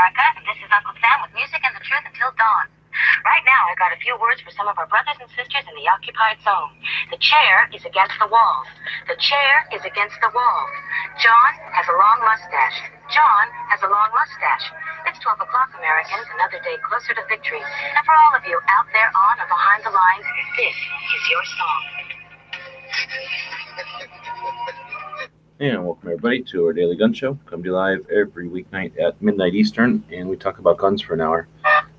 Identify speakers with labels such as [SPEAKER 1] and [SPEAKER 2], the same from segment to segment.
[SPEAKER 1] America, and this is Uncle Sam with music and the truth until dawn. Right now, I've got a few words for some of our brothers and sisters in the occupied zone. The chair is against the walls. The chair is against the walls. John has a long mustache. John has a long mustache. It's 12 o'clock, Americans, another day closer to victory. And for all of you out there on or behind the lines, this is your song.
[SPEAKER 2] And welcome everybody to our daily gun show. Come to you live every weeknight at midnight Eastern, and we talk about guns for an hour.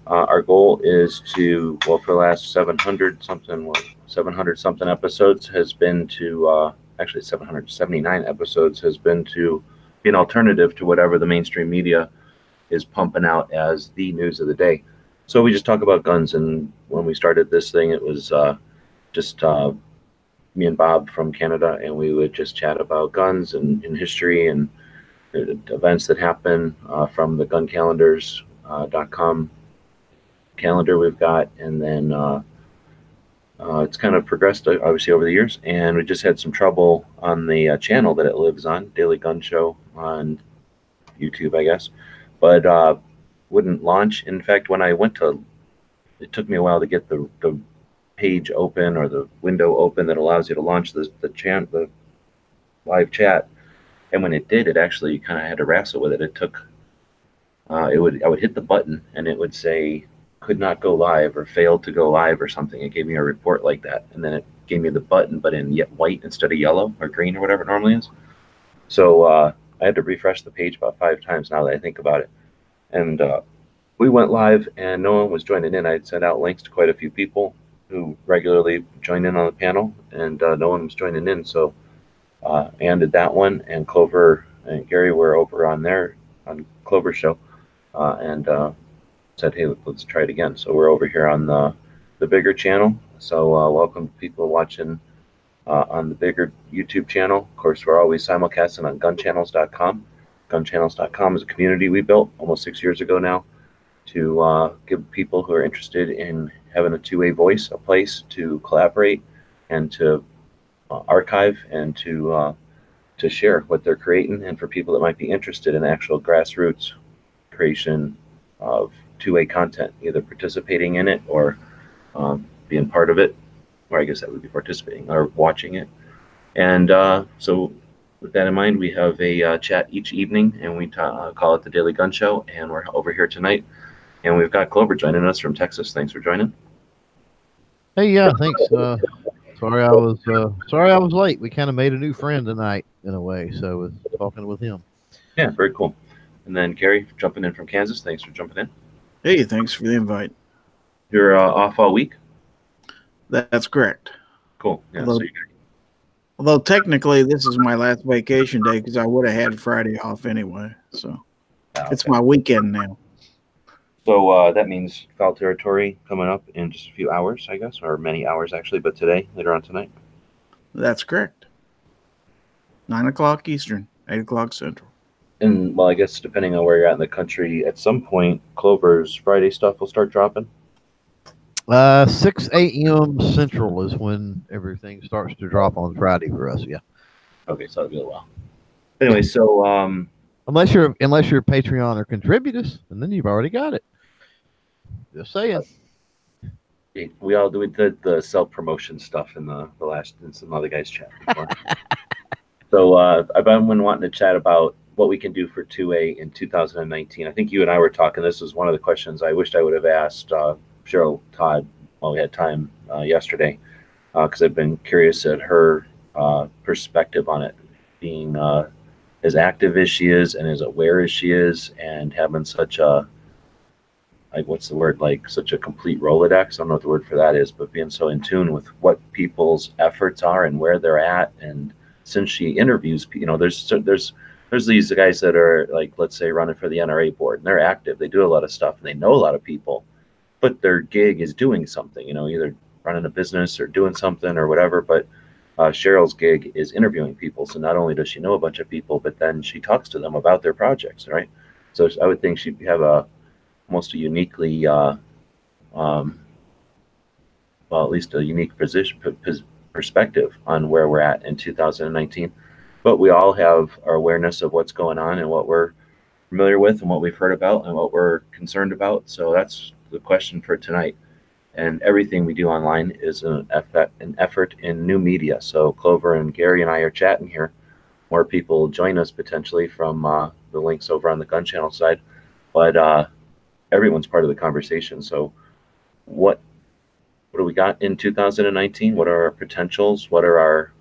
[SPEAKER 2] Our goal is to, well, for the last 700 something episodes has been to, actually 779 episodes has been to be an alternative to whatever the mainstream media is pumping out as the news of the day. So we just talk about guns, and when we started this thing, it was just me and Bob from Canada, and we would just chat about guns and history and events that happen from the guncalendars.com calendar we've got. And then it's kind of progressed, obviously, over the years. And we just had some trouble on the channel that it lives on, Daily Gun Show on YouTube, I guess. But wouldn't launch. In fact, when I went to, it took me a while to get the page open or the window open that allows you to launch the live chat. And when it did, it actually kind of had to wrestle with it. It took I would hit the button and it would say could not go live or failed to go live or something. It gave me a report like that, and then it gave me the button but in white instead of yellow or green or whatever it normally is. So I had to refresh the page about 5 times now that I think about it. And we went live and no one was joining in. I'd sent out links to quite a few people who regularly join in on the panel, and no one was joining in. So I ended that one, and Clover and Gary were over on Clover's show, and said, hey, let's try it again. So we're over here on the bigger channel. So welcome to people watching on the bigger YouTube channel. Of course, we're always simulcasting on gunchannels.com. Gunchannels.com is a community we built almost 6 years ago now to give people who are interested in having a two-way voice, a place to collaborate and to archive and to share what they're creating, and for people that might be interested in actual grassroots creation of two-way content, either participating in it or being part of it, or I guess that would be participating or watching it. And so with that in mind, we have a chat each evening, and we call it the Daily Gun Show, and we're over here tonight. And we've got Clover joining us from Texas. Thanks for joining.
[SPEAKER 3] Hey, yeah, thanks. Sorry I was late. We kind of made a new friend tonight in a way, so I was talking with him.
[SPEAKER 2] Yeah, very cool. And then Carrie jumping in from Kansas. Thanks for jumping in.
[SPEAKER 4] Hey, thanks for the invite.
[SPEAKER 2] You're off all week?
[SPEAKER 4] That's correct.
[SPEAKER 2] Cool. Yeah,
[SPEAKER 4] although technically this is my last vacation day because I would have had Friday off anyway. So It's my weekend now.
[SPEAKER 2] So that means foul territory coming up in just a few hours, I guess, or many hours actually, but today, later on tonight.
[SPEAKER 4] That's correct. 9 o'clock Eastern, 8 o'clock Central.
[SPEAKER 2] And, well, I guess depending on where you're at in the country, at some point, Clover's Friday stuff will start dropping?
[SPEAKER 3] 6 a.m. Central is when everything starts to drop on Friday for us, yeah.
[SPEAKER 2] Okay, so that'll be a while. Anyway, so...
[SPEAKER 3] unless you're a Patreon or contributors, and then you've already got it. Just saying.
[SPEAKER 2] We all did the self-promotion stuff in some other guys' chat before. So I've been wanting to chat about what we can do for 2A in 2019. I think you and I were talking. This was one of the questions I wished I would have asked Cheryl Todd while we had time yesterday, because I've been curious at her perspective on it, being as active as she is and as aware as she is, and having such a, like, what's the word, like such a complete Rolodex. I don't know what the word for that is, but being so in tune with what people's efforts are and where they're at. And since she interviews, there's these guys that are, like, let's say running for the NRA board, and they're active, they do a lot of stuff, and they know a lot of people, but their gig is doing something, either running a business or doing something or whatever. But Cheryl's gig is interviewing people. So not only does she know a bunch of people, but then she talks to them about their projects, right? So I would think she'd have almost a uniquely, well, at least a unique perspective on where we're at in 2019. But we all have our awareness of what's going on and what we're familiar with and what we've heard about and what we're concerned about. So that's the question for tonight. And everything we do online is an effort in new media. So Clover and Gary and I are chatting here. More people join us potentially from the links over on the Gun Channel side. But everyone's part of the conversation. So what do we got in 2019? What are our potentials? What are our,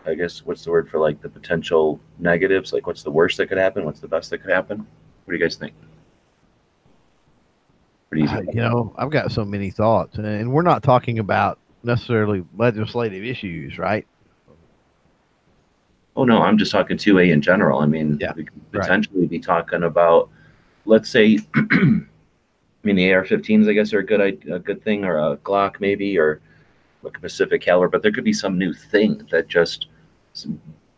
[SPEAKER 2] I guess, what's the word for like the potential negatives? Like what's the worst that could happen? What's the best that could happen? What do you guys think? Pretty easy.
[SPEAKER 3] I've got so many thoughts, and we're not talking about necessarily legislative issues, right?
[SPEAKER 2] Oh no, I'm just talking 2A in general. I mean,
[SPEAKER 3] Yeah,
[SPEAKER 2] we could potentially be talking about, let's say, I mean, the AR-15s, I guess, are a good thing, or a Glock maybe, or like a Pacific caliber. But there could be some new thing that just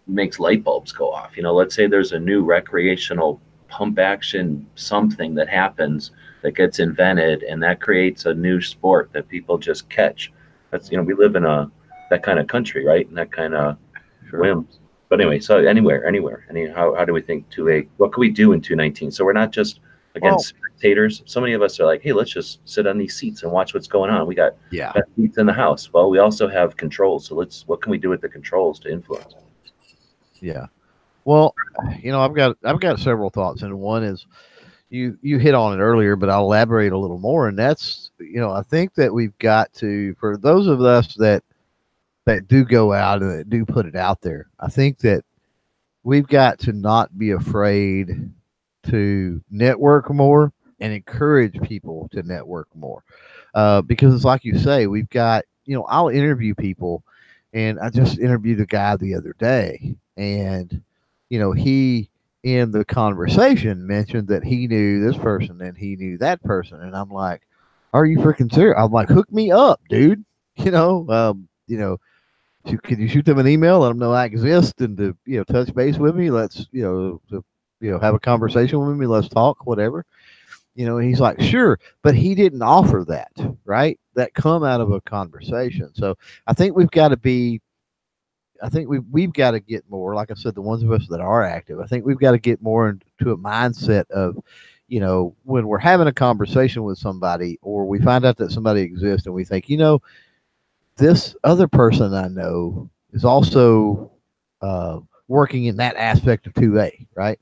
[SPEAKER 2] makes light bulbs go off. Let's say there's a new recreational pump action something that happens that gets invented, and that creates a new sport that people just catch. That's we live in that kind of country, right? And that kind of whims. But anyway, so anywhere. How do we think 2A? What can we do in 2019? So we're not just spectators. So many of us are like, hey, let's just sit on these seats and watch what's going on. We got seats in the house. Well, we also have controls. So what can we do with the controls to influence?
[SPEAKER 3] Yeah. Well, I've got several thoughts, and one is you hit on it earlier, but I'll elaborate a little more. And that's I think that we've got to, for those of us that do go out and that do put it out there, I think that we've got to not be afraid to network more and encourage people to network more. Because it's like you say, we've got, I'll interview people, and I just interviewed a guy the other day, and, he in the conversation mentioned that he knew this person and he knew that person. And I'm like, are you freaking serious? I'm like, hook me up, dude. Could you shoot them an email, let them know I exist, and to touch base with me? Let's have a conversation with me. Let's talk, whatever. And he's like, sure, but he didn't offer that, right? That come out of a conversation. So I think we've got to be. I think we've got to get more. Like I said, the ones of us that are active, I think we've got to get more into a mindset of, when we're having a conversation with somebody, or we find out that somebody exists, and we think, this other person I know is also working in that aspect of 2A, right?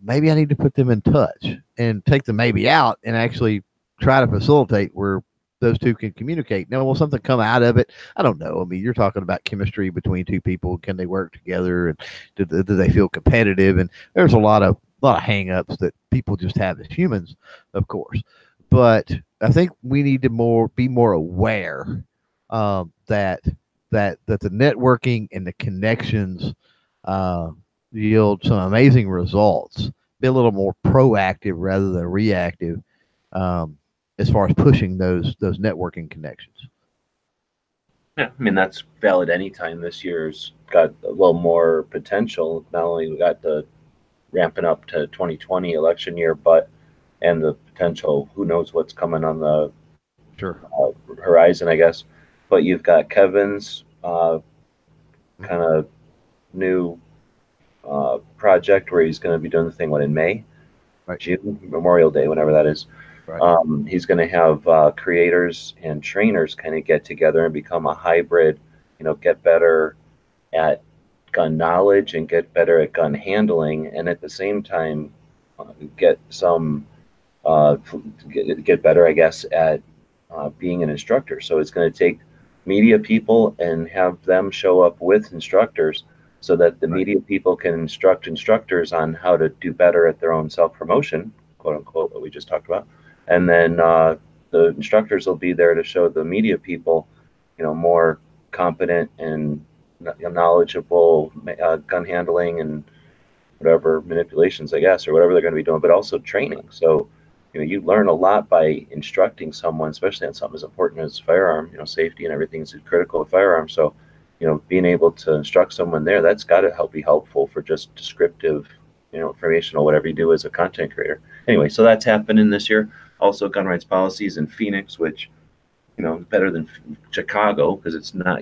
[SPEAKER 3] Maybe I need to put them in touch and take the maybe out and actually try to facilitate where those two can communicate. Now, will something come out of it? I don't know. I mean, you're talking about chemistry between two people. Can they work together? And do they feel competitive? And there's a lot of hang-ups that people just have as humans, of course. But I think we need to be more aware that the networking and the connections yield some amazing results. Be a little more proactive rather than reactive as far as pushing those networking connections.
[SPEAKER 2] Yeah, I mean that's valid anytime. This year's got a little more potential. Not only we got the ramping up to 2020 election year, and the potential. Who knows what's coming on the horizon? I guess. But you've got Kevin's kind of new project where he's going to be doing the thing in May, June, Memorial Day, whenever that is. Right. He's going to have creators and trainers kind of get together and become a hybrid, get better at gun knowledge and get better at gun handling, and at the same time get better, I guess, at being an instructor. So it's going to take media people and have them show up with instructors so that the media people can instruct instructors on how to do better at their own self-promotion, quote unquote, what we just talked about. And then the instructors will be there to show the media people, more competent and knowledgeable gun handling and whatever manipulations, I guess, or whatever they're going to be doing, but also training. So, you learn a lot by instructing someone, especially on something as important as firearm. Safety and everything is critical with firearms. So, being able to instruct someone there, that's got to be helpful for just descriptive, informational, whatever you do as a content creator. Anyway, so that's happening this year. Also, gun rights policies in Phoenix, which, better than Chicago, because it's not,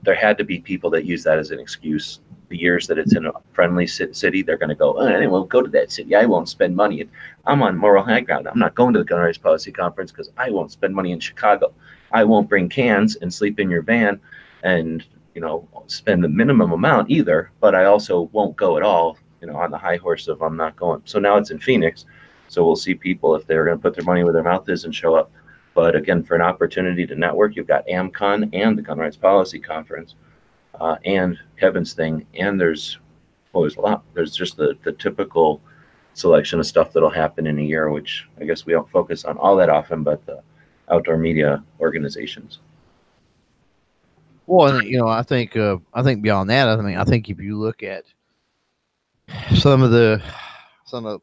[SPEAKER 2] there had to be people that use that as an excuse the years that it's in a friendly city, they're going to go, oh, I won't go to that city. I won't spend money. I'm on moral high ground. I'm not going to the gun rights policy conference because I won't spend money in Chicago. I won't bring cans and sleep in your van and, spend the minimum amount either, but I also won't go at all, on the high horse of I'm not going. So now it's in Phoenix. So we'll see people if they're going to put their money where their mouth is and show up. But again, for an opportunity to network, you've got AmCon and the Gun Rights Policy Conference and Kevin's thing. And there's a lot. There's just the typical selection of stuff that'll happen in a year, which I guess we don't focus on all that often, but the outdoor media organizations.
[SPEAKER 3] Well, and, I think beyond that, I think if you look at some of the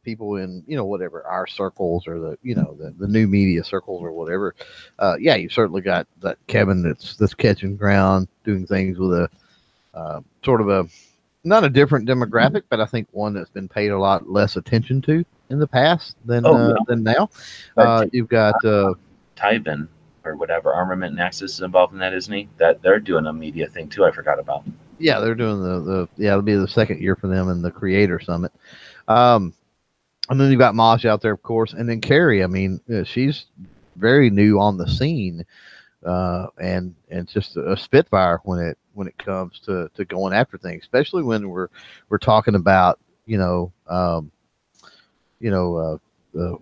[SPEAKER 3] people in, whatever our circles or the new media circles or whatever, yeah, you've certainly got that Kevin that's catching ground, doing things with a sort of a, not a different demographic, but I think one that's been paid a lot less attention to in the past than now. You've got
[SPEAKER 2] Tyven or whatever, Armament and Access is involved in that, isn't he? That they're doing a media thing too. I forgot about.
[SPEAKER 3] Yeah, they're doing it'll be the second year for them in the Creator Summit. And then you've got Mosh out there, of course, and then Carrie. I mean, she's very new on the scene, and just a spitfire when it comes to going after things, especially when we're talking about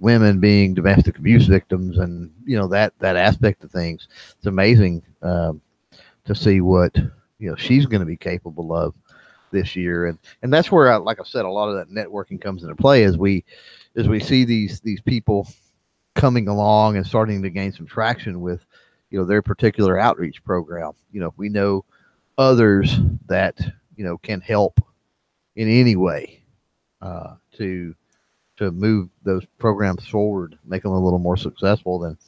[SPEAKER 3] women being domestic abuse victims, and that aspect of things. It's amazing to see what she's going to be capable of this year, and that's where, like I said, a lot of that networking comes into play as we see these people coming along and starting to gain some traction with their particular outreach program. We know others that can help in any way to move those programs forward, make them a little more successful. Then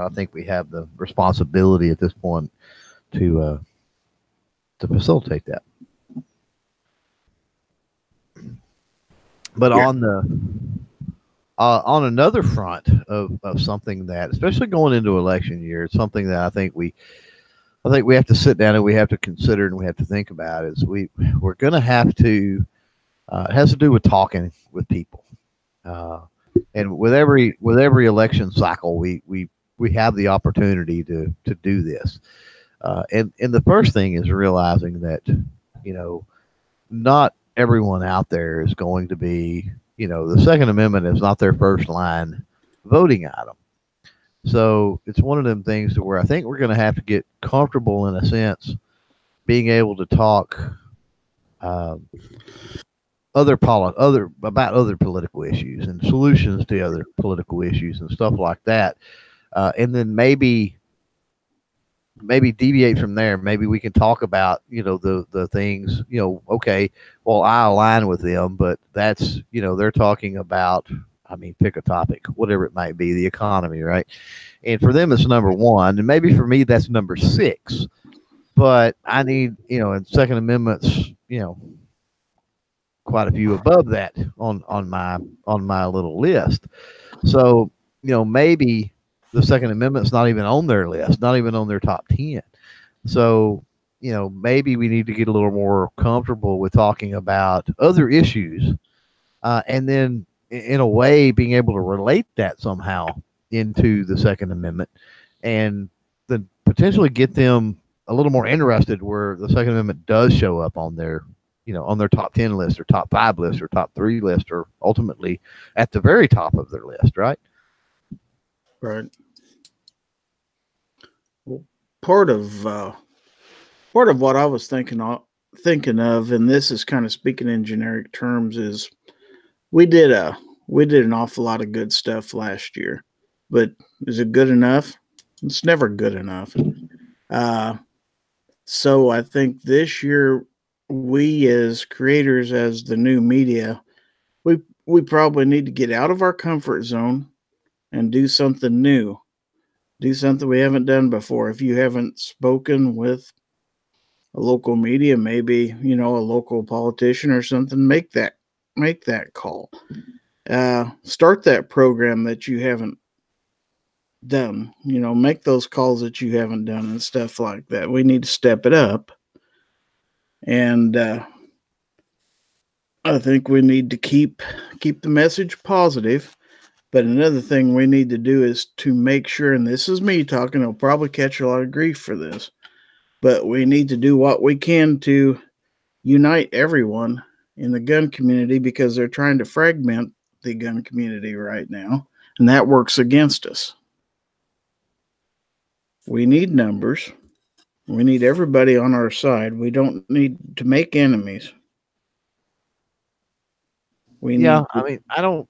[SPEAKER 3] I think we have the responsibility at this point to facilitate that. But on another front of something that, especially going into election year, it's something that I think we have to sit down and we have to consider and we have to think about, is we're going to have to, it has to do with talking with people. And with every election cycle, we have the opportunity to do this. And the first thing is realizing that, not everyone out there is going to be, the Second Amendment is not their first line voting item. So it's one of them things to where I think we're going to have to get comfortable, in a sense, being able to talk about other political issues and solutions to other political issues and stuff like that. And then maybe deviate from there. Maybe we can talk about, the things, okay, well, I align with them, but that's, they're talking about, pick a topic, whatever it might be, the economy, right? And for them, it's number one. And maybe for me, that's number 6. But I need, in Second Amendments, quite a few above that on my little list. So, maybe the Second Amendment's not even on their list, not even on their top 10. So, maybe we need to get a little more comfortable with talking about other issues, and then in a way being able to relate that somehow into the Second Amendment, and then potentially get them a little more interested where the Second Amendment does show up on their, on their top 10 list or top 5 list or top 3 list, or ultimately at the very top of their list, right?
[SPEAKER 4] Right. Well, part of what I was thinking of, and this is kind of speaking in generic terms, is we did an awful lot of good stuff last year, but is it good enough? It's never good enough. So I think this year, we as creators, as the new media, we probably need to get out of our comfort zone and do something new. Do something we haven't done before. If you haven't spoken with a local media, maybe, a local politician or something, make that call. Start that program that you haven't done. Make those calls that you haven't done and stuff like that. We need to step it up. And I think we need to keep the message positive. But another thing we need to do is to make sure, and this is me talking, I'll probably catch a lot of grief for this, but we need to do what we can to unite everyone in the gun community, because they're trying to fragment the gun community right now, and that works against us. We need numbers. We need everybody on our side. We don't need to make enemies. We
[SPEAKER 3] Yeah,
[SPEAKER 4] need
[SPEAKER 3] I mean,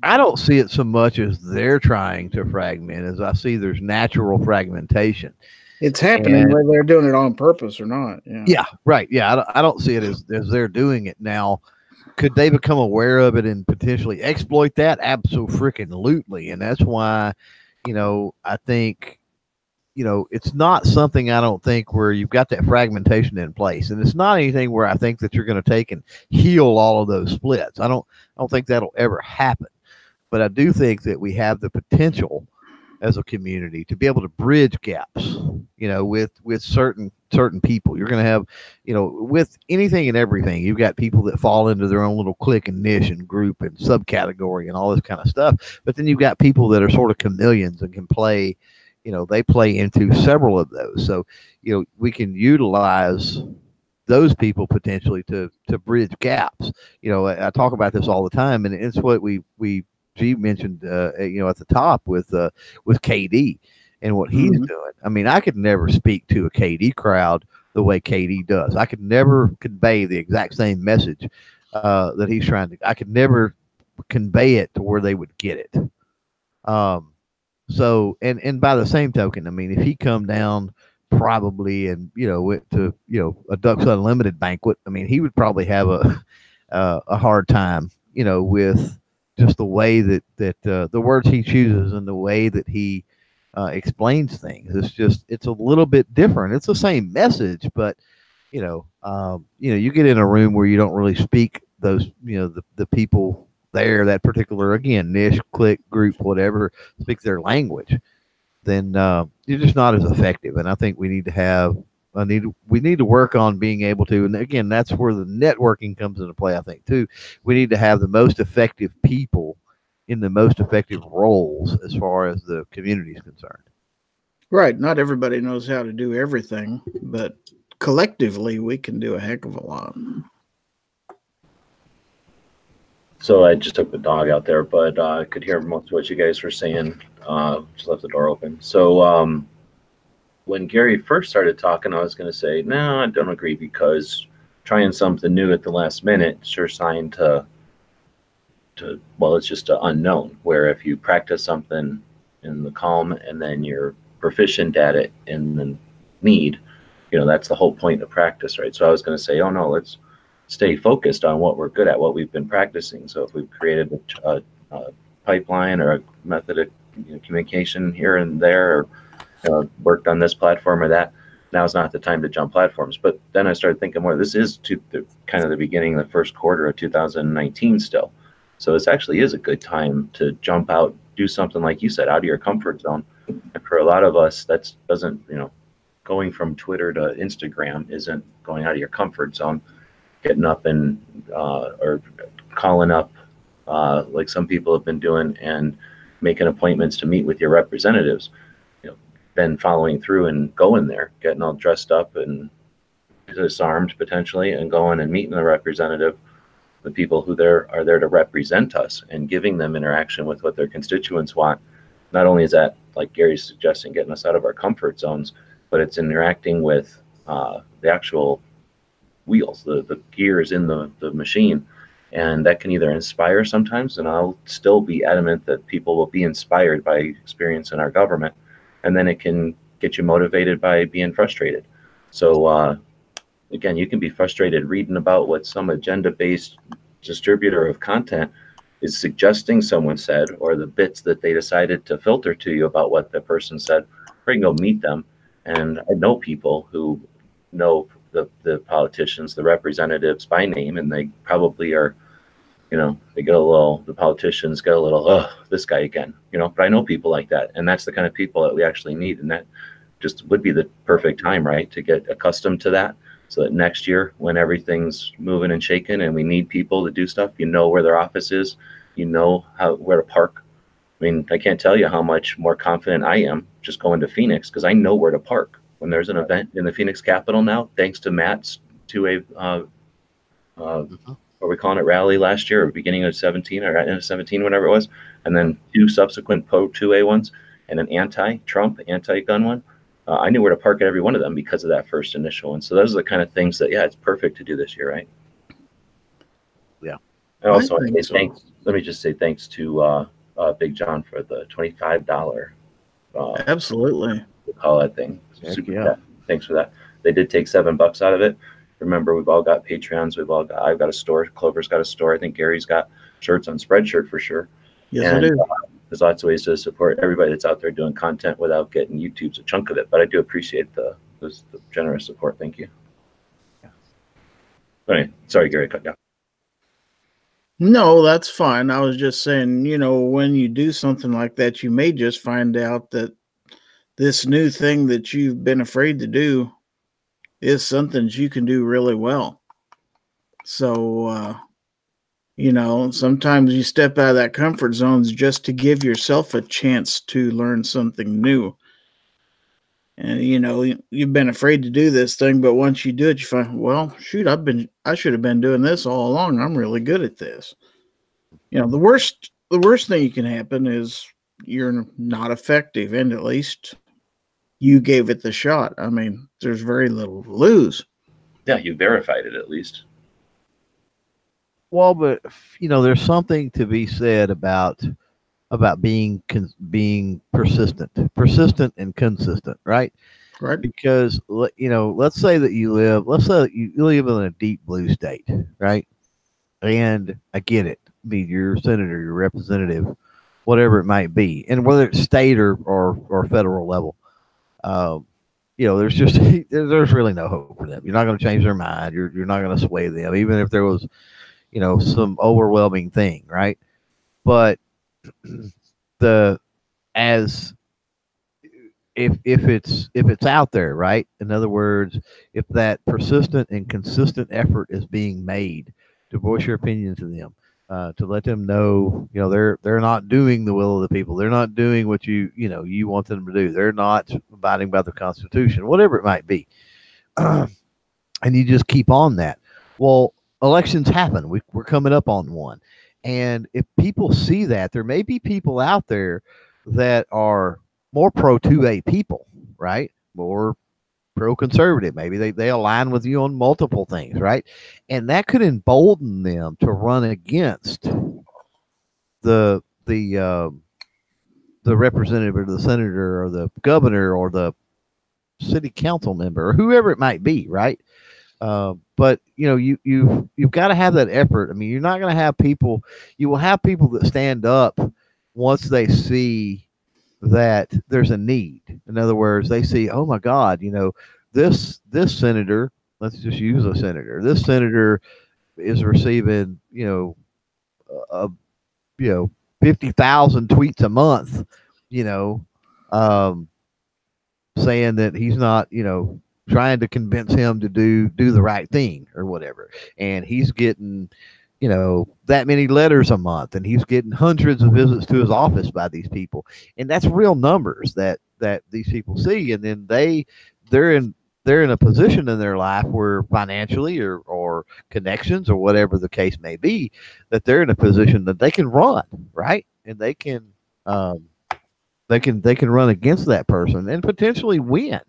[SPEAKER 3] I don't see it so much as they're trying to fragment as I see there's natural fragmentation.
[SPEAKER 4] it's happening
[SPEAKER 3] And
[SPEAKER 4] whether they're doing it on purpose or not. Yeah.
[SPEAKER 3] yeah, right. Yeah, I don't see it as they're doing it now. Could they become aware of it and potentially exploit that? Absolutely. And that's why, I think, it's not something I don't think where you've got that fragmentation in place. And it's not anything where I think that you're going to take and heal all of those splits. I don't think that'll ever happen. But I do think that we have the potential as a community to be able to bridge gaps, with certain people. You're going to have, with anything and everything, you've got people that fall into their own little clique and niche and group and subcategory and all this kind of stuff. But then you've got people that are sort of chameleons and can play, they play into several of those. So, we can utilize those people potentially to bridge gaps. I talk about this all the time, and it's what we G mentioned, at the top with KD and what he's doing. I mean, I could never speak to a KD crowd the way KD does. I could never convey the exact same message that he's trying to. I could never convey it to where they would get it. So, and by the same token, I mean, if he come down probably and went to a Ducks Unlimited banquet, I mean, he would probably have a hard time, with just the way that the words he chooses and the way that he explains things. It's a little bit different. It's the same message, but you get in a room where you don't really speak those, the people there, that particular, again, niche, clique, group, whatever, speak their language, then you're just not as effective. And I think we need to have we need to work on being able to, and again, that's where the networking comes into play, I think, too. We need to have the most effective people in the most effective roles as far as the community is concerned.
[SPEAKER 4] Right. Not everybody knows how to do everything, but collectively we can do a heck of a lot.
[SPEAKER 2] So I just took the dog out there, but I could hear most of what you guys were saying. Just left the door open. So when Gary first started talking, I was going to say, no, I don't agree, because trying something new at the last minute, sure sign to well, it's just an unknown, where if you practice something in the calm and then you're proficient at it in the need, that's the whole point of practice, right? So I was going to say, oh no, let's stay focused on what we're good at, what we've been practicing. So if we've created a pipeline or a method of communication here and there, or worked on this platform or that, now's not the time to jump platforms. But then I started thinking more, this is kind of the beginning of the first quarter of 2019 still. So this actually is a good time to jump out, do something like you said, out of your comfort zone. And for a lot of us, that doesn't, going from Twitter to Instagram isn't going out of your comfort zone. Getting up and or calling up like some people have been doing and making appointments to meet with your representatives, then following through and going there, getting all dressed up and disarmed potentially, and going and meeting the representative, the people who are there to represent us, and giving them interaction with what their constituents want. Not only is that, like Gary's suggesting, getting us out of our comfort zones, but it's interacting with the actual wheels, the gears in the machine. And that can either inspire sometimes, and I'll still be adamant that people will be inspired by experience in our government, and then it can get you motivated by being frustrated. So again, you can be frustrated reading about what some agenda-based distributor of content is suggesting someone said, or the bits that they decided to filter to you about what the person said, or you can go meet them. And I know people who know the politicians, the representatives by name, and they probably are, they get a little, the politicians get a little, oh, this guy again, but I know people like that. And that's the kind of people that we actually need. And that just would be the perfect time, right, to get accustomed to that. so that next year, when everything's moving and shaking and we need people to do stuff, you know where their office is, you know where to park. I mean, I can't tell you how much more confident I am just going to Phoenix because I know where to park. When there's an event in the Phoenix Capitol now, thanks to Matt's 2A, what are we calling it, rally last year, or beginning of 17 or end of 17, whatever it was, and then 2 subsequent 2A ones and an anti-Trump, anti-gun one. I knew where to park at every one of them because of that first initial one. So those are the kind of things that, yeah, it's perfect to do this year, right?
[SPEAKER 3] Yeah.
[SPEAKER 2] And also,
[SPEAKER 4] So.
[SPEAKER 2] let me just say thanks to Big John for the $25.
[SPEAKER 4] Absolutely.
[SPEAKER 2] We call that thing.
[SPEAKER 3] Heck yeah.
[SPEAKER 2] Chat. Thanks for that. They did take $7 out of it. Remember, we've all got Patreons. I've got a store. Clover's got a store. I think Gary's got shirts on Spreadshirt for sure.
[SPEAKER 4] Yes, I do.
[SPEAKER 2] There's lots of ways to support everybody that's out there doing content without getting YouTube's a chunk of it. But I do appreciate the generous support. Thank you. Yeah. Anyway, sorry, Gary, cut you off.
[SPEAKER 4] No, that's fine. I was just saying, when you do something like that, you may just find out that this new thing that you've been afraid to do is something that you can do really well. So, sometimes you step out of that comfort zones just to give yourself a chance to learn something new. And, you've been afraid to do this thing, but once you do it, you find, well, shoot, I should have been doing this all along. I'm really good at this. The worst thing you can happen is you're not effective, and at least you gave it the shot. I mean, there's very little to lose.
[SPEAKER 2] Yeah, you verified it at least.
[SPEAKER 3] Well, but there's something to be said about being persistent and consistent, right?
[SPEAKER 4] Right.
[SPEAKER 3] Because let's say that you live in a deep blue state, right? And I get it. I mean, you're a senator, your representative, whatever it might be, and whether it's state or federal level, there's just there's really no hope for them. You're not going to change their mind. You're not going to sway them, even if there was some overwhelming thing, right? But if it's out there, right? In other words, if that persistent and consistent effort is being made to voice your opinion to them, to let them know, they're not doing the will of the people. They're not doing what you want them to do. They're not abiding by the Constitution, whatever it might be. And you just keep on that. Well, elections happen. We're coming up on one. And if people see that, there may be people out there that are more pro 2A people, right? More pro conservative. Maybe they align with you on multiple things, right? And that could embolden them to run against the representative or the senator or the governor or the city council member or whoever it might be, right? But you've got to have that effort. I mean, you're not going to have people. You will have people that stand up once they see that there's a need. In other words, they see, oh my God, this senator. Let's just use a senator. This senator is receiving 50,000 tweets a month. Saying that he's not trying to convince him to do the right thing or whatever. And he's getting, that many letters a month, and he's getting hundreds of visits to his office by these people. And that's real numbers that these people see. And then they're in a position in their life where financially or connections or whatever the case may be, that they're in a position that they can run, right? And they can run against that person and potentially win.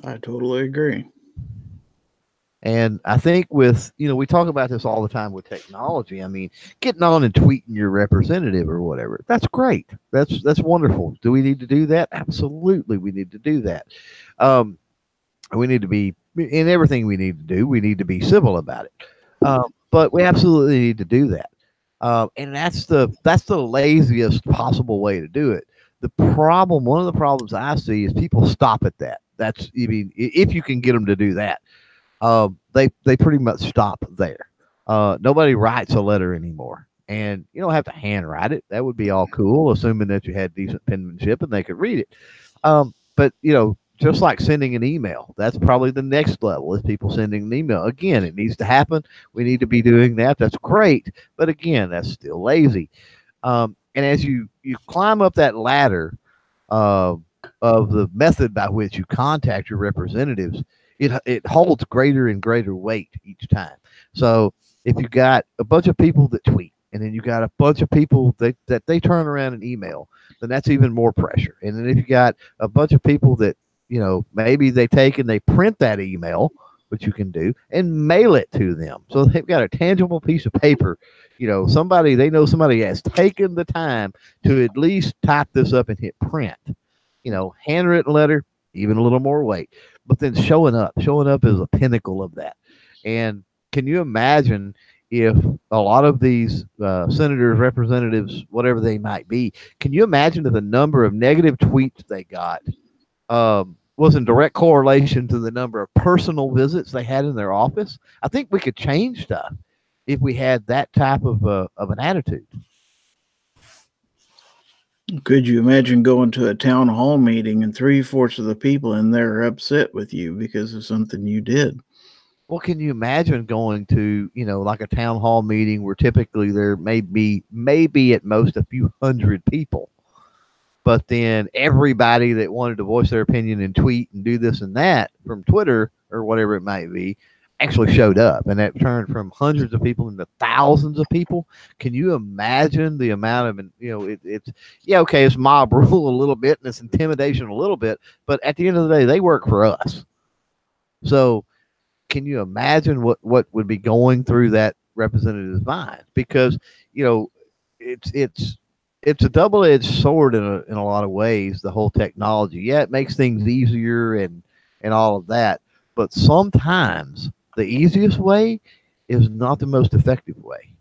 [SPEAKER 4] I totally agree.
[SPEAKER 3] And I think with, we talk about this all the time with technology. I mean, getting on and tweeting your representative or whatever, that's great. That's wonderful. Do we need to do that? Absolutely. We need to do that. We need to be, in everything we need to do, we need to be civil about it. But we absolutely need to do that. And that's the laziest possible way to do it. One of the problems I see is people stop at that. If you can get them to do that, they pretty much stop there. Nobody writes a letter anymore, and you don't have to handwrite it. That would be all cool, assuming that you had decent penmanship and they could read it. But just like sending an email. That's probably the next level, is people sending an email. Again, it needs to happen. We need to be doing that. That's great. But again, that's still lazy. And as you climb up that ladder uh, of the method by which you contact your representatives, it holds greater and greater weight each time. So if you got a bunch of people that tweet, and then you got a bunch of people that they turn around and email, then that's even more pressure. And then if you got a bunch of people that, maybe they take and they print that email, which you can do, and mail it to them. So they've got a tangible piece of paper. Somebody has taken the time to at least type this up and hit print. Handwritten letter, even a little more weight. But then showing up is a pinnacle of that. And can you imagine if a lot of these senators, representatives, whatever they might be, can you imagine if the number of negative tweets they got was in direct correlation to the number of personal visits they had in their office? I think we could change stuff if we had that type of an attitude.
[SPEAKER 4] Could you imagine going to a town hall meeting and 3/4 of the people in there are upset with you because of something you did?
[SPEAKER 3] Well, can you imagine going to, like a town hall meeting where typically there may be at most a few hundred people, but then everybody that wanted to voice their opinion and tweet and do this and that from Twitter or whatever it might be actually showed up, and that turned from hundreds of people into thousands of people? Can you imagine the amount of, it's mob rule a little bit and it's intimidation a little bit, but at the end of the day, they work for us. So can you imagine what would be going through that representative's mind? Because, it's a double-edged sword in a lot of ways, the whole technology. Yeah, it makes things easier and all of that, but sometimes the easiest way is not the most effective way.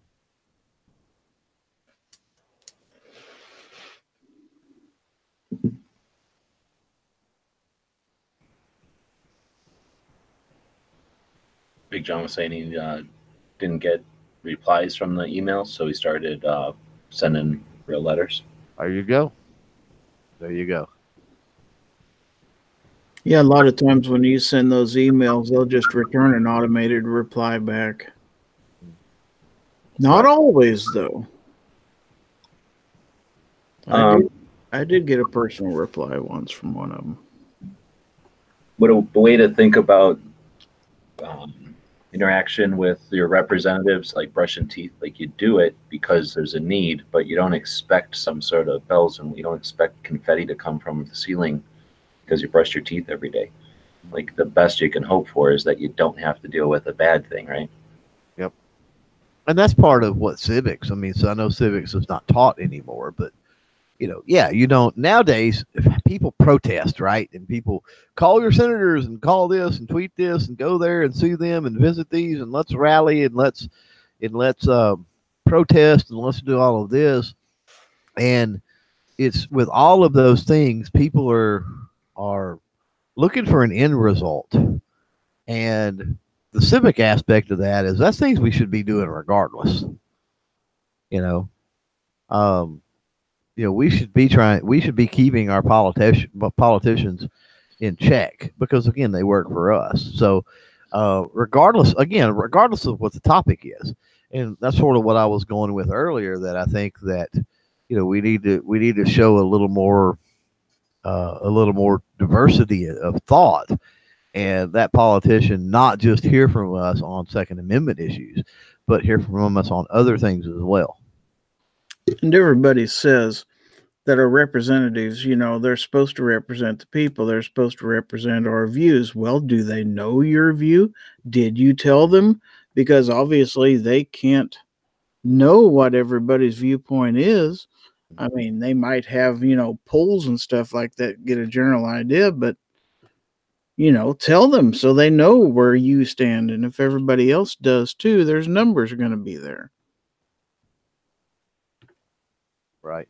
[SPEAKER 2] Big John was saying he didn't get replies from the emails, so he started sending real letters.
[SPEAKER 3] There you go.
[SPEAKER 4] Yeah, a lot of times when you send those emails, they'll just return an automated reply back. Not always, though. I did get a personal reply once from one of them.
[SPEAKER 2] What a way to think about interaction with your representatives, like brushing teeth. Like, you do it because there's a need, but you don't expect some sort of bells, and you don't expect confetti to come from the ceiling because you brush your teeth every day. Like, the best you can hope for is that you don't have to deal with a bad thing, right?
[SPEAKER 3] Yep. And that's part of what civics, so I know civics is not taught anymore, but you don't nowadays. People protest, right? And people call your senators and call this and tweet this and go there and sue them and visit these and let's rally and let's protest and let's do all of this. And it's with all of those things, people are looking for an end result. And the civic aspect of that is that's things we should be doing regardless. We should be keeping our politicians in check, because again, they work for us. So regardless of what the topic is, and that's sort of what I was going with earlier, that I think that we need to show a little more diversity of thought, and that politician not just hear from us on Second Amendment issues, but hear from us on other things as well.
[SPEAKER 4] And everybody says that our representatives, they're supposed to represent the people. They're supposed to represent our views. Well, do they know your view? Did you tell them? Because obviously they can't know what everybody's viewpoint is. I mean, they might have, polls and stuff like that, get a general idea, but, tell them so they know where you stand. And if everybody else does too, there's numbers going to be there.
[SPEAKER 3] Right.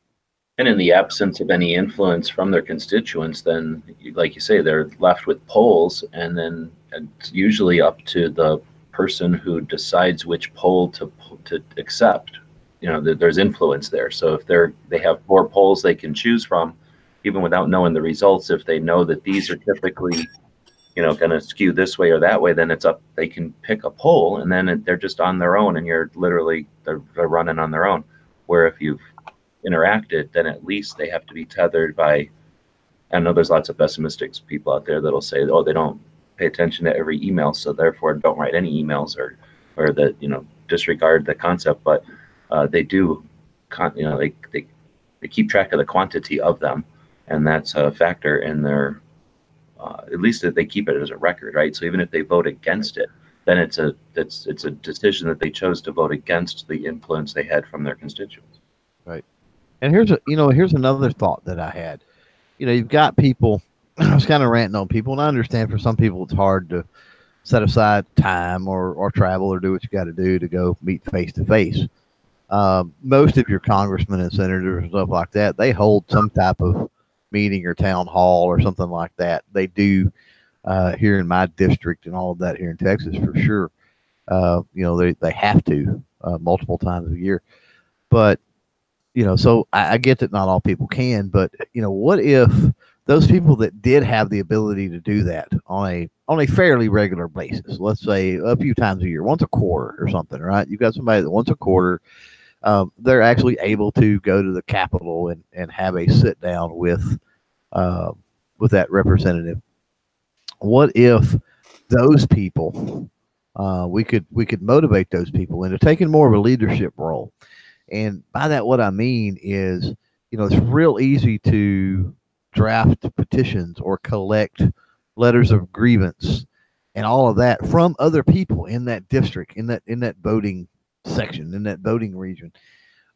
[SPEAKER 2] And in the absence of any influence from their constituents, then, like you say, they're left with polls, and then it's usually up to the person who decides which poll to accept. There's influence there. So if they have 4 polls they can choose from, even without knowing the results, if they know that these are typically, going to skew this way or that way, then it's up. They can pick a poll, and then they're just on their own, and you're literally they're running on their own. Where if you've interacted, then at least they have to be tethered by. I know there's lots of pessimistic people out there that'll say, oh, they don't pay attention to every email, so therefore don't write any emails, or that disregard the concept. But they do, they keep track of the quantity of them, and that's a factor in their. At least that they keep it as a record, right? So even if they vote against it, then it's a decision that they chose to vote against the influence they had from their constituents.
[SPEAKER 3] Right. And here's another thought that I had. You've got people. I was kind of ranting on people, and I understand for some people it's hard to set aside time or travel or do what you got to do to go meet face to face. Most of your congressmen and senators and stuff like that, they hold some type of meeting or town hall or something like that. They do here in my district and all of that here in Texas for sure. They have to multiple times a year. But so I get that not all people can. But what if those people that did have the ability to do that on a fairly regular basis, let's say a few times a year, once a quarter or something, right? You've got somebody that once a quarter. They're actually able to go to the Capitol and have a sit down with that representative. What if those people, we could motivate those people into taking more of a leadership role? And by that, what I mean is, it's real easy to draft petitions or collect letters of grievance and all of that from other people in that district, in that voting section, in that voting region.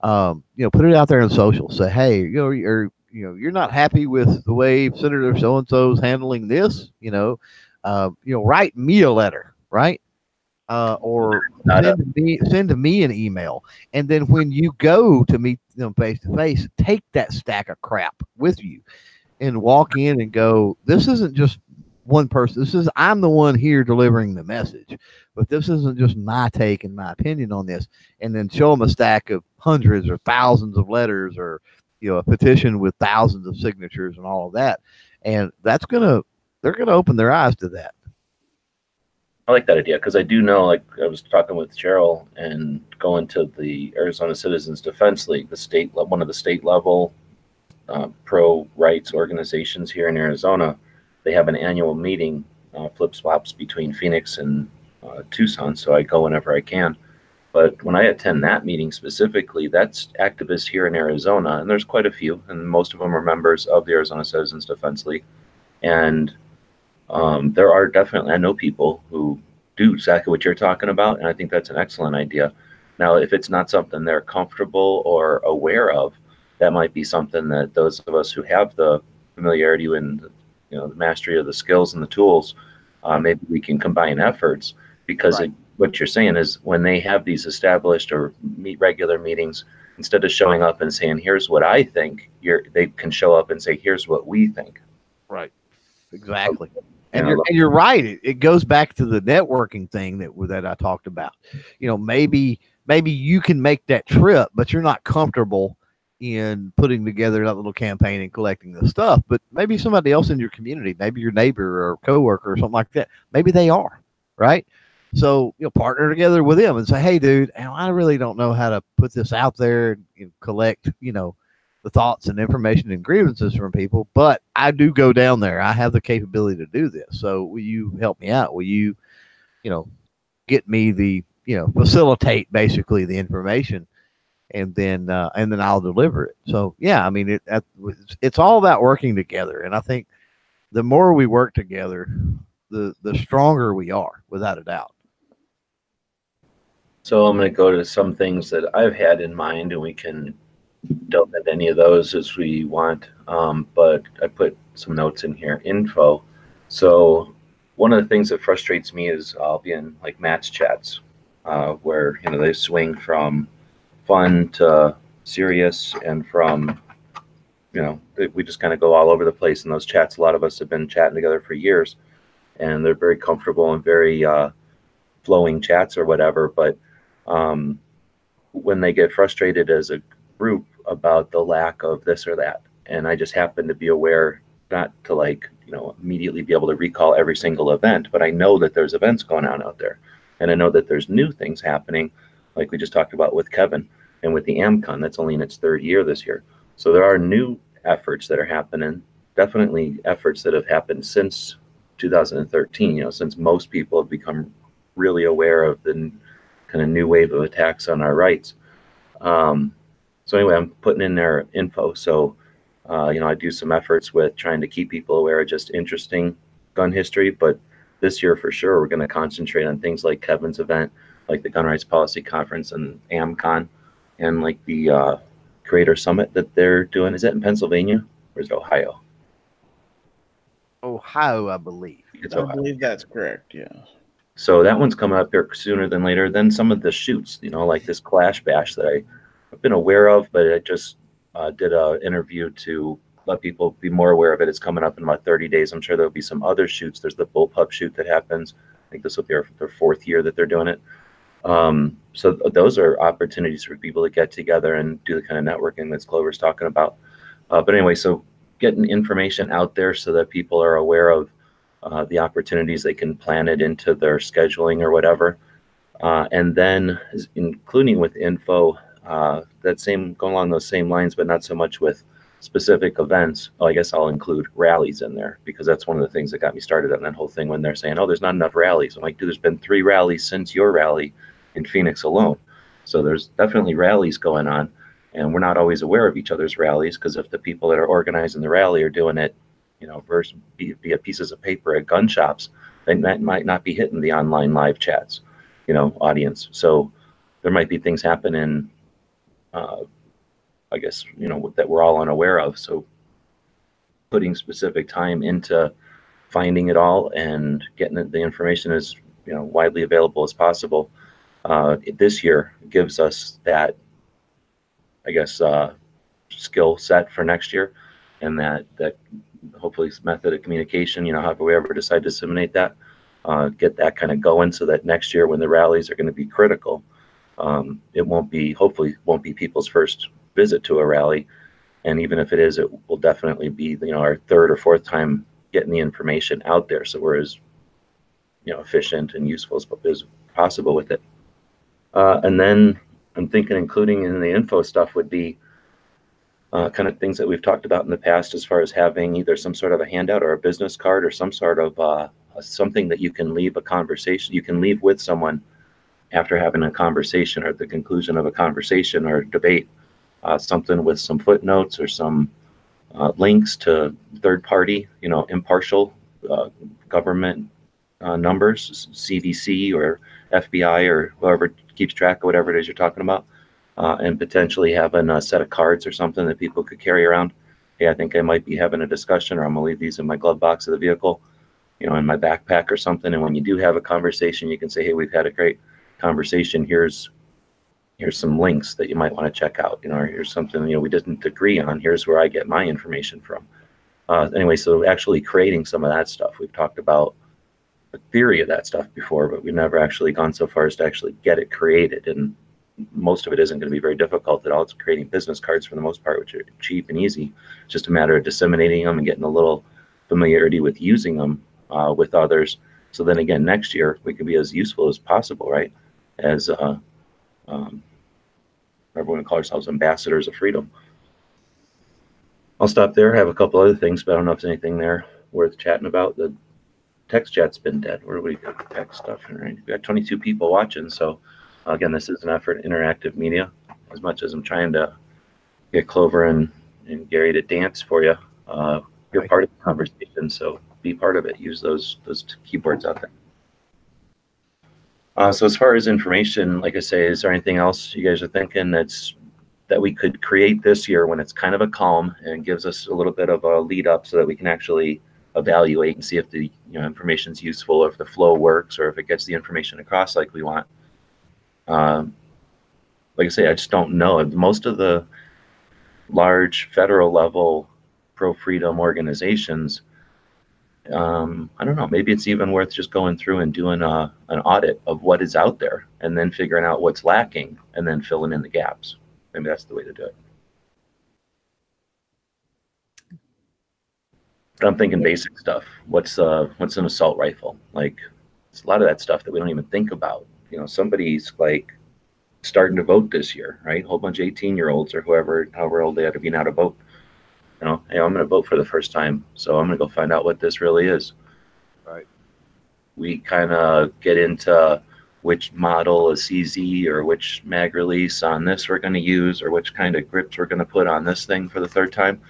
[SPEAKER 3] Put it out there on social. Say, hey, you're not happy with the way Senator so and so is handling this. Write me a letter, right? Or send me an email, and then when you go to meet them face to face, take that stack of crap with you and walk in and go, this isn't just one person. I'm the one here delivering the message, but this isn't just my take and my opinion on this. And then show them a stack of hundreds or thousands of letters, or a petition with thousands of signatures and all of that. And they're gonna open their eyes to that.
[SPEAKER 2] I like that idea, because I do know, like I was talking with Cheryl and going to the Arizona Citizens Defense League, one of the state level pro rights organizations here in Arizona. They have an annual meeting, flip flops between Phoenix and Tucson, so I go whenever I can. But when I attend that meeting specifically, that's activists here in Arizona, and there's quite a few, and most of them are members of the Arizona Citizens Defense League. And there are definitely, I know people who do exactly what you're talking about, and I think that's an excellent idea. Now, if it's not something they're comfortable or aware of, that might be something that those of us who have the familiarity and the mastery of the skills and the tools, maybe we can combine efforts, because right. What you're saying is when they have these established or regular meetings, instead of showing up and saying, here's what I think, they can show up and say, here's what we think.
[SPEAKER 3] Right. Exactly. And you're right. It goes back to the networking thing that I talked about. Maybe you can make that trip, but you're not comfortable in putting together that little campaign and collecting the stuff. But maybe somebody else in your community, maybe your neighbor or coworker or something like that, maybe they are, right? So partner together with them and say, hey, dude, I really don't know how to put this out there and collect, the thoughts and information and grievances from people, but I do go down there. I have the capability to do this. So will you help me out? Will you, get me facilitate basically the information, and then I'll deliver it. So yeah, I mean, it's all about working together. And I think the more we work together, the stronger we are, without a doubt.
[SPEAKER 2] So I'm going to go to some things that I've had in mind, and we can delve into any of those as we want. But I put some notes in here, info. So one of the things that frustrates me is I'll be in like match chats where, they swing from fun to serious, and from, we just kind of go all over the place in those chats. A lot of us have been chatting together for years, and they're very comfortable and very flowing chats or whatever. But when they get frustrated as a group about the lack of this or that, and I just happen to be aware, not to like, immediately be able to recall every single event, but I know that there's events going on out there. And I know that there's new things happening, like we just talked about with Kevin and with the AmCon. That's only in its third year this year. So there are new efforts that are happening, definitely efforts that have happened since 2013, since most people have become really aware of the kind of new wave of attacks on our rights. So anyway, I'm putting in their info. So, I do some efforts with trying to keep people aware of just interesting gun history. But this year, for sure, we're going to concentrate on things like Kevin's event, like the Gun Rights Policy Conference and AmCon, and like the Creator Summit that they're doing. Is that in Pennsylvania or is it Ohio?
[SPEAKER 3] Ohio, I believe.
[SPEAKER 2] It's
[SPEAKER 4] I
[SPEAKER 2] Ohio.
[SPEAKER 4] believe that's correct. Yeah.
[SPEAKER 2] So that one's coming up here sooner than later. Then some of the shoots, like this Clash Bash that I've been aware of, but I just did an interview to let people be more aware of it. It's coming up in about 30 days. I'm sure there'll be some other shoots. There's the Bullpup shoot that happens. I think this will be their fourth year that they're doing it. So those are opportunities for people to get together and do the kind of networking that Clover's talking about. But anyway, so getting information out there so that people are aware of the opportunities, they can plan it into their scheduling or whatever. And then including with info, going along those same lines, but not so much with specific events. I guess I'll include rallies in there, because that's one of the things that got me started on that whole thing when they're saying, oh, there's not enough rallies. I'm like, dude, there's been 3 rallies since your rally in Phoenix alone. So there's definitely rallies going on, and we're not always aware of each other's rallies, because if the people that are organizing the rally are doing it, versus via pieces of paper at gun shops, then that might not be hitting the online live chats, audience. So there might be things happening, I guess, that we're all unaware of. So putting specific time into finding it all and getting the information as widely available as possible. This year gives us that, I guess, skill set for next year, and that hopefully method of communication, however we ever decide to disseminate that, get that kind of going, so that next year when the rallies are going to be critical, it hopefully won't be people's first visit to a rally. And even if it is, it will definitely be, our third or fourth time getting the information out there. So we're as, efficient and useful as possible with it. And then I'm thinking including in the info stuff would be kind of things that we've talked about in the past, as far as having either some sort of a handout or a business card, or some sort of something that you can leave a conversation, you can leave with someone after having a conversation, or at the conclusion of a conversation or debate, something with some footnotes or some links to third party, impartial government numbers, CDC or FBI or whoever keeps track of whatever it is you're talking about. And potentially having a set of cards or something that people could carry around. Hey, I think I might be having a discussion, or I'm gonna leave these in my glove box of the vehicle, in my backpack or something. And when you do have a conversation, you can say, hey, we've had a great conversation. Here's some links that you might want to check out, or here's something, we didn't agree on. Here's where I get my information from. Anyway, so actually creating some of that stuff. We've talked about the theory of that stuff before, but we've never actually gone so far as to actually get it created. And most of it isn't going to be very difficult at all. It's creating business cards for the most part, which are cheap and easy. It's just a matter of disseminating them and getting a little familiarity with using them with others. So then again, next year we can be as useful as possible, right? As everyone calls ourselves ambassadors of freedom. I'll stop there. I have a couple other things, but I don't know if there's anything there worth chatting about. The text chat's been dead. Where do we get the text stuff? Right? We've got 22 people watching, so again, this is an effort, interactive media. As much as I'm trying to get Clover and Gary to dance for you, you're part of the conversation, so be part of it. Use those keyboards out there. So as far as information, like I say, is there anything else you guys are thinking that we could create this year when it's kind of a calm and gives us a little bit of a lead up, so that we can actually evaluate and see if the information's useful, or if the flow works, or if it gets the information across like we want? Like I say, I just don't know. Most of the large federal level pro-freedom organizations, I don't know, maybe it's even worth just going through and doing an audit of what is out there, and then figuring out what's lacking, and then filling in the gaps. Maybe that's the way to do it. But I'm thinking basic stuff. What's an assault rifle? Like, it's a lot of that stuff that we don't even think about. You know, somebody's like starting to vote this year, right? A whole bunch of 18-year-olds or however old they have to be now to vote. You know, hey, I'm going to vote for the first time, so I'm going to go find out what this really is.
[SPEAKER 3] Right.
[SPEAKER 2] We kind of get into which model of CZ or which mag release on this we're going to use, or which kind of grips we're going to put on this thing for the third time.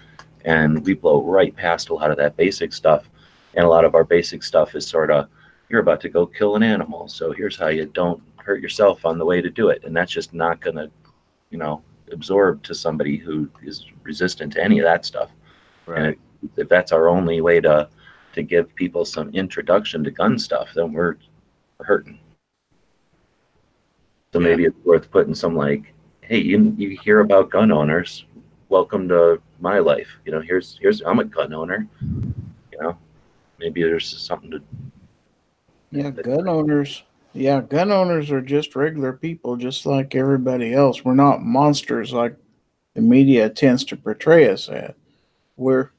[SPEAKER 2] And we blow right past a lot of that basic stuff. And a lot of our basic stuff is sort of, you're about to go kill an animal, so here's how you don't hurt yourself on the way to do it. And that's just not going to, you know, absorb to somebody who is resistant to any of that stuff.
[SPEAKER 3] Right.
[SPEAKER 2] And if that's our only way to give people some introduction to gun stuff, then we're hurting. So maybe it's worth putting some like, hey, you hear about gun owners, welcome to my life. You know, here's I'm a gun owner. You know, maybe there's something to.
[SPEAKER 4] Yeah, gun owners. Yeah, gun owners are just regular people, just like everybody else. We're not monsters like the media tends to portray us as. We're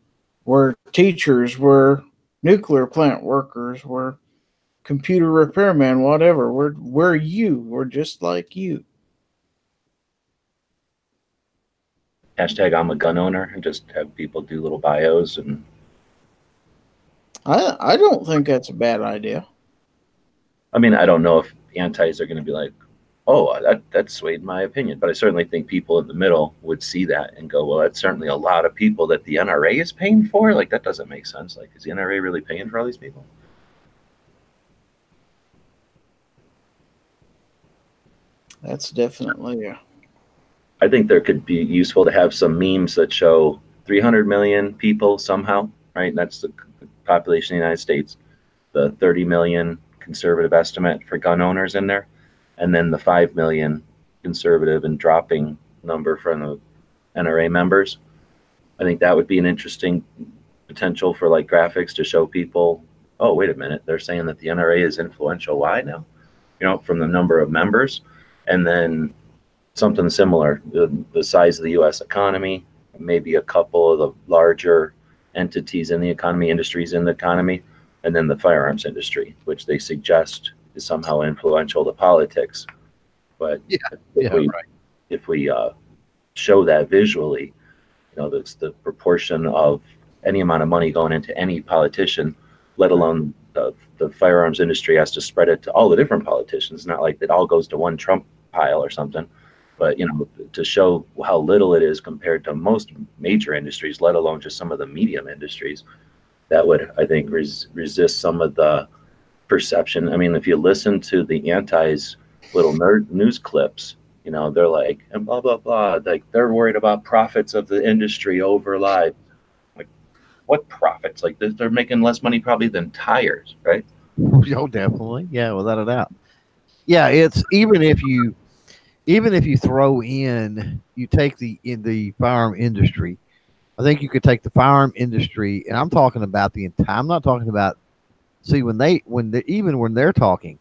[SPEAKER 4] teachers. We're nuclear plant workers. We're computer repairman. Whatever. We're you. We're just like you.
[SPEAKER 2] Hashtag I'm a gun owner, and just have people do little bios. And
[SPEAKER 4] I don't think that's a bad idea.
[SPEAKER 2] I mean, I don't know if antis are going to be like, oh, that swayed my opinion, but I certainly think people in the middle would see that and go, well, that's certainly a lot of people that the NRA is paying for. Like, that doesn't make sense. Like, is the NRA really paying for all these people?
[SPEAKER 4] That's definitely
[SPEAKER 2] I think there could be useful to have some memes that show 300 million people somehow, right? And that's the population of the United States, the 30 million conservative estimate for gun owners in there, and then the 5 million conservative and dropping number from the NRA members. I think that would be an interesting potential for like graphics to show people, oh, wait a minute, they're saying that the NRA is influential. Why now? You know, from the number of members. And then something similar, the size of the U.S. economy, maybe a couple of the larger entities in the economy, industries in the economy, and then the firearms industry, which they suggest is somehow influential to politics. But if we show that visually, you know, that's the proportion of any amount of money going into any politician, let alone the firearms industry has to spread it to all the different politicians. Not like it all goes to one Trump pile or something, but you know, to show how little it is compared to most major industries, let alone just some of the medium industries. That would, I think, resist some of the perception. I mean, if you listen to the antis' little nerd news clips, you know, they're like, and blah, blah, blah. Like, they're worried about profits of the industry over lives. Like, what profits? Like, they're making less money probably than tires, right?
[SPEAKER 3] Oh, definitely. Yeah, without a doubt. Yeah, it's even if you throw in, you take in the firearm industry. I think you could take the firearm industry, and I'm talking about the entire. I'm not talking about. See, when they're talking,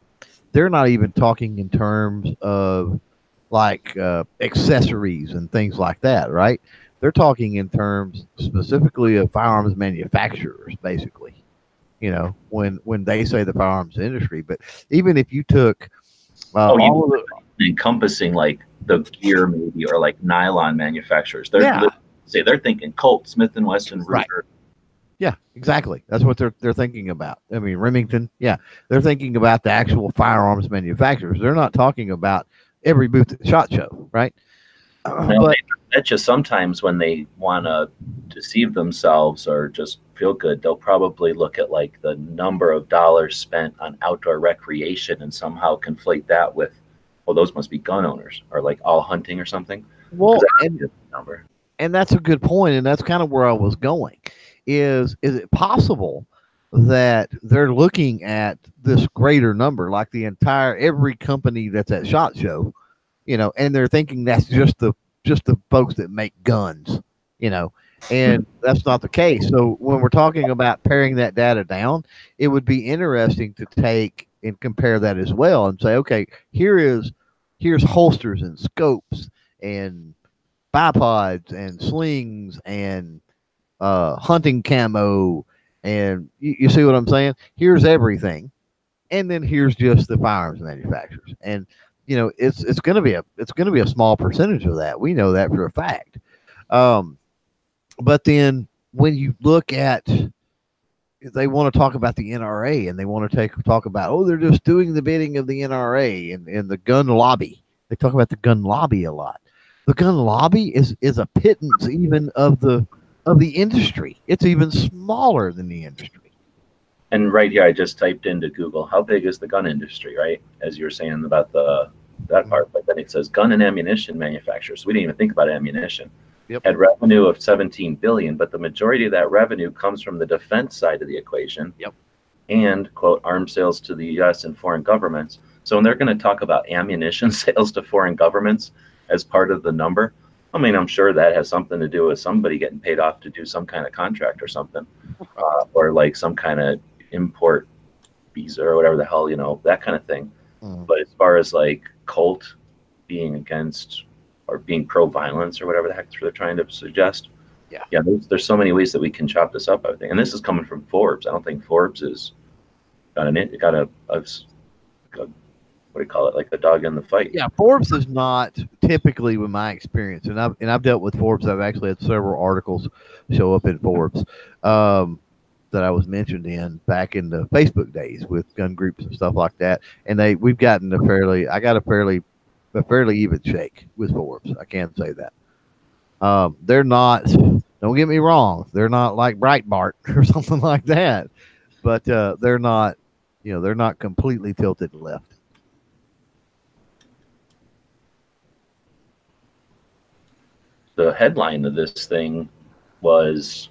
[SPEAKER 3] they're not even talking in terms of like accessories and things like that, right? They're talking in terms specifically of firearms manufacturers, basically. You know, when they say the firearms industry, but even if you took all of the
[SPEAKER 2] encompassing like the gear maybe, or like nylon manufacturers, they're thinking Colt, Smith and Wesson, Ruger.
[SPEAKER 3] Right. Yeah, exactly. That's what they're thinking about. I mean, Remington. Yeah, they're thinking about the actual firearms manufacturers. They're not talking about every booth at the SHOT Show, right?
[SPEAKER 2] But that's just sometimes when they want to deceive themselves or just feel good, they'll probably look at like the number of dollars spent on outdoor recreation and somehow conflate that with, well, those must be gun owners, or like all hunting or something.
[SPEAKER 3] Well, and that's a good point, and that's kind of where I was going. Is it possible that they're looking at this greater number, like every company that's at SHOT Show, you know, and they're thinking that's just the folks that make guns, you know, and that's not the case. So when we're talking about paring that data down, it would be interesting to take and compare that as well and say, okay, here's holsters and scopes and bipods and slings and hunting camo And you see what I'm saying? Here's everything, and then here's just the firearms manufacturers. And it's going to be a small percentage of that. We know that for a fact. But then when you look at, they want to talk about the NRA, and they want to talk about, oh, they're just doing the bidding of the NRA and the gun lobby. They talk about the gun lobby a lot. The gun lobby is a pittance even of the industry. It's even smaller than the industry.
[SPEAKER 2] And right here, I just typed into Google, how big is the gun industry, right? As you were saying about that part, but then it says gun and ammunition manufacturers. We didn't even think about ammunition.
[SPEAKER 3] Yep.
[SPEAKER 2] Had revenue of 17 billion, but the majority of that revenue comes from the defense side of the equation.
[SPEAKER 3] Yep.
[SPEAKER 2] And quote, arms sales to the U.S. and foreign governments. So when they're going to talk about ammunition sales to foreign governments as part of the number, I mean, I'm sure that has something to do with somebody getting paid off to do some kind of contract or something, or like some kind of import visa or whatever the hell, that kind of thing. But as far as like cult being against or being pro-violence or whatever the heck they're trying to suggest, yeah, there's so many ways that we can chop this up, I think. And this is coming from Forbes. I don't think Forbes is got a what do you call it, like a dog in the fight.
[SPEAKER 3] Yeah, Forbes is not typically, with my experience, and I've dealt with Forbes. I've actually had several articles show up in Forbes that I was mentioned in back in the Facebook days with gun groups and stuff like that. And we've gotten I got a fairly even shake with Forbes. I can't say that. They're not. Don't get me wrong. They're not like Breitbart or something like that, but they're not. They're not completely tilted left.
[SPEAKER 2] The headline of this thing was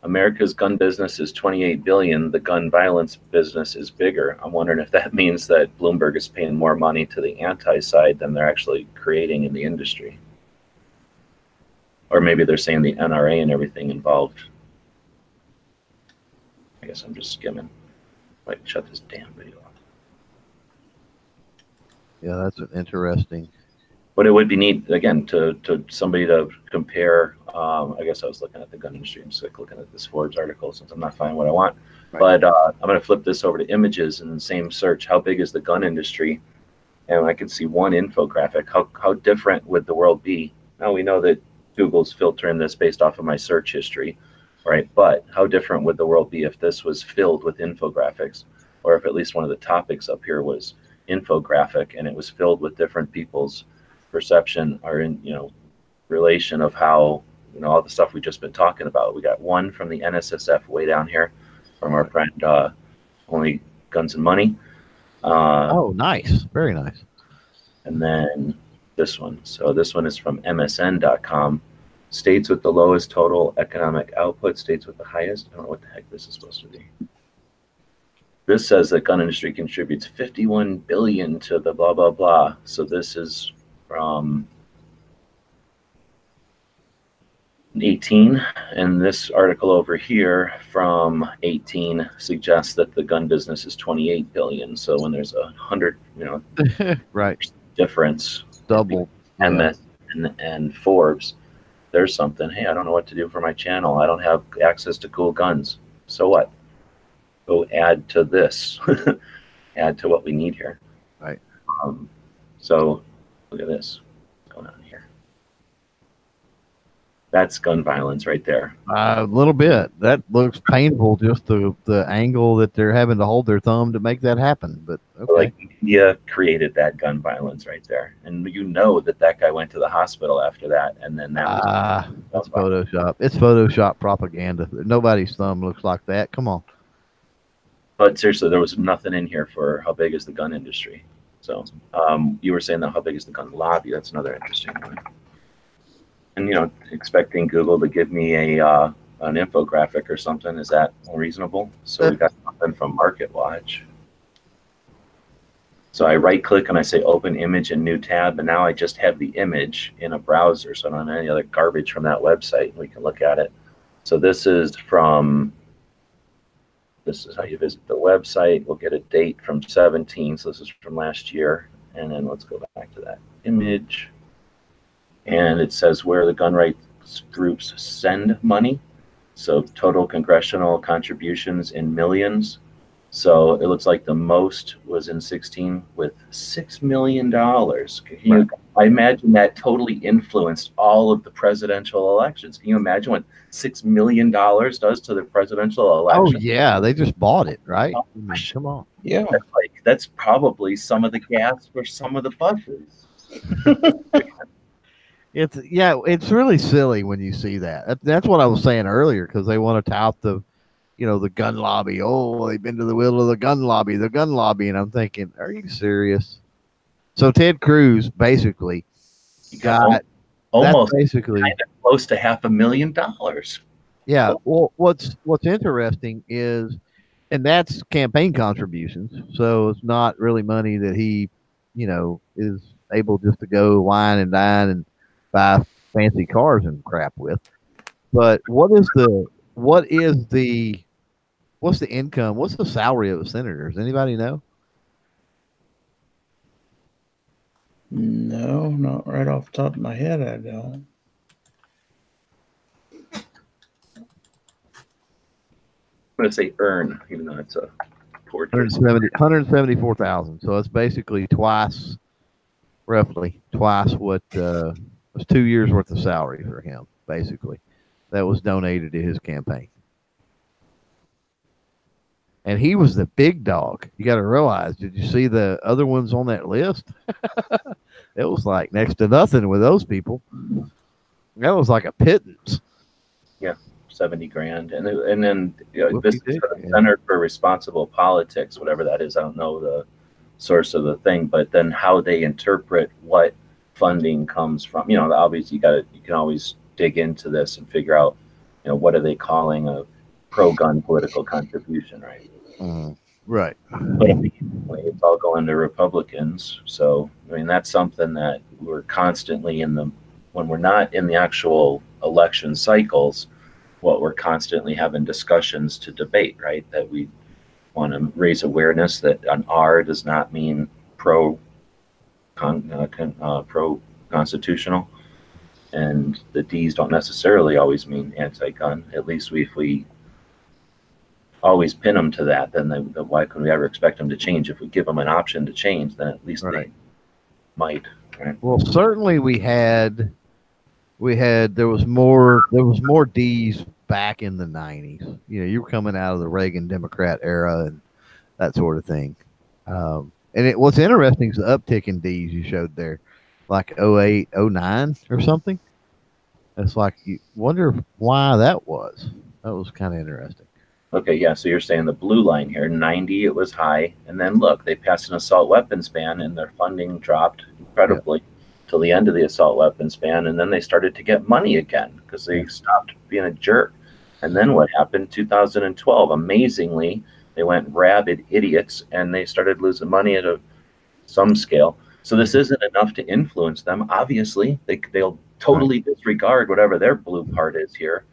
[SPEAKER 2] America's gun business is 28 billion. The gun violence business is bigger. I'm wondering if that means that Bloomberg is paying more money to the anti-side than they're actually creating in the industry. Or maybe they're saying the NRA and everything involved. I guess I'm just skimming. Like, shut this damn video off.
[SPEAKER 3] Yeah, that's an interesting.
[SPEAKER 2] But it would be neat, again, to somebody to compare. I guess I was looking at the gun industry. I'm just like looking at this Forbes article since I'm not finding what I want. Right. But I'm going to flip this over to images in the same search. How big is the gun industry? And I can see one infographic. How different would the world be? Now we know that Google's filtering this based off of my search history, right? But how different would the world be if this was filled with infographics, or if at least one of the topics up here was infographic and it was filled with different people's perception or in relation of how all the stuff we've just been talking about. We got one from the NSSF way down here from our friend Only Guns and Money.
[SPEAKER 3] Oh, nice, very nice.
[SPEAKER 2] And then this one. So this one is from MSN.com. States with the lowest total economic output, states with the highest. I don't know what the heck this is supposed to be. This says that gun industry contributes 51 billion to the blah blah blah. So this is from 18, and this article over here from 18 suggests that the gun business is 28 billion. So when there's 100,
[SPEAKER 3] right,
[SPEAKER 2] difference,
[SPEAKER 3] double
[SPEAKER 2] MS and Forbes, there's something. Hey, I don't know what to do for my channel. I don't have access to cool guns. So what? Go add to this, add to what we need here.
[SPEAKER 3] Right.
[SPEAKER 2] So look at this going on here. That's gun violence right there.
[SPEAKER 3] A little bit. That looks painful, just the angle that they're having to hold their thumb to make that happen. But okay.
[SPEAKER 2] Like India created that gun violence right there. And that guy went to the hospital after that. And then that
[SPEAKER 3] that's Photoshop. It's Photoshop propaganda. Nobody's thumb looks like that. Come on.
[SPEAKER 2] But seriously, there was nothing in here for how big is the gun industry. So you were saying that how big is the gun lobby? That's another interesting one. And expecting Google to give me an infographic or something, is that reasonable? So we got something from MarketWatch. So I right click and I say open image in new tab, and now I just have the image in a browser, so I don't have any other garbage from that website. We can look at it. So this is how you visit the website. We'll get a date from 17, so this is from last year. And then let's go back to that image. And it says where the gun rights groups send money. So total congressional contributions in millions. So it looks like the most was in 16 with $6 million.
[SPEAKER 3] Right.
[SPEAKER 2] I imagine that totally influenced all of the presidential elections. Can you imagine what $6 million does to the presidential
[SPEAKER 3] Oh
[SPEAKER 2] election?
[SPEAKER 3] yeah, they just bought it, right?
[SPEAKER 2] Oh,
[SPEAKER 3] I mean, come on.
[SPEAKER 4] Yeah.
[SPEAKER 2] That's probably some of the gas for some of the buses.
[SPEAKER 3] It's really silly when you see that. That's what I was saying earlier because they want to tout the gun lobby. Oh, they've been to the will of the gun lobby, and I'm thinking, are you serious? So Ted Cruz basically got that's
[SPEAKER 2] almost
[SPEAKER 3] basically
[SPEAKER 2] kind of close to $500,000.
[SPEAKER 3] yeah. Well, what's interesting is, and that's campaign contributions, so it's not really money that he, is able just to go wine and dine and buy fancy cars and crap with. But what's the income? What's the salary of a senator? Does anybody know?
[SPEAKER 4] No, not right off the top of my head, I don't.
[SPEAKER 2] I'm going to say earn, even though it's a poor
[SPEAKER 3] 174,000. So it's basically roughly twice what was 2 years worth of salary for him, basically. That was donated to his campaign. And he was the big dog. You got to realize, did you see the other ones on that list? It was like next to nothing with those people. That was like a pittance.
[SPEAKER 2] Yeah, 70 grand. And then
[SPEAKER 3] Whoopie
[SPEAKER 2] this is
[SPEAKER 3] dick,
[SPEAKER 2] the
[SPEAKER 3] yeah.
[SPEAKER 2] Center for Responsible Politics, whatever that is. I don't know the source of the thing, but then how they interpret what funding comes from. Obviously you can always dig into this and figure out, what are they calling a pro-gun political contribution, right?
[SPEAKER 3] Right.
[SPEAKER 2] But it's all going to Republicans. So, that's something that we're constantly when we're not in the actual election cycles, what we're constantly having discussions to debate, right? That we want to raise awareness that an R does not mean pro constitutional, and the D's don't necessarily always mean anti-gun. At least if we always pin them to that, then why could we ever expect them to change? If we give them an option to change, then at least
[SPEAKER 3] Right.
[SPEAKER 2] they might. Right?
[SPEAKER 3] Well, certainly there was more D's back in the 90s. You were coming out of the Reagan Democrat era and that sort of thing. And what's interesting is the uptick in D's you showed there, like 08, 09 or something. It's like you wonder why that was. That was kind of interesting.
[SPEAKER 2] Okay, yeah, so you're saying the blue line here, 90, it was high, and then look, they passed an assault weapons ban and their funding dropped incredibly till the end of the assault weapons ban, and then they started to get money again because they stopped being a jerk. And then what happened? 2012, amazingly, they went rabid idiots and they started losing money at some scale. So this isn't enough to influence them. Obviously, they'll totally disregard whatever their blue part is here.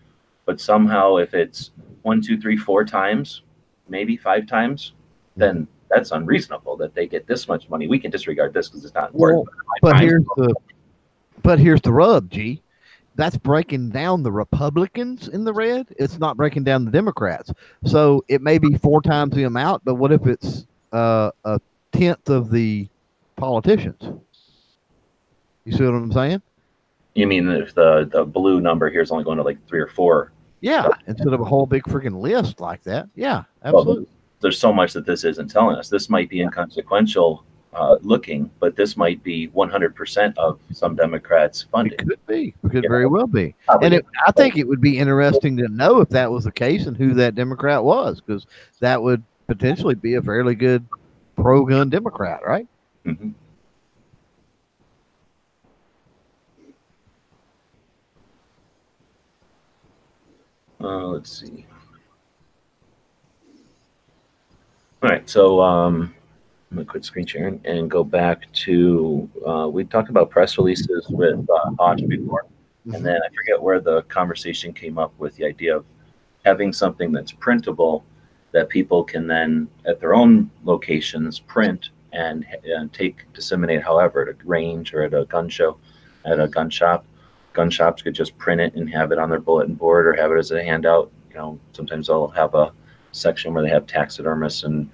[SPEAKER 2] But somehow, if it's 1, 2, 3, 4 times, maybe 5 times, then that's unreasonable that they get this much money. We can disregard this because it's not important.
[SPEAKER 3] But here's the rub, G. That's breaking down the Republicans in the red. It's not breaking down the Democrats. So it may be 4 times the amount, but what if it's a tenth of the politicians? You see what I'm saying?
[SPEAKER 2] You mean if the blue number here is only going to like 3 or 4?
[SPEAKER 3] Yeah, instead of a whole big freaking list like that. Yeah, absolutely.
[SPEAKER 2] Well, there's so much that this isn't telling us. This might be inconsequential looking, but this might be 100% of some Democrats' funding.
[SPEAKER 3] It could be. It could very well be. And I think it would be interesting to know if that was the case and who that Democrat was, because that would potentially be a fairly good pro-gun Democrat, right?
[SPEAKER 2] Mm-hmm. Let's see. All right, so I'm going to quit screen sharing and go back to, we talked about press releases with Hodge before, and then I forget where the conversation came up with the idea of having something that's printable that people can then, at their own locations, print and disseminate however, at a range or at a gun show, at a gun shop, gun shops could just print it and have it on their bulletin board or have it as a handout. Sometimes they'll have a section where they have taxidermists and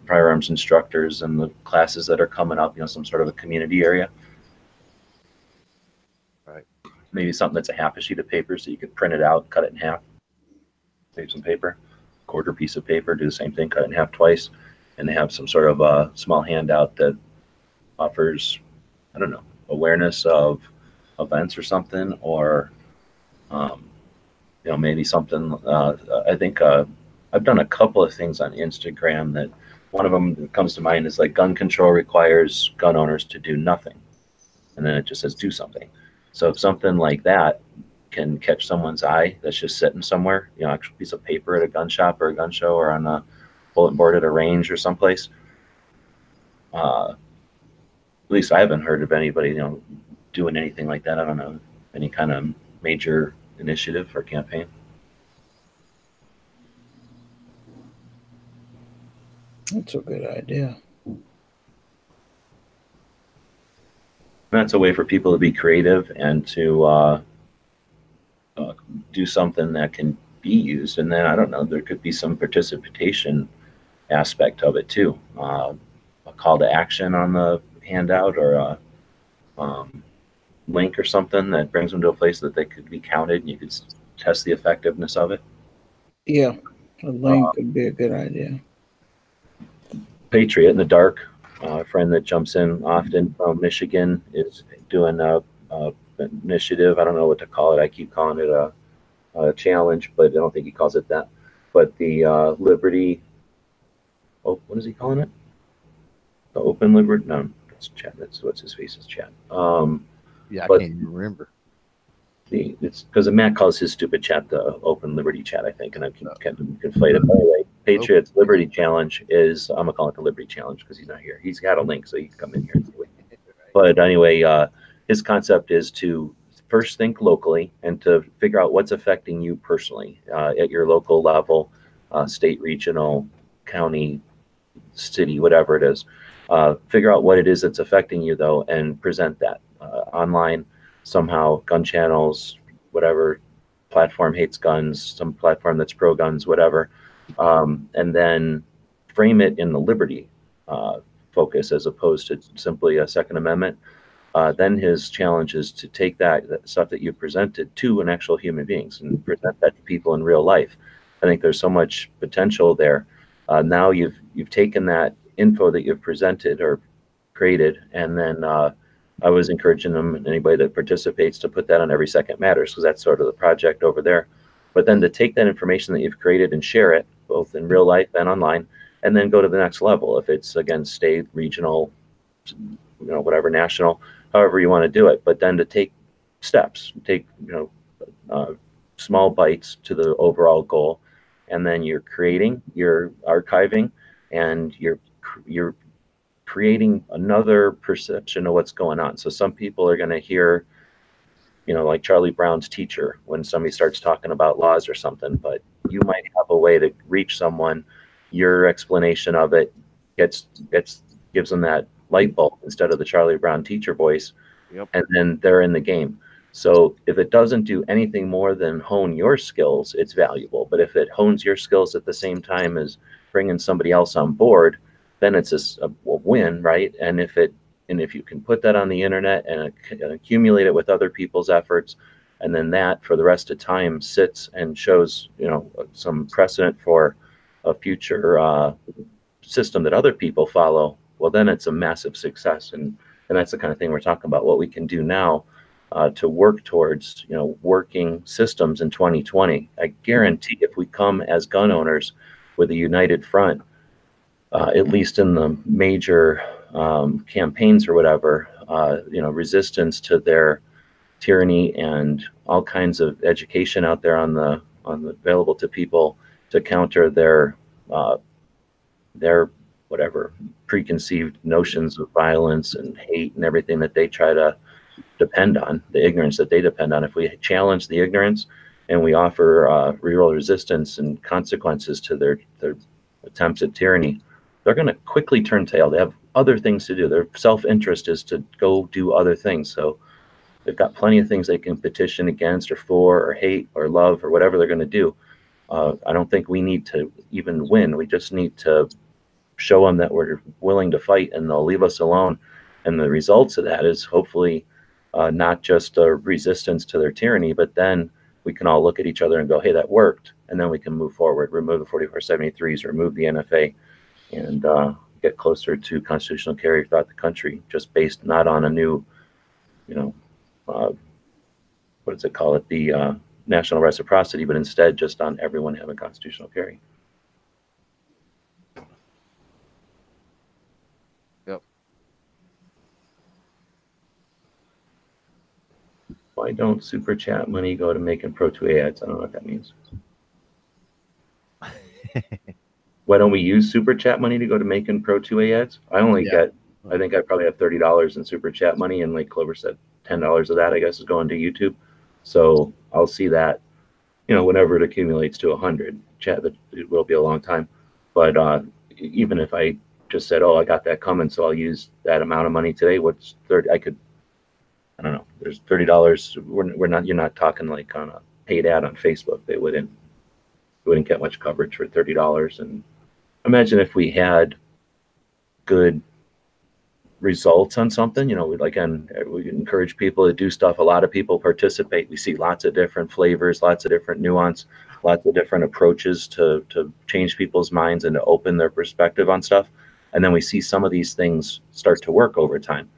[SPEAKER 2] firearms instructors and the classes that are coming up, some sort of a community area.
[SPEAKER 3] Right.
[SPEAKER 2] Maybe something that's a half a sheet of paper so you could print it out, cut it in half, save some paper, quarter piece of paper, do the same thing, cut it in half twice, and they have some sort of a small handout that offers, I don't know, awareness of events or something, or maybe something. I think I've done a couple of things on Instagram that one of them that comes to mind is like gun control requires gun owners to do nothing, and then it just says do something. So if something like that can catch someone's eye that's just sitting somewhere, actual piece of paper at a gun shop or a gun show or on a bulletin board at a range or someplace, at least I haven't heard of anybody doing anything like that. I don't know any kind of major initiative or campaign.
[SPEAKER 4] That's a good idea.
[SPEAKER 2] That's a way for people to be creative and to do something that can be used. And then, I don't know, there could be some participation aspect of it too. A call to action on the handout, or a link or something that brings them to a place that they could be counted and you could test the effectiveness of it.
[SPEAKER 4] Yeah, a link could be a good idea.
[SPEAKER 2] Patriot in the Dark, a friend that jumps in often from Michigan, is doing a initiative. I don't know what to call it. I keep calling it a challenge, but I don't think he calls it that. But the Liberty, what is he calling it? The Open Liberty? No, that's chat. That's what's his face is chat.
[SPEAKER 3] Yeah, I can't even remember.
[SPEAKER 2] It's because Matt calls his stupid chat the Open Liberty chat, I think, and I keep conflate it. By the way, Patriots Liberty Challenge is, I'm gonna call it the Liberty Challenge because he's not here. He's got a link, so he can come in here. But anyway, his concept is to first think locally and to figure out what's affecting you personally at your local level, state, regional, county, city, whatever it is. Figure out what it is that's affecting you, though, and present that online somehow. Gun channels, whatever platform hates guns, some platform that's pro guns, whatever, and then frame it in the liberty focus as opposed to simply a Second Amendment. Then his challenge is to take that stuff that you presented to an actual human beings and present that to people in real life. I think there's so much potential there. Now you've taken that info that you've presented or created, and then I was encouraging them, anybody that participates, to put that on Every Second Matters, because that's sort of the project over there. But then to take that information that you've created and share it, both in real life and online, and then go to the next level. If it's, again, state, regional, whatever, national, however you want to do it. But then to take steps, take, small bites to the overall goal. And then you're creating, you're archiving, and you're creating another perception of what's going on. So some people are going to hear, like Charlie Brown's teacher when somebody starts talking about laws or something, but you might have a way to reach someone. Your explanation of it gives them that light bulb instead of the Charlie Brown teacher voice.
[SPEAKER 3] Yep.
[SPEAKER 2] And then they're in the game. So if it doesn't do anything more than hone your skills, it's valuable. But if it hones your skills at the same time as bringing somebody else on board, then it's a win, right? And if you can put that on the internet and accumulate it with other people's efforts, and then that for the rest of time sits and shows, some precedent for a future system that other people follow, well, then it's a massive success. And that's the kind of thing we're talking about, what we can do now to work towards, working systems in 2020. I guarantee if we come as gun owners with a united front, at least in the major campaigns or whatever, resistance to their tyranny and all kinds of education out there on the available to people to counter their whatever preconceived notions of violence and hate and everything that they try to depend on, the ignorance that they depend on. If we challenge the ignorance and we offer real resistance and consequences to their attempts at tyranny, they're going to quickly turn tail. They have other things to do. Their self-interest is to go do other things. So they've got plenty of things they can petition against or for or hate or love or whatever they're going to do. I don't think we need to even win. We just need to show them that we're willing to fight, and they'll leave us alone. And the results of that is hopefully not just a resistance to their tyranny, but then we can all look at each other and go, hey, that worked. And then we can move forward, remove the 4473s, remove the NFA, and get closer to constitutional carry throughout the country, just based not on a new, what does it call it, the national reciprocity, but instead just on everyone having constitutional carry.
[SPEAKER 3] Yep.
[SPEAKER 2] Why don't super chat money go to making Pro 2A ads? I don't know what that means. Why don't we use super chat money to go to making Pro 2A ads? I only get, I think I probably have $30 in super chat money, and like Clover said, $10 of that I guess is going to YouTube. So I'll see that, whenever it accumulates to 100. Chat, it will be a long time, but even if I just said, oh, I got that coming, so I'll use that amount of money today. What's 30? I don't know. There's $30. You're not talking like on a paid ad on Facebook. They wouldn't get much coverage for $30. And imagine if we had good results on something, we encourage people to do stuff. A lot of people participate. We see lots of different flavors, lots of different nuance, lots of different approaches to change people's minds and to open their perspective on stuff. And then we see some of these things start to work over time.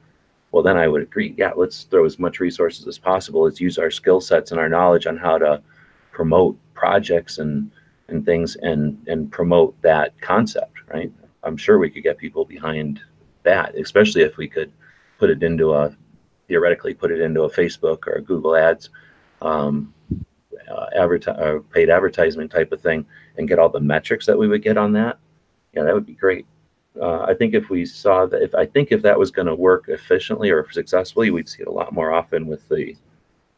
[SPEAKER 2] Well, then I would agree. Yeah, let's throw as much resources as possible. Let's use our skill sets and our knowledge on how to promote projects and things and promote that concept, right? I'm sure we could get people behind that, especially if we could theoretically put it into a Facebook or a Google ads, paid advertisement type of thing, and get all the metrics that we would get on that. Yeah, that would be great. I think if we saw that, if that was going to work efficiently or successfully, we'd see it a lot more often with the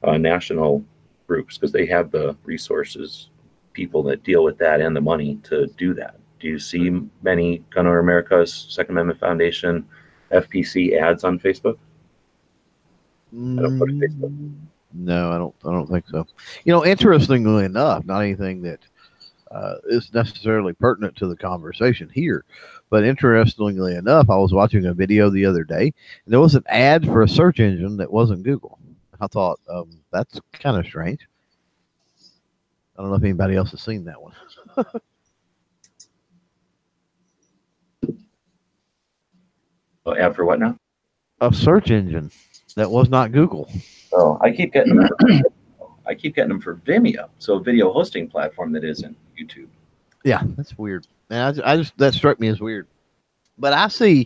[SPEAKER 2] national groups, because they have the resources, people that deal with that and the money to do that. Do you see many Gun Owner America's Second Amendment Foundation, FPC ads on Facebook? I don't put it Facebook.
[SPEAKER 3] No, I don't think so. Interestingly enough, not anything that is necessarily pertinent to the conversation here, but interestingly enough, I was watching a video the other day, and there was an ad for a search engine that wasn't Google. I thought, that's kind of strange. I don't know if anybody else has seen that one.
[SPEAKER 2] Oh, ad for what now?
[SPEAKER 3] A search engine that was not Google.
[SPEAKER 2] Oh, I keep getting them. I keep getting them for Vimeo, so a video hosting platform that isn't YouTube.
[SPEAKER 3] Yeah, that's weird. And I just that struck me as weird. But I see,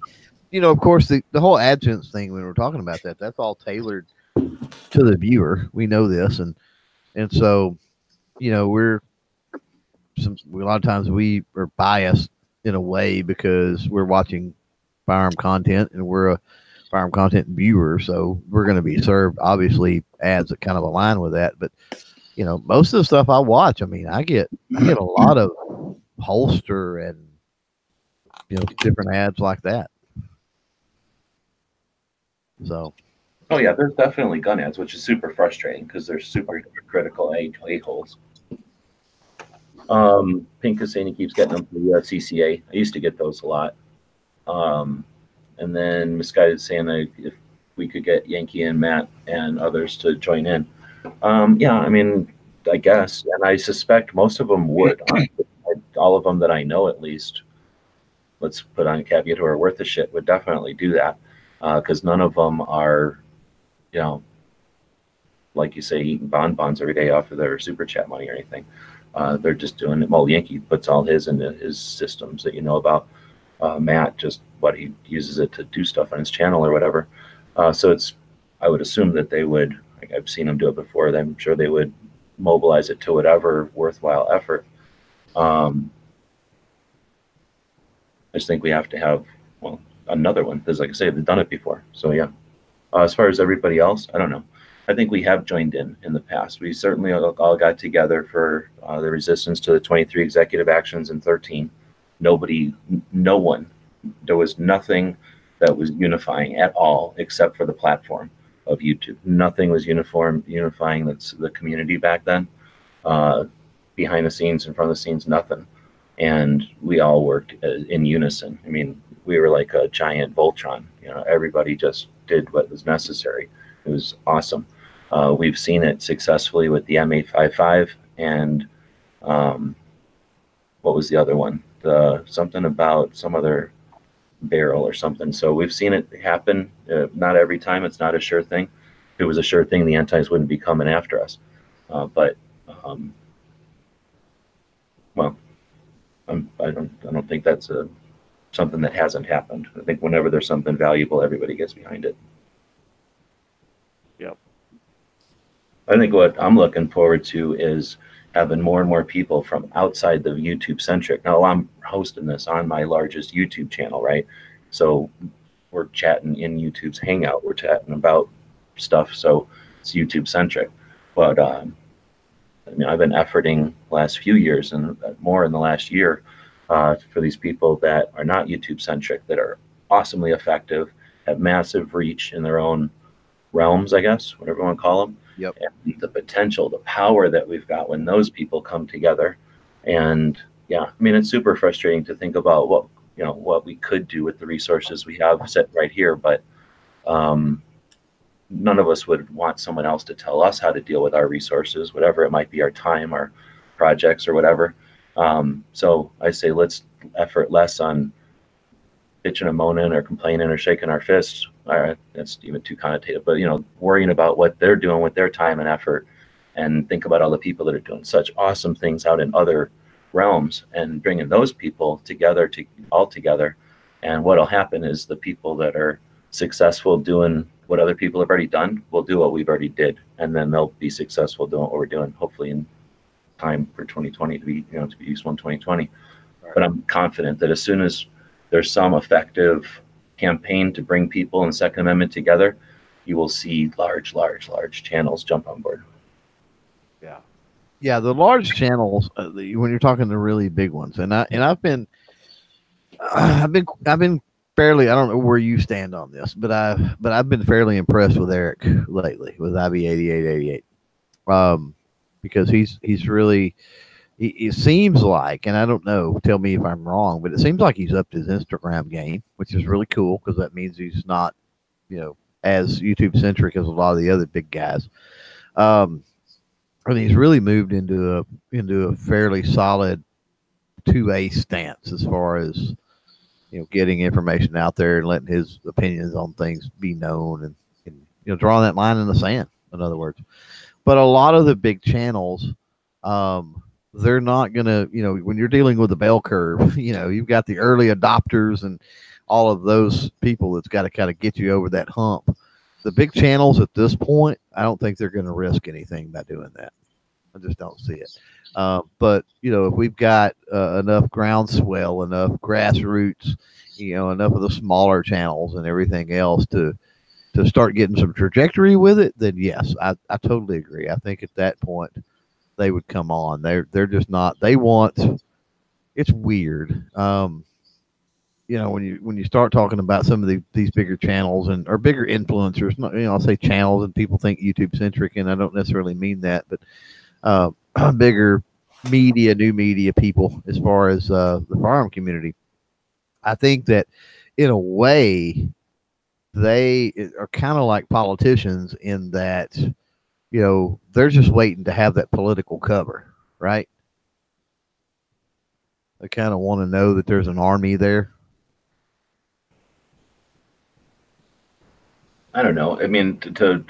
[SPEAKER 3] of course, the whole AdSense thing when we're talking about that's all tailored to the viewer. We know this, and so a lot of times we are biased in a way because we're watching firearm content and we're a firearm content viewer, so we're going to be served obviously ads that kind of align with that. But most of the stuff I watch, I get a lot of holster and different ads like that. So
[SPEAKER 2] oh yeah, there's definitely gun ads, which is super frustrating because they're super critical a-holes. Pink Cassini keeps getting them from the CCA. I used to get those a lot. And then Misguided Santa, if we could get Yankee and Matt and others to join in. Yeah, I guess, and I suspect most of them would. All of them that I know, at least, let's put on a caveat who are worth the shit, would definitely do that, because none of them are, like you say, eating bonbons every day off of their super chat money or anything. They're just doing it. Well, Yankee puts all his into his systems that you know about. Matt, just what he uses it to do stuff on his channel or whatever. So I would assume that they would, I've seen them do it before. I'm sure they would mobilize it to whatever worthwhile effort. I just think we have to have, another one, because like I say, they've done it before. So yeah. As far as everybody else, I don't know. I think we have joined in the past. We certainly all got together for the resistance to the 23 executive actions in 13. No one, there was nothing that was unifying at all except for the platform. of YouTube. Nothing was unifying the community back then. Behind the scenes, in front of the scenes, nothing. And we all worked in unison. I mean, we were like a giant Voltron. You know, everybody just did what was necessary. It was awesome. We've seen it successfully with the M855 and what was the other one? Something about some other barrel or something. So we've seen it happen. Not every time. It's not a sure thing. If it was a sure thing, the antis wouldn't be coming after us. But well, I don't think that's something that hasn't happened. I think whenever there's something valuable, everybody gets behind it.
[SPEAKER 3] Yep.
[SPEAKER 2] I think what I'm looking forward to is having more and more people from outside the YouTube centric. Now I'm hosting this on my largest YouTube channel, right? So we're chatting in YouTube's Hangout. We're chatting about stuff, so it's YouTube centric. But I mean, I've been efforting last few years and more in the last year for these people that are not YouTube centric, that are awesomely effective, have massive reach in their own realms, I guess, whatever you want to call them.
[SPEAKER 3] Yep.
[SPEAKER 2] And the potential, the power that we've got when those people come together. And yeah, I mean, it's super frustrating to think about what we could do with the resources we have set right here, but none of us would want someone else to tell us how to deal with our resources, whatever it might be, our time, our projects, or whatever. So I say let's effort less on bitching and moaning or complaining or shaking our fists. All right, that's even too connotative, but worrying about what they're doing with their time and effort, and think about all the people that are doing such awesome things out in other realms, and bringing those people together all together. And what'll happen is the people that are successful doing what other people have already done will do what we've already did, and then they'll be successful doing what we're doing, hopefully in time for 2020 to be useful in 2020. Right. But I'm confident that as soon as there's some effective campaign to bring people in Second Amendment together, you will see large channels jump on board.
[SPEAKER 3] Yeah, the large channels when you're talking the really big ones, and I've been fairly, I don't know where you stand on this, but I've been fairly impressed with Eric lately with IB8888, because he's really, it seems like, and I don't know, tell me if I'm wrong, but it seems like he's upped his Instagram game, which is really cool because that means he's not, as YouTube centric as a lot of the other big guys. And he's really moved into a fairly solid 2A stance as far as getting information out there and letting his opinions on things be known, and drawing that line in the sand, in other words. But a lot of the big channels, they're not gonna, when you're dealing with the bell curve, you've got the early adopters and all of those people that's got to kind of get you over that hump. The big channels at this point, I don't think they're going to risk anything by doing that. I just don't see it. But if we've got enough groundswell, enough grassroots, enough of the smaller channels and everything else to start getting some trajectory with it, then yes, I totally agree. I think at that point they would come on. They're just not. They want. It's weird. When you start talking about some of these bigger channels or bigger influencers, I'll say channels, and people think YouTube centric, and I don't necessarily mean that, but bigger media, new media people, as far as the firearm community, I think that in a way they are kind of like politicians in that, they're just waiting to have that political cover, right? They kind of want to know that there's an army there.
[SPEAKER 2] I don't know. I mean,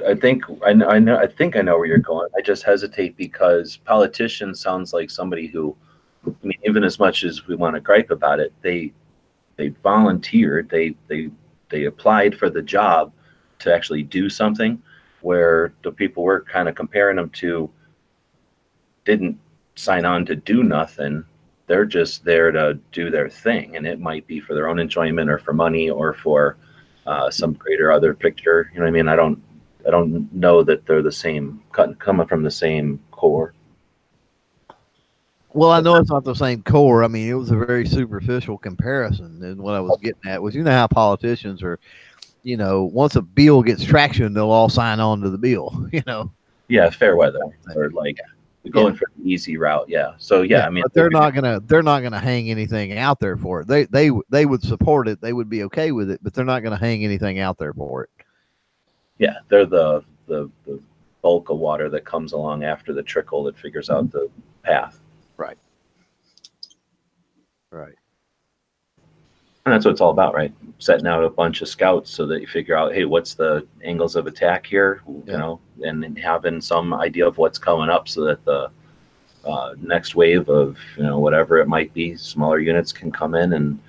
[SPEAKER 2] I think I know where you're going. I just hesitate because politician sounds like somebody who, I mean, even as much as we want to gripe about it, they volunteered, they applied for the job to actually do something, where the people we're kind of comparing them to didn't sign on to do nothing. They're just there to do their thing, and it might be for their own enjoyment or for money or for some greater other picture. You know what I mean? I don't know that they're the same, coming from the same core.
[SPEAKER 3] Well, I know it's not the same core. I mean, it was a very superficial comparison. And what I was getting at was, how politicians are, you know, once a bill gets traction, they'll all sign on to the bill, you know.
[SPEAKER 2] Yeah, fair weather or like going for the easy route. Yeah. So yeah, I mean,
[SPEAKER 3] but they're not gonna hang anything out there for it. They would support it. They would be okay with it, but they're not gonna hang anything out there for it.
[SPEAKER 2] Yeah, they're the bulk of water that comes along after the trickle that figures out the path.
[SPEAKER 3] Right. Right.
[SPEAKER 2] And that's what it's all about, right? Setting out a bunch of scouts so that you figure out, hey, what's the angles of attack here, you know, and then having some idea of what's coming up so that the next wave of, you know, whatever it might be, smaller units can come in and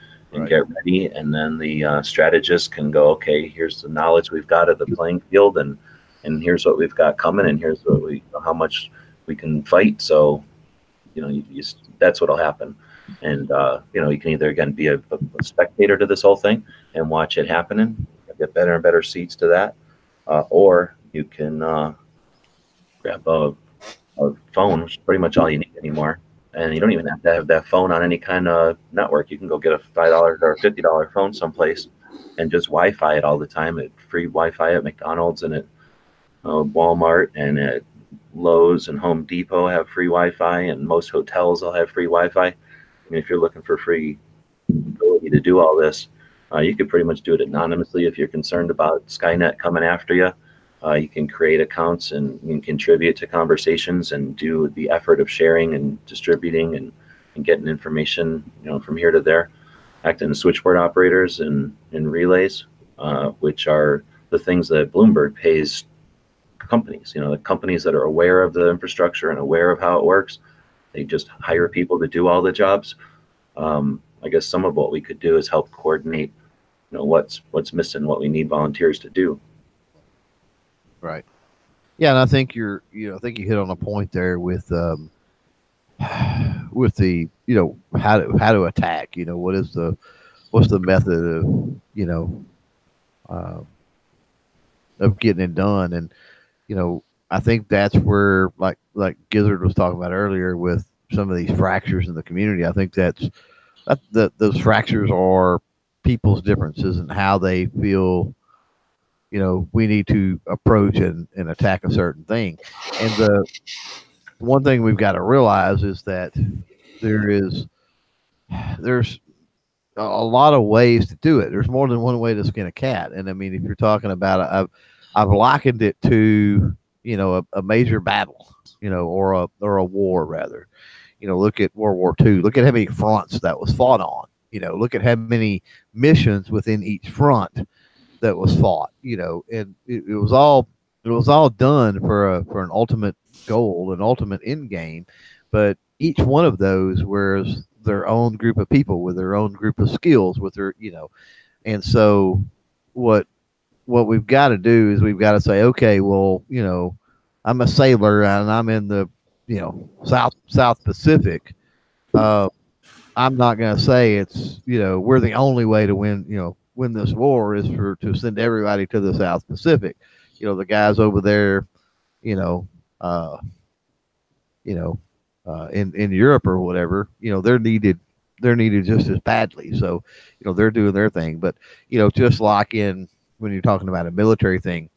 [SPEAKER 2] get ready. And then the strategist can go, okay, here's the knowledge we've got of the playing field, and here's what we've got coming, and here's what how much we can fight. So, you know, that's what'll happen. And, you know, you can either, again, be a spectator to this whole thing and watch it happening, get better and better seats to that, or you can grab a phone, which is pretty much all you need anymore. And you don't even have to have that phone on any kind of network. You can go get a $5 or $50 phone someplace and just Wi-Fi it all the time. Free Wi-Fi at McDonald's and at Walmart and at Lowe's and Home Depot have free Wi-Fi, and most hotels will have free Wi-Fi. I mean, if you're looking for free ability to do all this, you could pretty much do it anonymously. If you're concerned about Skynet coming after you, you can create accounts and you can contribute to conversations and do the effort of sharing and distributing and getting information, you know, from here to there. Acting as switchboard operators and relays, which are the things that Bloomberg pays companies. You know, the companies that are aware of the infrastructure and aware of how it works. They just hire people to do all the jobs. I guess some of what we could do is help coordinate, you know, what's missing, what we need volunteers to do.
[SPEAKER 3] Right. Yeah, and I think you hit on a point there with the, you know, how to attack. You know, what's the method of, you know, of getting it done. And, you know, I think that's where, like Gizzard was talking about earlier, with some of these fractures in the community. I think those fractures are people's differences and how they feel, you know, we need to approach and attack a certain thing. And the one thing we've got to realize is that there's a lot of ways to do it. There's more than one way to skin a cat. And I mean, if you're talking about, I've likened it to, you know, a major battle, you know, or a war rather. You know, look at World War II. Look at how many fronts that was fought on. You know, look at how many missions within each front that was fought. You know, and it was all done for an ultimate goal, an ultimate end game. But each one of those was their own group of people with their own group of skills, with their, you know, and so what we've got to do is we've got to say, okay, well, you know, I'm a sailor and I'm in the, you know, South Pacific. I'm not going to say it's, you know, we're the only way to win this war is to send everybody to the South Pacific. You know, the guys over there, in Europe or whatever, you know, they're needed just as badly. So, you know, they're doing their thing. But, you know, just like when you're talking about a military thing,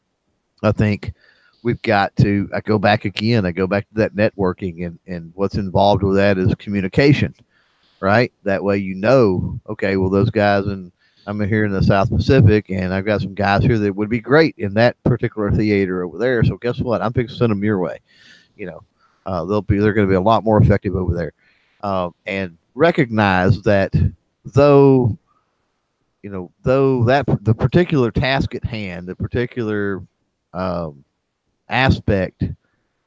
[SPEAKER 3] I think we've got to, I go back to that networking, and what's involved with that is communication, right? That way, you know, okay, well, those guys, and I'm here in the South Pacific, and I've got some guys here that would be great in that particular theater over there. So guess what? I'm fixing to send them your way. You know, they're going to be a lot more effective over there. And recognize that though that the particular task at hand, the particular aspect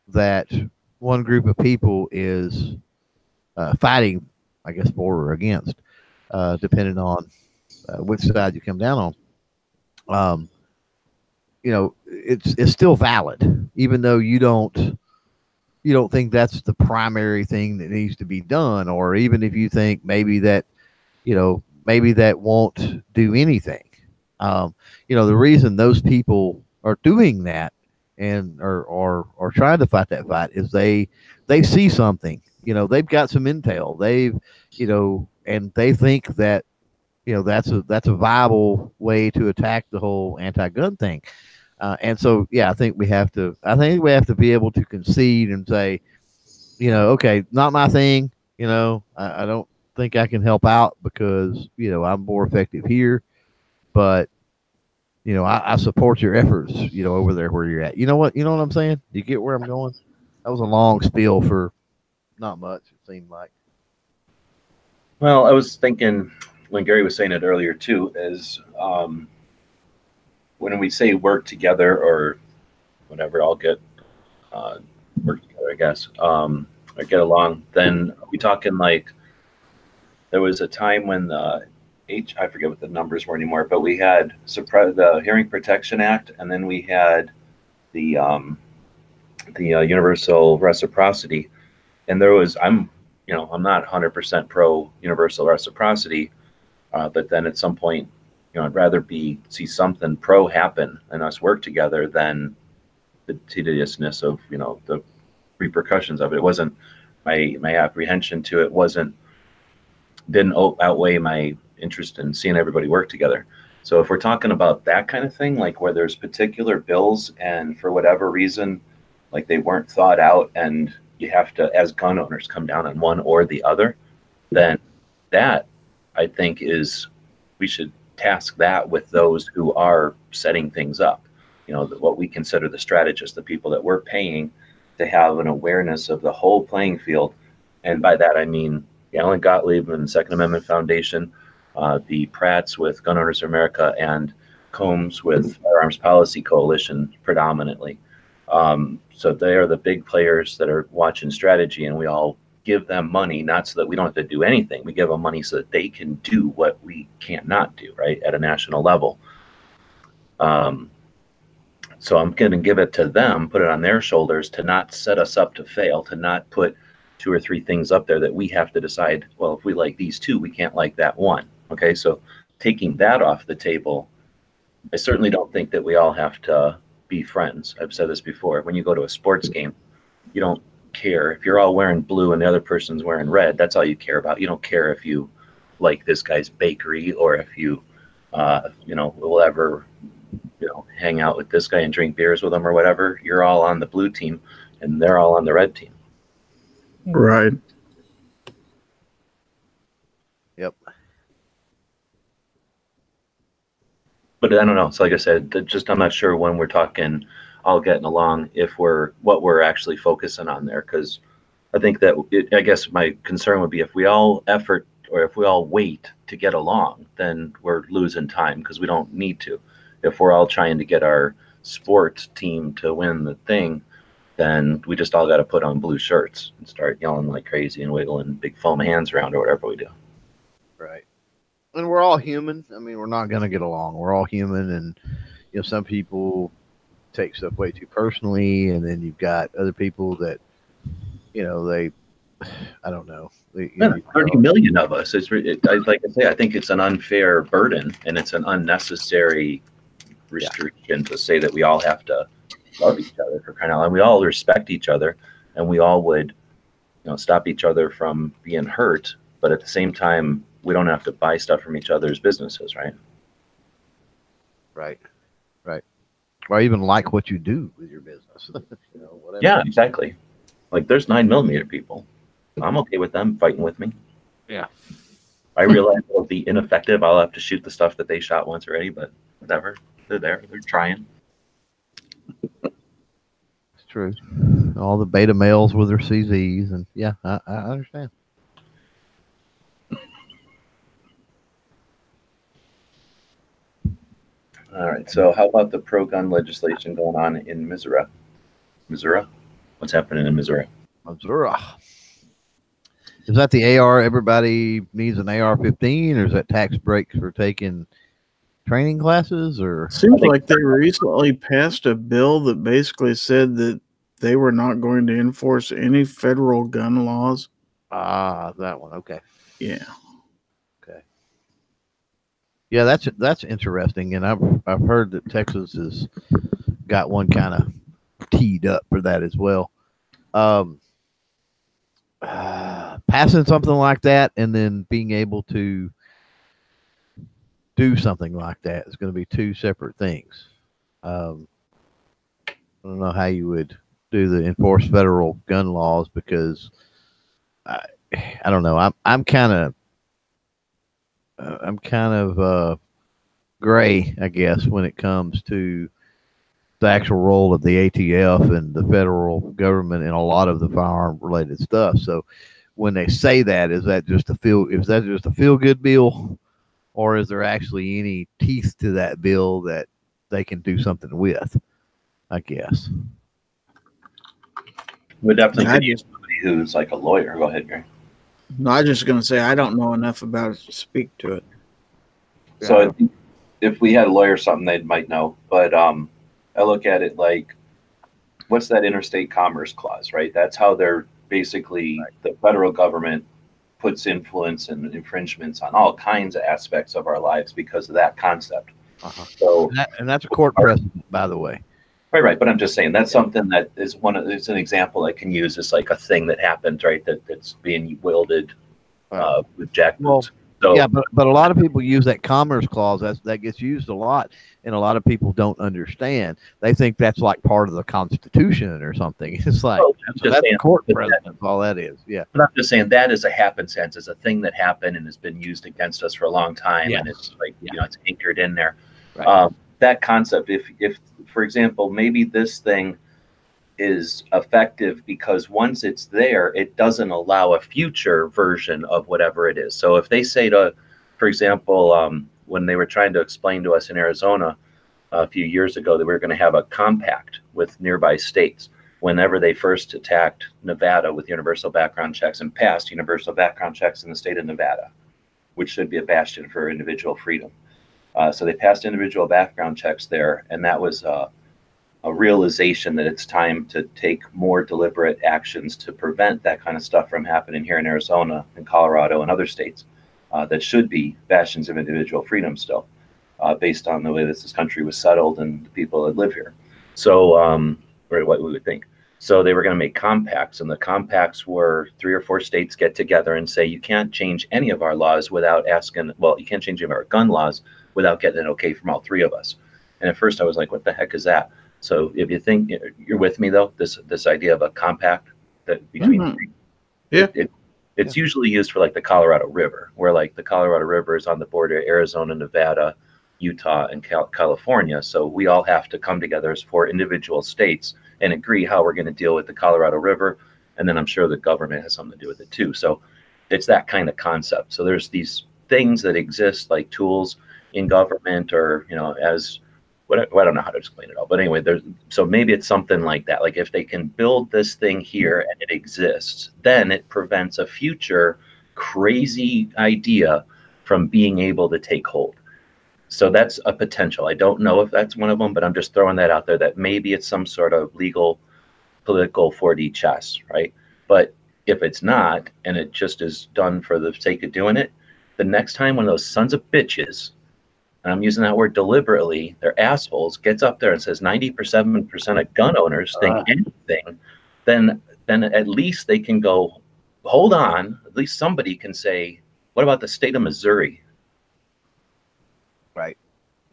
[SPEAKER 3] that one group of people is fighting, I guess, for or against, depending on which side you come down on. You know, it's still valid, even though you don't think that's the primary thing that needs to be done, or even if you think maybe that won't do anything. You know, the reason those people are doing that and are trying to fight that fight is they see something. You know, they've got some intel. And they think that that's a viable way to attack the whole anti-gun thing. And so, yeah, I think we have to be able to concede and say, okay, not my thing. I don't think I can help out because, I'm more effective here, but I support your efforts, over there where you're at. You know what I'm saying? Do you get where I'm going? That was a long spiel for not much, it seemed like.
[SPEAKER 2] Well, I was thinking when Gary was saying it earlier too, is when we say work together or whatever, I'll get work together, I guess, or get along. Then we talking like there was a time when I forget what the numbers were anymore, but we had the Hearing Protection Act, and then we had the universal reciprocity, and there was I'm not 100% pro universal reciprocity, but then at some point, I'd rather see something pro happen and us work together than the tediousness of the repercussions of it. It wasn't my apprehension to it didn't outweigh my interest in seeing everybody work together. So if we're talking about that kind of thing, like where there's particular bills and for whatever reason, like they weren't thought out and you have to, as gun owners, come down on one or the other, then that I think we should task that with those who are setting things up, what we consider the strategists, the people that we're paying to have an awareness of the whole playing field. And by that, I mean Alan Gottlieb and the Second Amendment Foundation, the Pratts with Gun Owners of America, and Combs with Firearms Policy Coalition predominantly. So they are the big players that are watching strategy, and we all give them money, not so that we don't have to do anything. We give them money so that they can do what we can't not do, right, at a national level. So I'm going to give it to them, put it on their shoulders to not set us up to fail, to not put 2 or 3 things up there that we have to decide, well, if we like these 2, we can't like that one. Okay, so taking that off the table, I certainly don't think that we all have to be friends. I've said this before. When you go to a sports game, you don't care if you're all wearing blue and the other person's wearing red. That's all you care about. You don't care if you like this guy's bakery or if you will ever hang out with this guy and drink beers with him or whatever. You're all on the blue team and they're all on the red team.
[SPEAKER 4] Right.
[SPEAKER 3] Yep.
[SPEAKER 2] But I don't know. So like I said, I'm not sure when we're talking all getting along what we're actually focusing on there. Because I think that I guess my concern would be if we all effort or if we all wait to get along, then we're losing time because we don't need to. If we're all trying to get our sports team to win the thing, then we just all got to put on blue shirts and start yelling like crazy and wiggling big foam hands around or whatever we do.
[SPEAKER 3] Right. And we're all human. I mean, we're not going to get along. We're all human. And, some people take stuff way too personally. And then you've got other people that, I don't know.
[SPEAKER 2] 30 million of us. Like I say, I think it's an unfair burden and it's an unnecessary restriction to say that we all have to love each other for crying out loud. We all respect each other and we all would, stop each other from being hurt. But at the same time, we don't have to buy stuff from each other's businesses, right?
[SPEAKER 3] Right. Or even like what you do with your business. Whatever.
[SPEAKER 2] Yeah, exactly. Like there's 9mm people. I'm okay with them fighting with me.
[SPEAKER 3] Yeah.
[SPEAKER 2] I realize it'll be ineffective. I'll have to shoot the stuff that they shot once already, but whatever. They're there. They're trying.
[SPEAKER 3] It's true. All the beta males with their CZs, and yeah, I understand.
[SPEAKER 2] All right. So how about the pro-gun legislation going on in Missouri? Missouri? What's happening in Missouri?
[SPEAKER 3] Missouri. Is that the AR? Everybody needs an AR-15, or is that tax breaks for taking training classes? Or
[SPEAKER 4] seems like they recently passed a bill that basically said that they were not going to enforce any federal gun laws.
[SPEAKER 3] That one. Okay.
[SPEAKER 4] Yeah.
[SPEAKER 3] Okay. Yeah, that's interesting, and I've heard that Texas has got one kind of teed up for that as well. Passing something like that and then being able to do something like that. It's going to be two separate things. I don't know how you would do the enforce federal gun laws because I, I don't know. I'm kind of gray, I guess, when it comes to the actual role of the ATF and the federal government in a lot of the firearm related stuff. So when they say that, is that just a feel good bill, or is there actually any teeth to that bill that they can do something with? I guess.
[SPEAKER 2] We definitely
[SPEAKER 4] I
[SPEAKER 2] could use somebody who's like a lawyer. Go ahead, Gary.
[SPEAKER 4] No, I was just going to say I don't know enough about it to speak to it.
[SPEAKER 2] So I think if we had a lawyer or something, they might know. But I look at it like, what's that interstate commerce clause, right? That's how they're basically the federal government puts influence and infringements on all kinds of aspects of our lives because of that concept. So
[SPEAKER 3] and that's a court precedent, by the way.
[SPEAKER 2] right. But I'm just saying that's something that is it's an example I can use as like a thing that happened, right? That's being wielded with jackboots. So,
[SPEAKER 3] yeah, but a lot of people use that commerce clause. That gets used a lot, and a lot of people don't understand. They think that's like part of the Constitution or something. It's like that's a court precedent. All that is. Yeah.
[SPEAKER 2] But I'm just saying that is a happenstance, is a thing that happened and has been used against us for a long time, and it's like it's anchored in there. Right. That concept, if for example, maybe this thing is effective because once it's there, it doesn't allow a future version of whatever it is. So if they say for example, when they were trying to explain to us in Arizona a few years ago that we were going to have a compact with nearby states, whenever they first attacked Nevada with universal background checks and passed universal background checks in the state of Nevada, which should be a bastion for individual freedom. So they passed individual background checks there, and that was a realization that it's time to take more deliberate actions to prevent that kind of stuff from happening here in Arizona and Colorado and other states that should be bastions of individual freedom still, based on the way this country was settled and the people that live here. So, or what we would think. So they were going to make compacts, and the compacts were 3 or 4 states get together and say, you can't change any of our laws without asking, well, you can't change any of our gun laws without getting an okay from all 3 of us. And at first I was like, what the heck is that? So if you think you're with me though, this idea of a compact that between it's usually used for like the Colorado River, where like the Colorado River is on the border of Arizona, Nevada, Utah, and California. So we all have to come together as 4 individual states and agree how we're going to deal with the Colorado River. And then I'm sure the government has something to do with it too. So it's that kind of concept. So there's these things that exist like tools in government, or as I don't know how to explain it all, but anyway, so maybe it's something like that. Like if they can build this thing here and it exists, then it prevents a future crazy idea from being able to take hold. So that's a potential. I don't know if that's one of them, but I'm just throwing that out there that maybe it's some sort of legal, political 4D chess, right? But if it's not, and it just is done for the sake of doing it, the next time one of those sons of bitches, and I'm using that word deliberately, they're assholes, gets up there and says 97% of gun owners think anything, then at least they can go, hold on, at least somebody can say, what about the state of Missouri?
[SPEAKER 3] Right.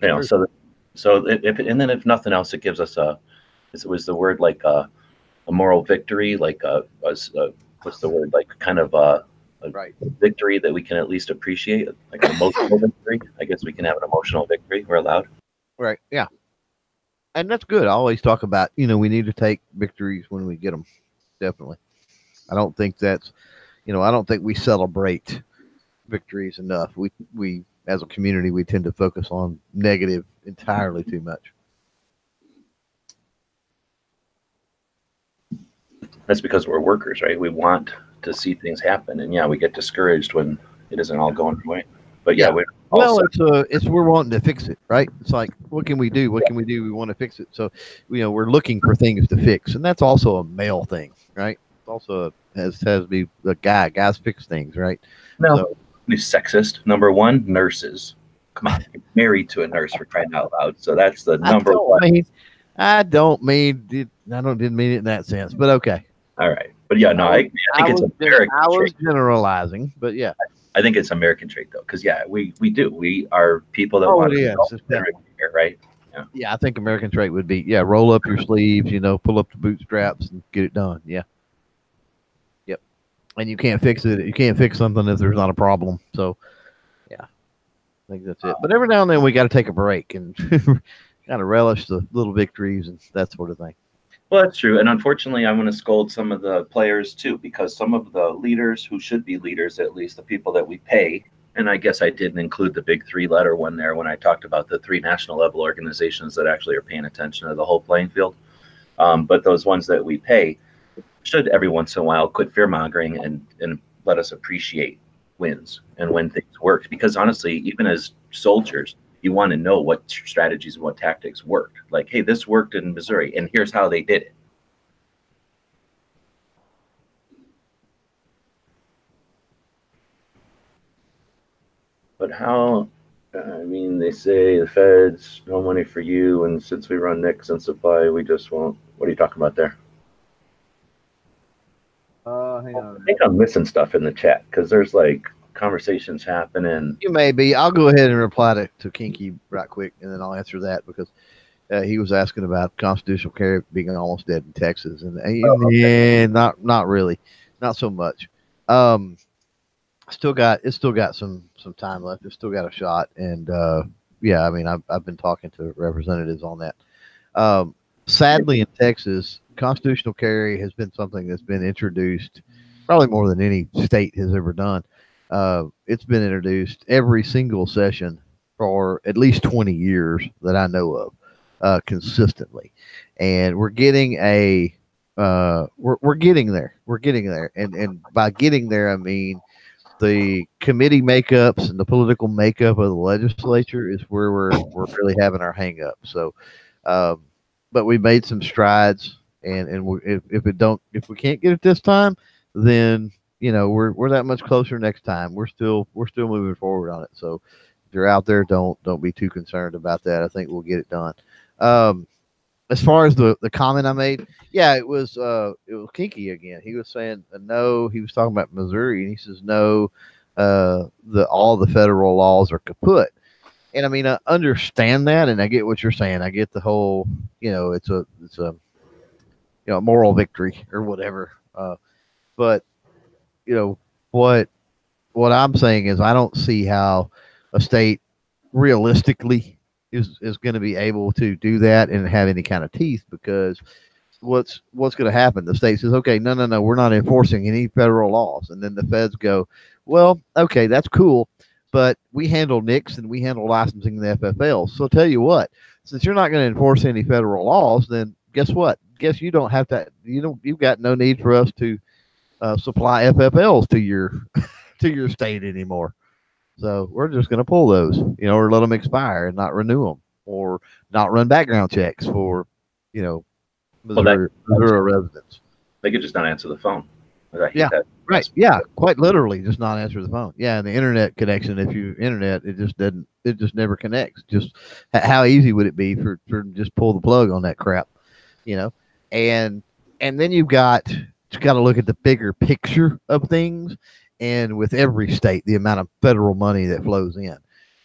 [SPEAKER 2] So and then if nothing else, it gives us it was the word like a moral victory, like what's the word, like kind of a victory that we can at least appreciate, like an emotional victory. I guess we can have an emotional victory. We're allowed.
[SPEAKER 3] Right. Yeah. And that's good. I always talk about, we need to take victories when we get them. Definitely. I don't think that's, I don't think we celebrate victories enough. We as a community, we tend to focus on negative entirely too much.
[SPEAKER 2] That's because we're workers, right? We want to see things happen, and we get discouraged when it isn't all going our way. But we're wanting to fix it, right? It's like, what can we do? What can we do? We want to fix it. So, we're looking for things to fix, and that's also a male thing, right? It's also has to be the guys fix things, right? No, so, sexist. Number 1, nurses. Come on, you're married to a nurse, for crying out loud. So that's the number 1.
[SPEAKER 3] I didn't mean it in that sense, but okay.
[SPEAKER 2] All right, but I think it's a
[SPEAKER 3] I was generalizing, but yeah.
[SPEAKER 2] I think it's American trait though, because yeah, we do. We are people that
[SPEAKER 3] Oh,
[SPEAKER 2] want
[SPEAKER 3] it
[SPEAKER 2] to
[SPEAKER 3] is.
[SPEAKER 2] result
[SPEAKER 3] It's
[SPEAKER 2] in here, right? Yeah.
[SPEAKER 3] Yeah, I think American trait would be, yeah, roll up your sleeves, pull up the bootstraps and get it done. Yeah. Yep. And you can't fix it. You can't fix something if there's not a problem. So, yeah, I think that's it. But every now and then we got to take a break and kind of relish the little victories and that sort of thing.
[SPEAKER 2] Well, that's true. And unfortunately, I want to scold some of the players too, because some of the leaders who should be leaders, at least the people that we pay, and I guess I didn't include the big 3-letter one there when I talked about the 3 national level organizations that actually are paying attention to the whole playing field. But those ones that we pay should every once in a while quit fear mongering and let us appreciate wins and when things worked. Because honestly, even as soldiers, you want to know what strategies and what tactics worked. Like, hey, this worked in Missouri, and here's how they did it. But how, I mean, they say the feds, no money for you, and since we run Nixon supply, we just won't. What are you talking about there?
[SPEAKER 3] Hang on.
[SPEAKER 2] I think I'm missing stuff in the chat because there's like conversations happening.
[SPEAKER 3] You may be. I'll go ahead and reply to Kinky right quick, and then I'll answer that because he was asking about constitutional carry being almost dead in Texas, and yeah, not really, not so much. Still got some time left. It's still got a shot, and yeah, I mean, I've been talking to representatives on that. Sadly, in Texas, constitutional carry has been something that's been introduced probably more than any state has ever done. It's been introduced every single session for at least 20 years that I know of, consistently, and we're getting we're getting there. We're getting there, and by getting there, I mean the committee makeups and the political makeup of the legislature is where we're really having our hang up. So, but we made some strides, and if we can't get it this time, then we're that much closer next time. We're still moving forward on it. So if you're out there, don't be too concerned about that. I think we'll get it done. As far as the comment I made, yeah, it was Kinky again. He was saying no. He was talking about Missouri, and he says no. All the federal laws are kaput. And I mean, I understand that, and I get what you're saying. I get the whole, it's a moral victory or whatever. But what I'm saying is I don't see how a state realistically is going to be able to do that and have any kind of teeth, because what's going to happen? The state says, okay, no, we're not enforcing any federal laws. And then the feds go, well, okay, that's cool, but we handle NICS and we handle licensing the FFL. So tell you what, since you're not going to enforce any federal laws, then guess what? Guess you don't have to, you've got no need for us to supply FFLs to your state anymore. So we're just going to pull those, or let them expire and not renew them, or not run background checks for, Missouri residents.
[SPEAKER 2] They could just not answer the phone.
[SPEAKER 3] Yeah, right. Yeah, quite literally, just not answer the phone. Yeah, and the internet connection. If you internet, it just never connects. Just how easy would it be for just pull the plug on that crap, And then you've got to look at the bigger picture of things. And with every state, the amount of federal money that flows in,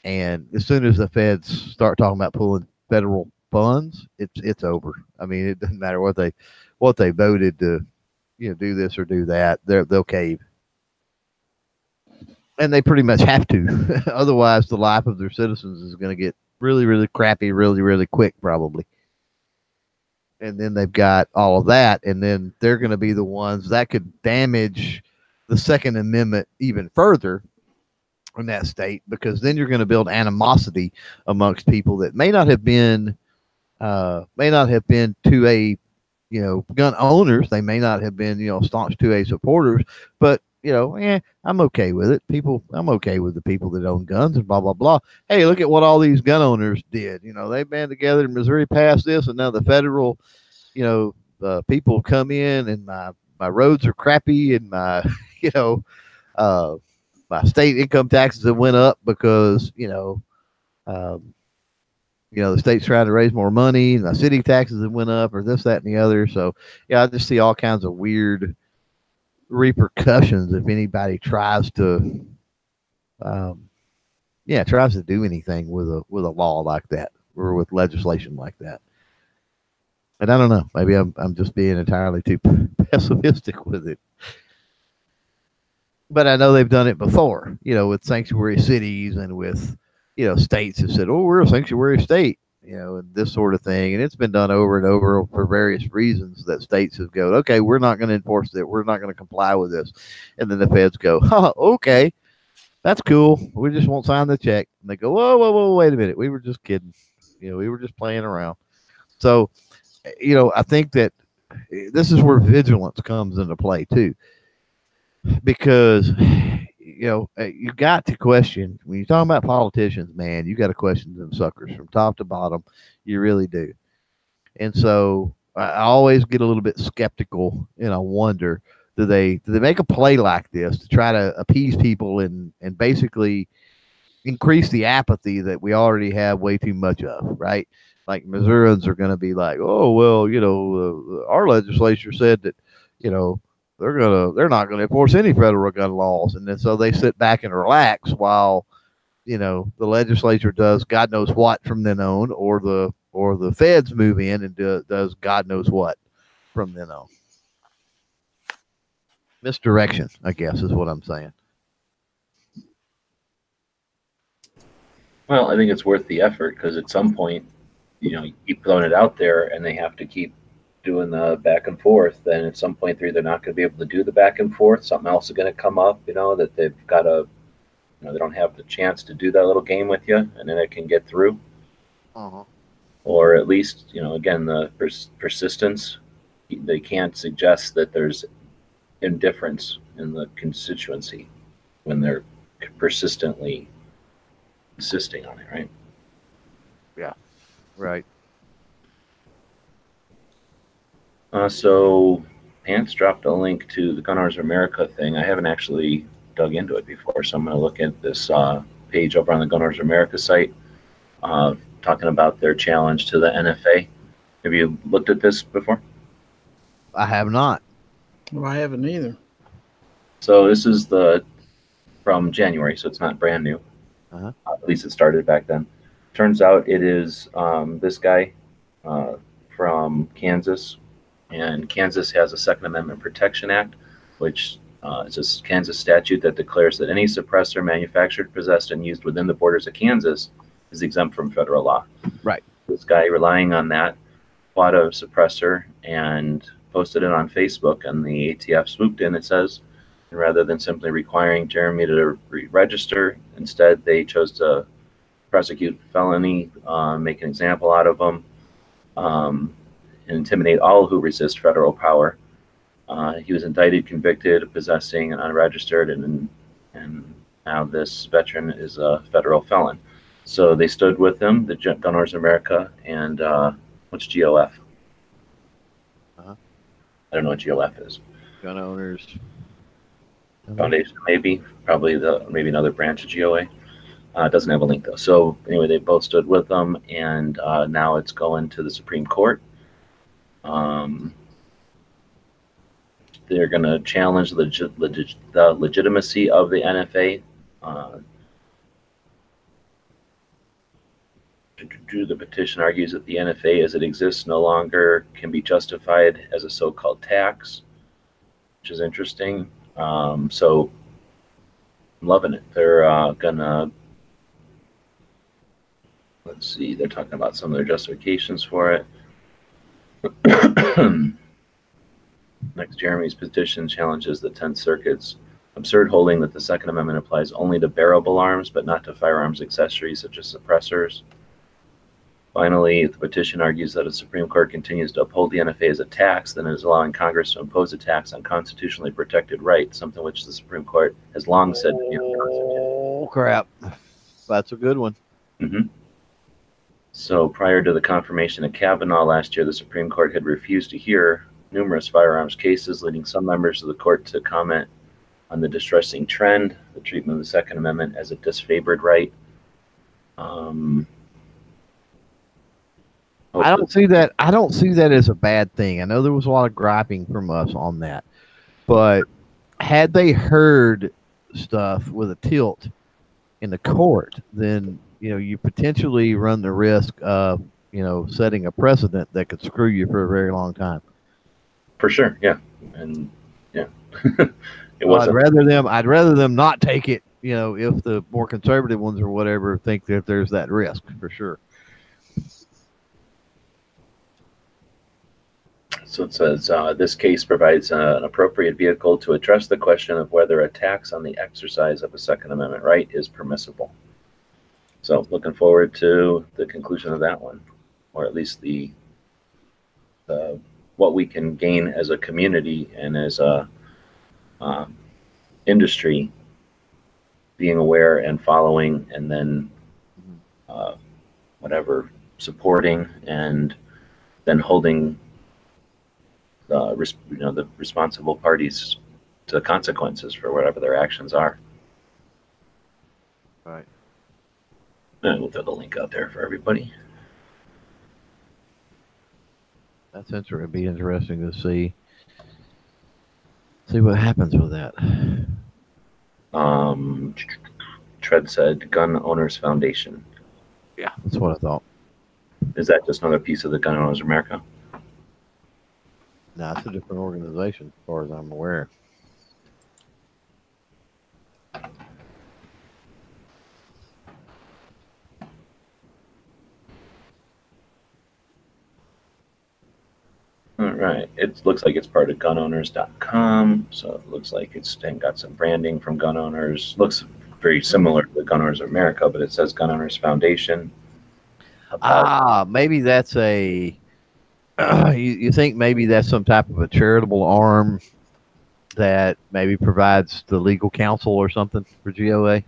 [SPEAKER 3] and as soon as the feds start talking about pulling federal funds, it's over. I mean, it doesn't matter what they voted to, do this or do that. They'll cave, and they pretty much have to. Otherwise, the life of their citizens is going to get really, really crappy, really, really quick, probably. And then they've got all of that, and then they're going to be the ones that could damage the Second Amendment even further in that state, because then you're going to build animosity amongst people that may not have been 2A, gun owners. They may not have been, staunch 2A supporters, but I'm okay with it. I'm okay with the people that own guns and blah, blah, blah. Hey, look at what all these gun owners did. They band together, and Missouri passed this, and now the federal, people come in, and my roads are crappy, and my, my state income taxes have went up because, the state's trying to raise more money, and the city taxes have went up, or this, that, and the other. So, yeah, I just see all kinds of weird repercussions if anybody tries to, yeah, tries to do anything with a law like that or with legislation like that. And I don't know. Maybe I'm just being entirely too pessimistic with it. But I know they've done it before, with sanctuary cities and with, states have said, "Oh, we're a sanctuary state," and this sort of thing. And it's been done over and over for various reasons that states have go, "Okay, we're not going to enforce it. We're not going to comply with this," and then the feds go, "Oh, okay, that's cool. We just won't sign the check." And they go, "Whoa, whoa, whoa, wait a minute. We were just kidding. We were just playing around." So, I think that this is where vigilance comes into play too, because you got to question when you're talking about politicians, man. You got to question them suckers from top to bottom. You really do. And so I always get a little bit skeptical, and I wonder, do they make a play like this to try to appease people and basically increase the apathy that we already have way too much of, right? Like Missourians are going to be like, "Oh well, our legislature said that, you know, they're not gonna enforce any federal gun laws," and then so they sit back and relax while the legislature does God knows what from then on, or the feds move in and does God knows what from then on. Misdirection, I guess, is what I'm saying.
[SPEAKER 2] Well, I think it's worth the effort because at some point, you keep throwing it out there and they have to keep doing the back and forth. Then at some point, they're either not going to be able to do the back and forth. Something else is going to come up, that they've got to, they don't have the chance to do that little game with you, and then it can get through.
[SPEAKER 3] Uh-huh.
[SPEAKER 2] Or at least, again, the persistence. They can't suggest that there's indifference in the constituency when they're persistently insisting on it, right?
[SPEAKER 3] Yeah. Right.
[SPEAKER 2] So Pants dropped a link to the Gun Owners of America thing. I haven't actually dug into it before, so I'm going to look at this page over on the Gun Owners of America site, talking about their challenge to the NFA. Have you looked at this before?
[SPEAKER 3] I have not.
[SPEAKER 4] Well, I haven't either.
[SPEAKER 2] So this is from January, so it's not brand new.
[SPEAKER 3] Uh-huh.
[SPEAKER 2] At least it started back then. Turns out it is this guy from Kansas, and Kansas has a Second Amendment Protection Act, which is a Kansas statute that declares that any suppressor manufactured, possessed, and used within the borders of Kansas is exempt from federal law.
[SPEAKER 3] Right.
[SPEAKER 2] This guy, relying on that, bought a suppressor and posted it on Facebook, and the ATF swooped in, it says, and rather than simply requiring Jeremy to re-register, instead they chose to prosecute felony, make an example out of him, and intimidate all who resist federal power. He was indicted, convicted of possessing an unregistered, and now this veteran is a federal felon. So they stood with him, the Gun Owners of America, and what's GOF?
[SPEAKER 3] Uh-huh.
[SPEAKER 2] I don't know what GOF is.
[SPEAKER 3] Gun Owners
[SPEAKER 2] Foundation, maybe, probably maybe another branch of GOA. It doesn't have a link though. So anyway, they both stood with them, and now it's going to the Supreme Court. They're going to challenge the legitimacy of the NFA. The petition argues that the NFA, as it exists, no longer can be justified as a so-called tax, which is interesting. So I'm loving it. They're gonna, let's see, they're talking about some of their justifications for it. Next, Jeremy's petition challenges the 10th Circuit's absurd holding that the Second Amendment applies only to bearable arms, but not to firearms accessories such as suppressors. Finally, the petition argues that if the Supreme Court continues to uphold the NFA as a tax, then it is allowing Congress to impose a tax on constitutionally protected rights, something which the Supreme Court has long said to be unconstitutional.
[SPEAKER 3] Oh, crap. That's a good one.
[SPEAKER 2] Mm-hmm. So prior to the confirmation of Kavanaugh last year, the Supreme Court had refused to hear numerous firearms cases, leading some members of the court to comment on the distressing trend, the treatment of the Second Amendment as a disfavored right.
[SPEAKER 3] I don't see that. I don't see that as a bad thing. I know there was a lot of griping from us on that, but had they heard stuff with a tilt in the court, then you potentially run the risk of setting a precedent that could screw you for a very long time.
[SPEAKER 2] For sure, yeah, and yeah, it
[SPEAKER 3] Well, I'd
[SPEAKER 2] wasn't.
[SPEAKER 3] rather them not take it. If the more conservative ones or whatever think that there's that risk for sure.
[SPEAKER 2] So it says this case provides an appropriate vehicle to address the question of whether a tax on the exercise of a Second Amendment right is permissible. So looking forward to the conclusion of that one, or at least the what we can gain as a community and as a industry, being aware and following, and then whatever supporting, and then holding the responsible parties to consequences for whatever their actions are.
[SPEAKER 3] Right.
[SPEAKER 2] And we'll throw the link out there for everybody.
[SPEAKER 3] That's interesting. It'd be interesting to see what happens with that.
[SPEAKER 2] Tread said Gun Owners Foundation.
[SPEAKER 3] Yeah, that's what I thought.
[SPEAKER 2] Is that just another piece of the Gun Owners of America?
[SPEAKER 3] No, it's a different organization, as far as I'm aware.
[SPEAKER 2] All right. It looks like it's part of gunowners.com. So it looks like it's got some branding from gun owners. Looks very similar to the Gun Owners of America, but it says Gun Owners Foundation.
[SPEAKER 3] Maybe that's a. You think maybe that's some type of a charitable arm that maybe provides the legal counsel or something for GOA?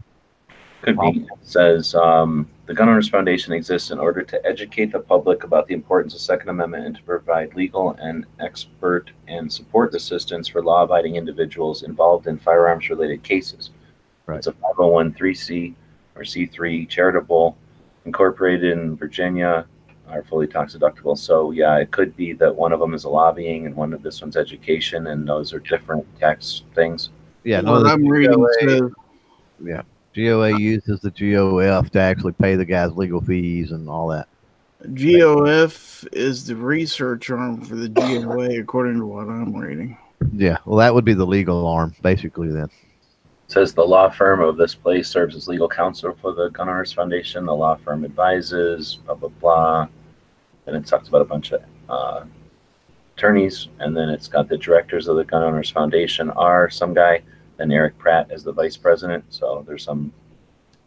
[SPEAKER 2] Could be. It says the Gun Owners Foundation exists in order to educate the public about the importance of Second Amendment and to provide legal and expert and support assistance for law-abiding individuals involved in firearms-related cases. Right. It's a 501(c) or C3 charitable, incorporated in Virginia, are fully tax deductible. So yeah, it could be that one of them is a lobbying and this one's education, and those are different tax things.
[SPEAKER 3] Yeah,
[SPEAKER 4] no, what I'm reading says.
[SPEAKER 3] Yeah. GOA uses the GOF to actually pay the guys legal fees and all that.
[SPEAKER 4] GOF is the research arm for the GOA, according to what I'm reading.
[SPEAKER 3] Yeah, well, that would be the legal arm, basically, then.
[SPEAKER 2] It says the law firm of this place serves as legal counsel for the Gun Owners Foundation. The law firm advises, blah, blah, blah. And it talks about a bunch of attorneys. And then it's got the directors of the Gun Owners Foundation are some guy, and Eric Pratt as the vice president. So there's some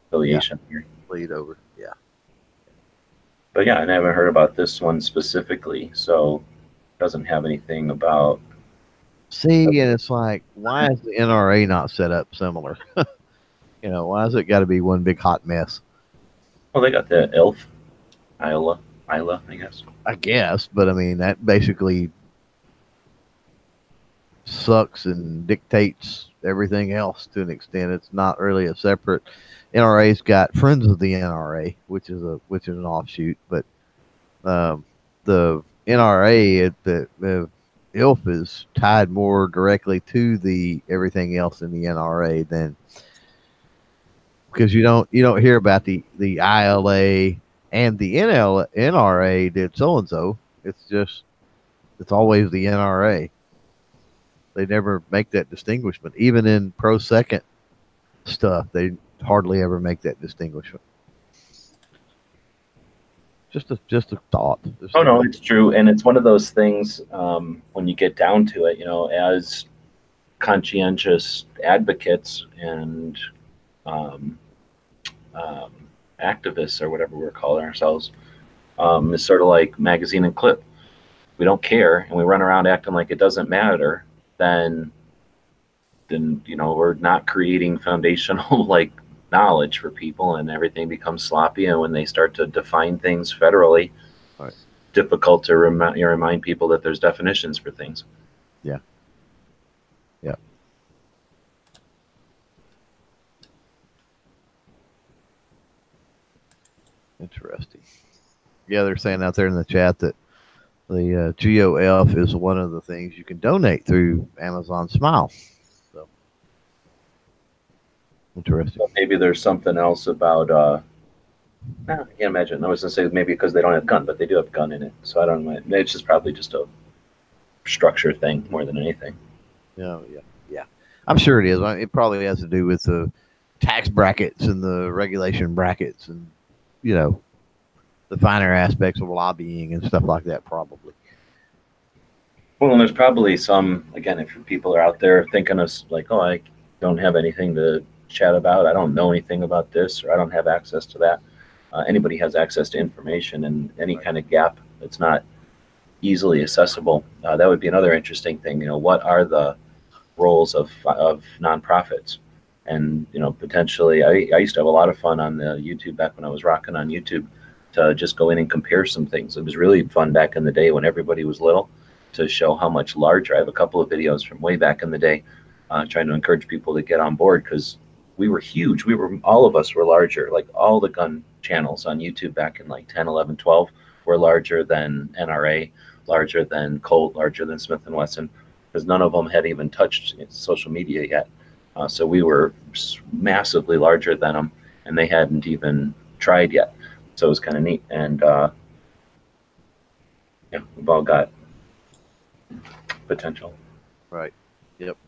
[SPEAKER 2] affiliation here.
[SPEAKER 3] Lead over, yeah.
[SPEAKER 2] But yeah, and I haven't heard about this one specifically, so it doesn't have anything about.
[SPEAKER 3] See, and it's like, why is the NRA not set up similar? Why has it got to be one big hot mess?
[SPEAKER 2] Well, they got the ILA, I guess.
[SPEAKER 3] I guess, but I mean, that basically sucks and dictates everything else to an extent. It's not really a separate. NRA's got Friends of the NRA, which is an offshoot, but the NRA, the ILF is tied more directly to the everything else in the NRA than, because you don't hear about the ILA and the NRA did so and so. It's always the NRA. They never make that distinguishment. Even in pro second stuff, they hardly ever make that distinguishment. Just a thought.
[SPEAKER 2] No, it's true, and it's one of those things. When you get down to it, as conscientious advocates and activists, or whatever we're calling ourselves, it's sort of like magazine and clip. We don't care, and we run around acting like it doesn't matter. Then we're not creating foundational knowledge for people, and everything becomes sloppy. And when they start to define things federally,
[SPEAKER 3] right,
[SPEAKER 2] difficult to remind people that there's definitions for things.
[SPEAKER 3] Yeah. Interesting. Yeah, they're saying out there in the chat that the GOF is one of the things you can donate through Amazon Smile. So Interesting.
[SPEAKER 2] So maybe there's something else about. I can't imagine. I was gonna say maybe because they don't have gun, but they do have gun in it. So I don't know. It's just probably just a structure thing more than anything.
[SPEAKER 3] Yeah. I'm sure it is. It probably has to do with the tax brackets and the regulation brackets and, you know, the finer aspects of lobbying and stuff like that, probably.
[SPEAKER 2] Well, and there's probably some, again, if people are out there thinking of like, oh, I don't have anything to chat about. I don't know anything about this, or I don't have access to that. Anybody has access to information, and any kind of gap that's not easily accessible. That would be another interesting thing. You know, what are the roles of nonprofits? And, you know, potentially, I used to have a lot of fun on the YouTube back when I was rocking on YouTube to just go in and compare some things. It was really fun back in the day when everybody was little to show how much larger. I have a couple of videos from way back in the day trying to encourage people to get on board because we were huge. All of us were larger. Like all the gun channels on YouTube back in like 10, 11, 12 were larger than NRA, larger than Colt, larger than Smith & Wesson, because none of them had even touched social media yet. So we were massively larger than them, and they hadn't even tried yet. So it was kind of neat. And yeah, we've all got potential.
[SPEAKER 3] Right. Yep.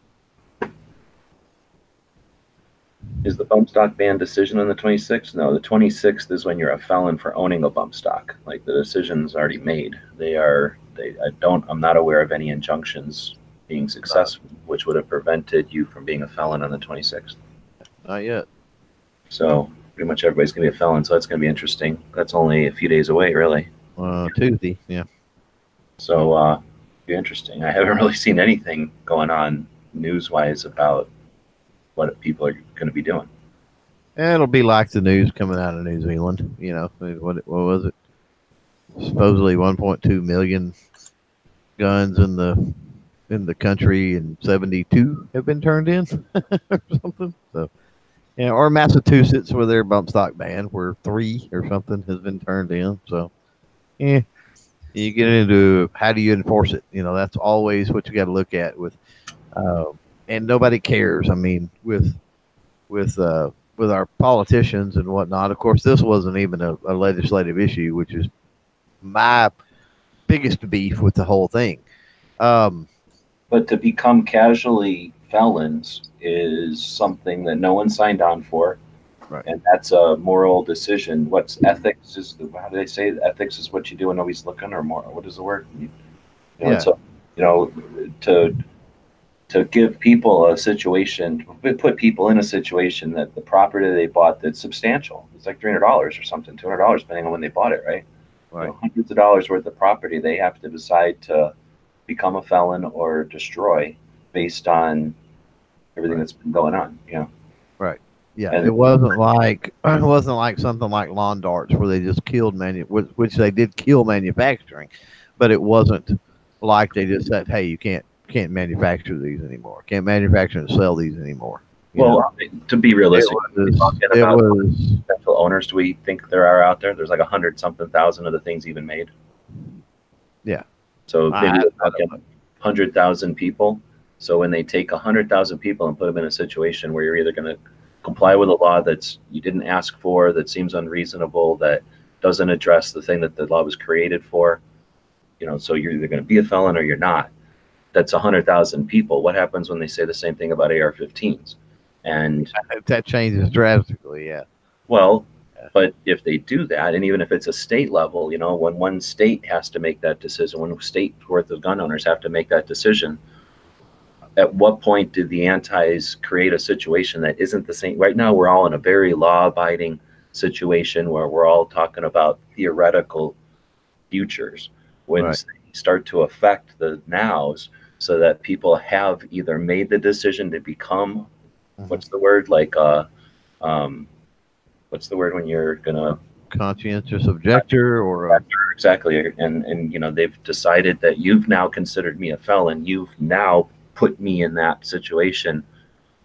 [SPEAKER 2] Is the bump stock ban decision on the 26th? No, the 26th is when you're a felon for owning a bump stock. Like the decision's already made. I'm not aware of any injunctions being successful, which would have prevented you from being a felon on the 26th.
[SPEAKER 3] Not yet.
[SPEAKER 2] So pretty much everybody's going to be a felon. So that's going to be interesting. That's only a few days away, really.
[SPEAKER 3] Tuesday. Yeah.
[SPEAKER 2] So be interesting. I haven't really seen anything going on news-wise about what people are going to be doing.
[SPEAKER 3] And it'll be like the news coming out of New Zealand. You know, what was it? Supposedly 1.2 million guns in the country, and 72 have been turned in, or something. So, yeah, or Massachusetts, where their bump stock ban, where 3 or something has been turned in. So, yeah, you get into how do you enforce it? You know, that's always what you got to look at with. And nobody cares. I mean, with our politicians and whatnot. Of course, this wasn't even a legislative issue, which is my biggest beef with the whole thing.
[SPEAKER 2] But to become casually felons is something that no one signed on for,
[SPEAKER 3] right?
[SPEAKER 2] And that's a moral decision. What's ethics is? How do they say ethics is what you do when nobody's looking, or more? What is the word?
[SPEAKER 3] Yeah.
[SPEAKER 2] So to give people a situation, put people in a situation that the property they bought that's substantial. It's like $300 or something, $200, depending on when they bought it, right?
[SPEAKER 3] Right.
[SPEAKER 2] So hundreds of dollars worth of property they have to decide to become a felon or destroy based on everything that's been going on.
[SPEAKER 3] Right. Yeah.
[SPEAKER 2] And
[SPEAKER 3] it wasn't like something like lawn darts where they just killed which they did kill manufacturing, but it wasn't like they just said, hey, you can't manufacture these anymore. Can't manufacture and sell these anymore.
[SPEAKER 2] Well, to be realistic, potential owners, do we think there are out there? There's like 100-something thousand of the things even made.
[SPEAKER 3] Yeah.
[SPEAKER 2] So maybe we're talking 100,000 people. So when they take 100,000 people and put them in a situation where you're either going to comply with a law that's you didn't ask for, that seems unreasonable, that doesn't address the thing that the law was created for, so you're either going to be a felon or you're not. That's 100,000 people. What happens when they say the same thing about AR-15s? And
[SPEAKER 3] that changes drastically. Yeah.
[SPEAKER 2] Well, but if they do that, and even if it's a state level, when one state has to make that decision, when a state worth of gun owners have to make that decision, at what point do the antis create a situation that isn't the same? Right now, we're all in a very law-abiding situation where we're all talking about theoretical futures. When
[SPEAKER 3] right.
[SPEAKER 2] they start to affect the nows, so that people have either made the decision to become, what's the word? Like, what's the word when you're gonna
[SPEAKER 3] conscientious objector or
[SPEAKER 2] exactly, and they've decided that you've now considered me a felon. You've now put me in that situation.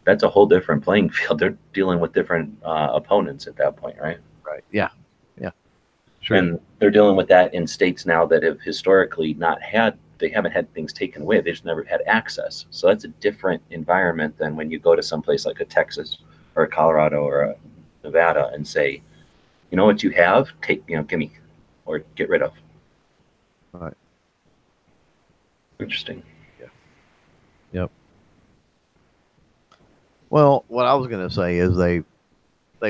[SPEAKER 2] That's a whole different playing field. They're dealing with different opponents at that point, right?
[SPEAKER 3] Right. Yeah. Yeah. Sure.
[SPEAKER 2] And they're dealing with that in states now that have historically they haven't had things taken away. They just never had access. So that's a different environment than when you go to someplace like a Texas or a Colorado or a Nevada and say, you know what you have, take, give me, or get rid of.
[SPEAKER 3] Right.
[SPEAKER 2] Interesting.
[SPEAKER 3] Yeah. Yep. Well, what I was going to say is they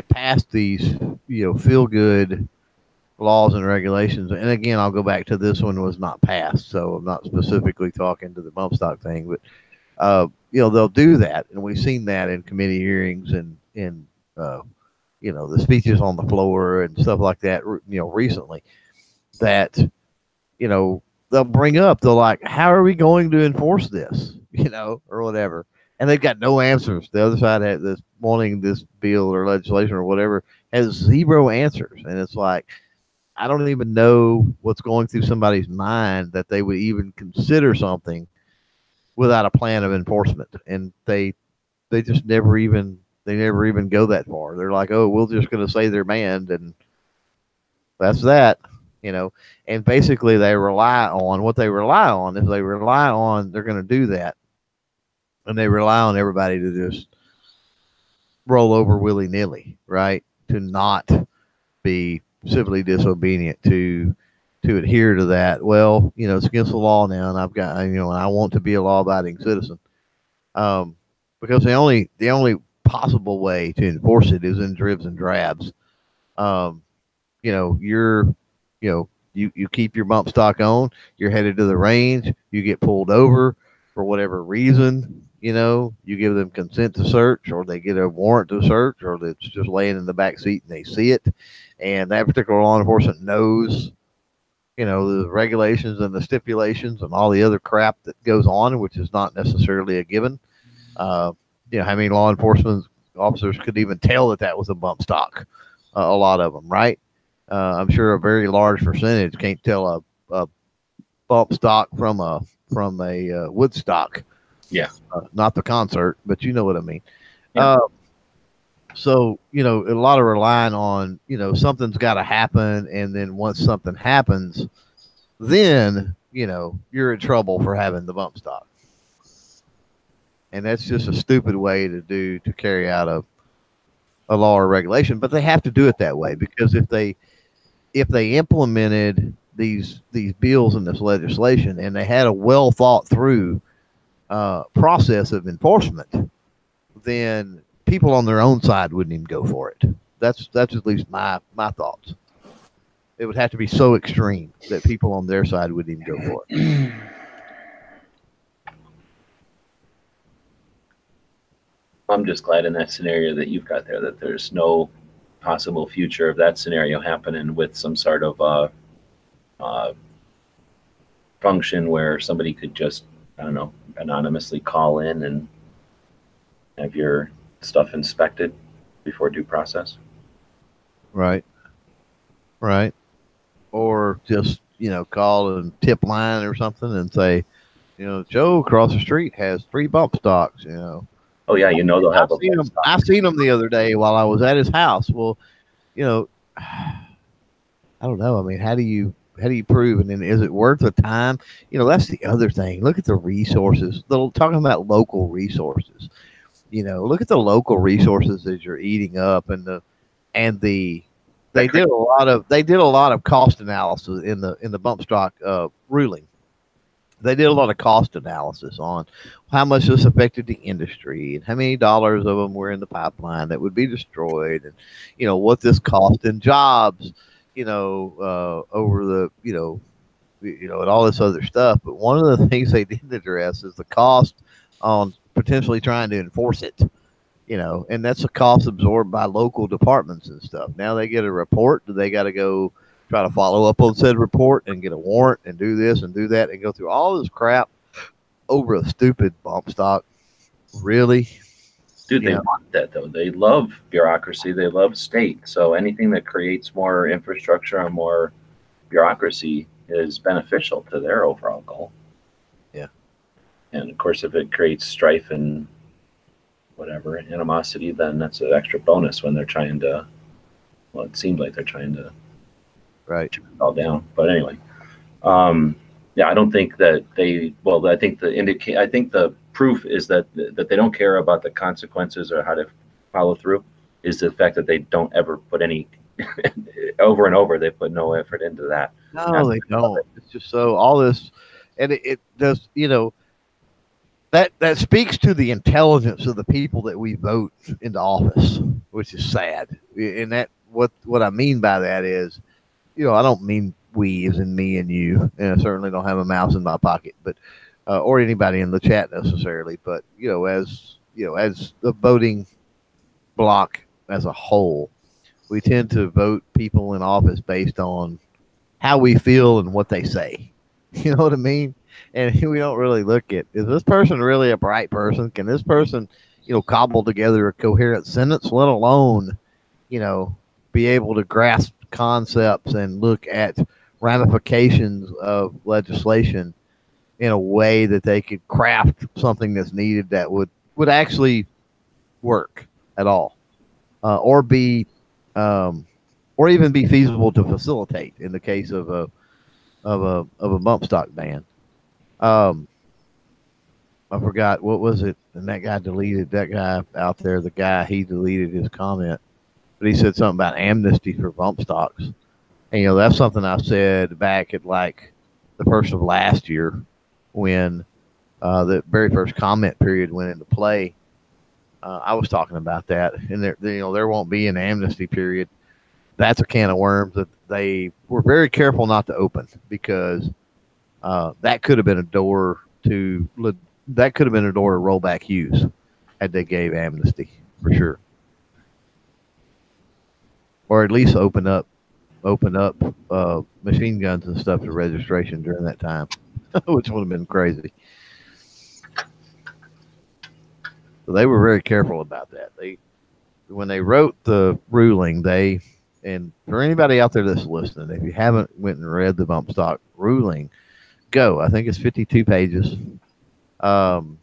[SPEAKER 3] passed these, feel good laws and regulations. And again, I'll go back to this one was not passed, so I'm not specifically talking to the bump stock thing, but they'll do that, and we've seen that in committee hearings and in the speeches on the floor and stuff like that. Recently, that they'll bring up, they're like, how are we going to enforce this, or whatever, and they've got no answers. The other side had this wanting this bill or legislation or whatever has zero answers, and it's like, I don't even know what's going through somebody's mind that they would even consider something without a plan of enforcement. And they just never even go that far. They're like, oh, we're just going to say they're banned, and that's that, And basically, they rely on what they rely on. If they rely on, they're going to do that, and they rely on everybody to just roll over willy nilly, right? To not be civilly disobedient, to adhere to that. Well, it's against the law now, and I've got, and I want to be a law-abiding citizen. Because the only possible way to enforce it is in dribs and drabs. You keep your bump stock on, you're headed to the range, you get pulled over for whatever reason, you give them consent to search, or they get a warrant to search, or it's just laying in the back seat and they see it. And that particular law enforcement knows, the regulations and the stipulations and all the other crap that goes on, which is not necessarily a given. How many law enforcement officers could even tell that was a bump stock? A lot of them, right? I'm sure a very large percentage can't tell a bump stock from a Woodstock.
[SPEAKER 2] Yeah.
[SPEAKER 3] Not the concert, but you know what I mean.
[SPEAKER 2] Yeah.
[SPEAKER 3] So, a lot of relying on, something's got to happen. And then once something happens, then, you're in trouble for having the bump stock. And that's just a stupid way to carry out a law or regulation. But they have to do it that way, because if they implemented these bills and this legislation, and they had a well thought through process of enforcement, then people on their own side wouldn't even go for it. That's at least my thoughts. It would have to be so extreme that people on their side wouldn't even go for it.
[SPEAKER 2] I'm just glad in that scenario that you've got there that there's no possible future of that scenario happening with some sort of function where somebody could just, I don't know, anonymously call in and have your stuff inspected before due process.
[SPEAKER 3] Right. Or just, call a tip line or something and say, Joe across the street has 3 bump stocks,
[SPEAKER 2] Oh yeah, they'll have
[SPEAKER 3] I seen him the other day while I was at his house. Well, I don't know. I mean, how do you prove? And then is it worth the time? That's the other thing. Look at the resources. They're talking about local resources. Look at the local resources that you're eating up, they did a lot of cost analysis in the bump stock ruling. They did a lot of cost analysis on how much this affected the industry and how many dollars of them were in the pipeline that would be destroyed, and what this cost in jobs, over the and all this other stuff. But one of the things they didn't address is the cost on potentially trying to enforce it. And that's a cost absorbed by local departments and stuff. Now they get a report. They got to go try to follow up on said report and get a warrant and do this and do that and go through all this crap over a stupid bump stock. Really?
[SPEAKER 2] Dude, they want that, though. They love bureaucracy. They love state. So anything that creates more infrastructure and more bureaucracy is beneficial to their overall goal.
[SPEAKER 3] Yeah.
[SPEAKER 2] And, of course, if it creates strife and whatever, animosity, then that's an extra bonus when they're trying to, well, it seems like they're trying to
[SPEAKER 3] right
[SPEAKER 2] turn it all down. But anyway, I don't think that I think the proof is that they don't care about the consequences or how to follow through is the fact that they don't ever put any over and over. They put no effort into that.
[SPEAKER 3] No, they don't. It's just so all this, and it does. That speaks to the intelligence of the people that we vote into office, which is sad. And that what I mean by that is, I don't mean we as in me and you, and I certainly don't have a mouse in my pocket, but or anybody in the chat necessarily, but as the voting block as a whole, we tend to vote people in office based on how we feel and what they say. You know what I mean? And we don't really look at, is this person really a bright person? Can this person, cobble together a coherent sentence, let alone, be able to grasp concepts and look at ramifications of legislation in a way that they could craft something that's needed that would actually work at all, or be, or even be feasible to facilitate in the case of a bump stock ban. I forgot what was it, and that guy out there. The guy, he deleted his comment, but he said something about amnesty for bump stocks. And that's something I said back at like the first of last year when the very first comment period went into play. I was talking about that, and there won't be an amnesty period. That's a can of worms that they were very careful not to open, because that could have been a door to rollback use had they gave amnesty, for sure, or at least open up machine guns and stuff to registration during that time, which would have been crazy. So they were very careful about that. When they wrote the ruling, and for anybody out there that's listening, if you haven't went and read the bump stock ruling, go. I think it's 52 pages. And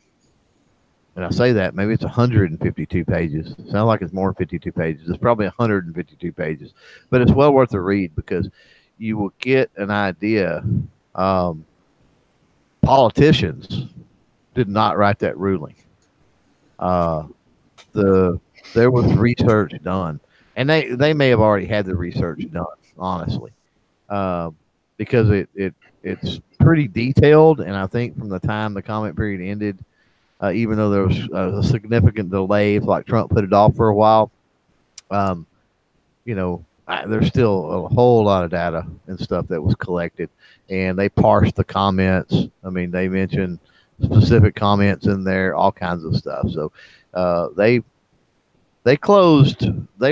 [SPEAKER 3] I say that, maybe it's 152 pages. It sounds like it's more than 52 pages. It's probably 152 pages, but it's well worth the read, because you will get an idea. Politicians did not write that ruling. There was research done, and they may have already had the research done, honestly, because it's pretty detailed. And I think from the time the comment period ended, even though there was a significant delay, like Trump put it off for a while, there's still a whole lot of data and stuff that was collected, and they parsed the comments. I mean, they mentioned specific comments in there, all kinds of stuff. So they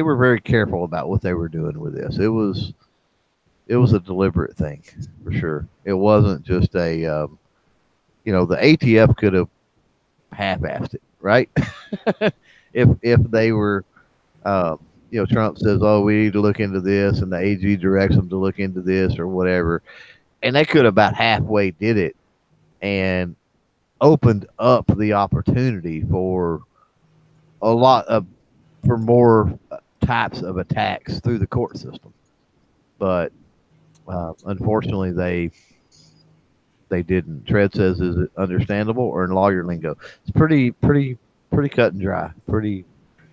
[SPEAKER 3] were very careful about what they were doing with this. It was a deliberate thing, for sure. It wasn't just the ATF could have half-assed it, right? if they were, Trump says, oh, we need to look into this, and the AG directs them to look into this or whatever, and they could have about halfway did it and opened up the opportunity for more types of attacks through the court system. But unfortunately, they didn't. Tread says, is it understandable, or in lawyer lingo? It's pretty cut and dry.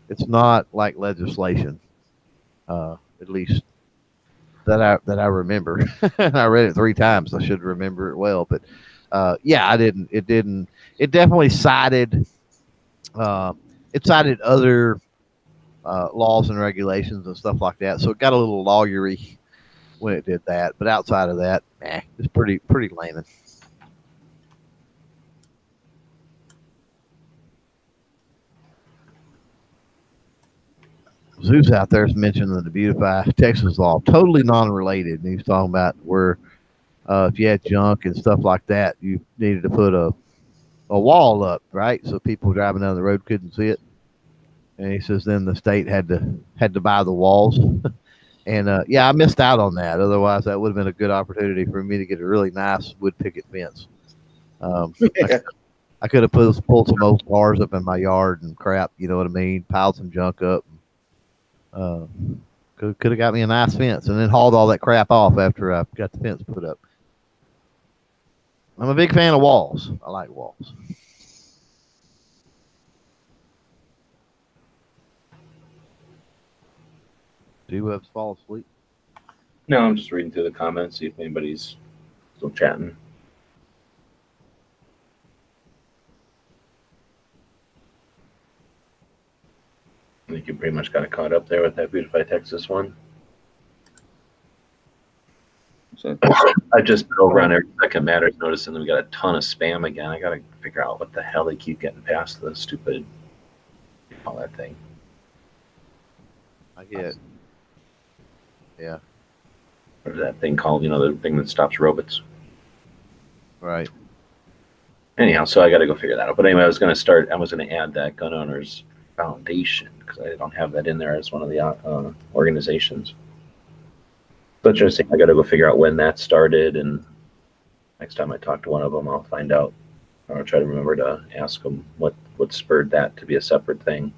[SPEAKER 3] It's not like legislation, at least that I remember. And I read it 3 times. I should remember it well. But yeah, I didn't. It definitely cited. It cited other laws and regulations and stuff like that. So it got a little lawyery when it did that. But outside of that, it's pretty layman. Zeus out there is mentioning the Beautify Texas law, totally non-related. And he's talking about where if you had junk and stuff like that, you needed to put a wall up, right? So people driving down the road couldn't see it. And he says then the state had to buy the walls. And yeah, I missed out on that. Otherwise, that would have been a good opportunity for me to get a really nice wood picket fence. I could have pulled some old cars up in my yard and crap, you know what I mean? Piled some junk up. Could have got me a nice fence, and then hauled all that crap off after I got the fence put up. I'm a big fan of walls. I like walls. Do Webs fall asleep?
[SPEAKER 2] No, I'm just reading through the comments, see if anybody's still chatting. I think you pretty much got it caught up there with that Beautify Texas one.
[SPEAKER 4] So
[SPEAKER 2] I've just been over on Every Second Matters, noticing that we got a ton of spam again. I got to figure out what the hell they keep getting past the stupid, all that thing.
[SPEAKER 3] I get. Yeah.
[SPEAKER 2] Or that thing called, the thing that stops robots.
[SPEAKER 3] Right.
[SPEAKER 2] Anyhow, so I got to go figure that out. But anyway, I was going to add that Gun Owners Foundation because I don't have that in there as one of the organizations. But interesting, I got to go figure out when that started, and next time I talk to one of them, I'll find out, or I'll try to remember to ask them what spurred that to be a separate thing.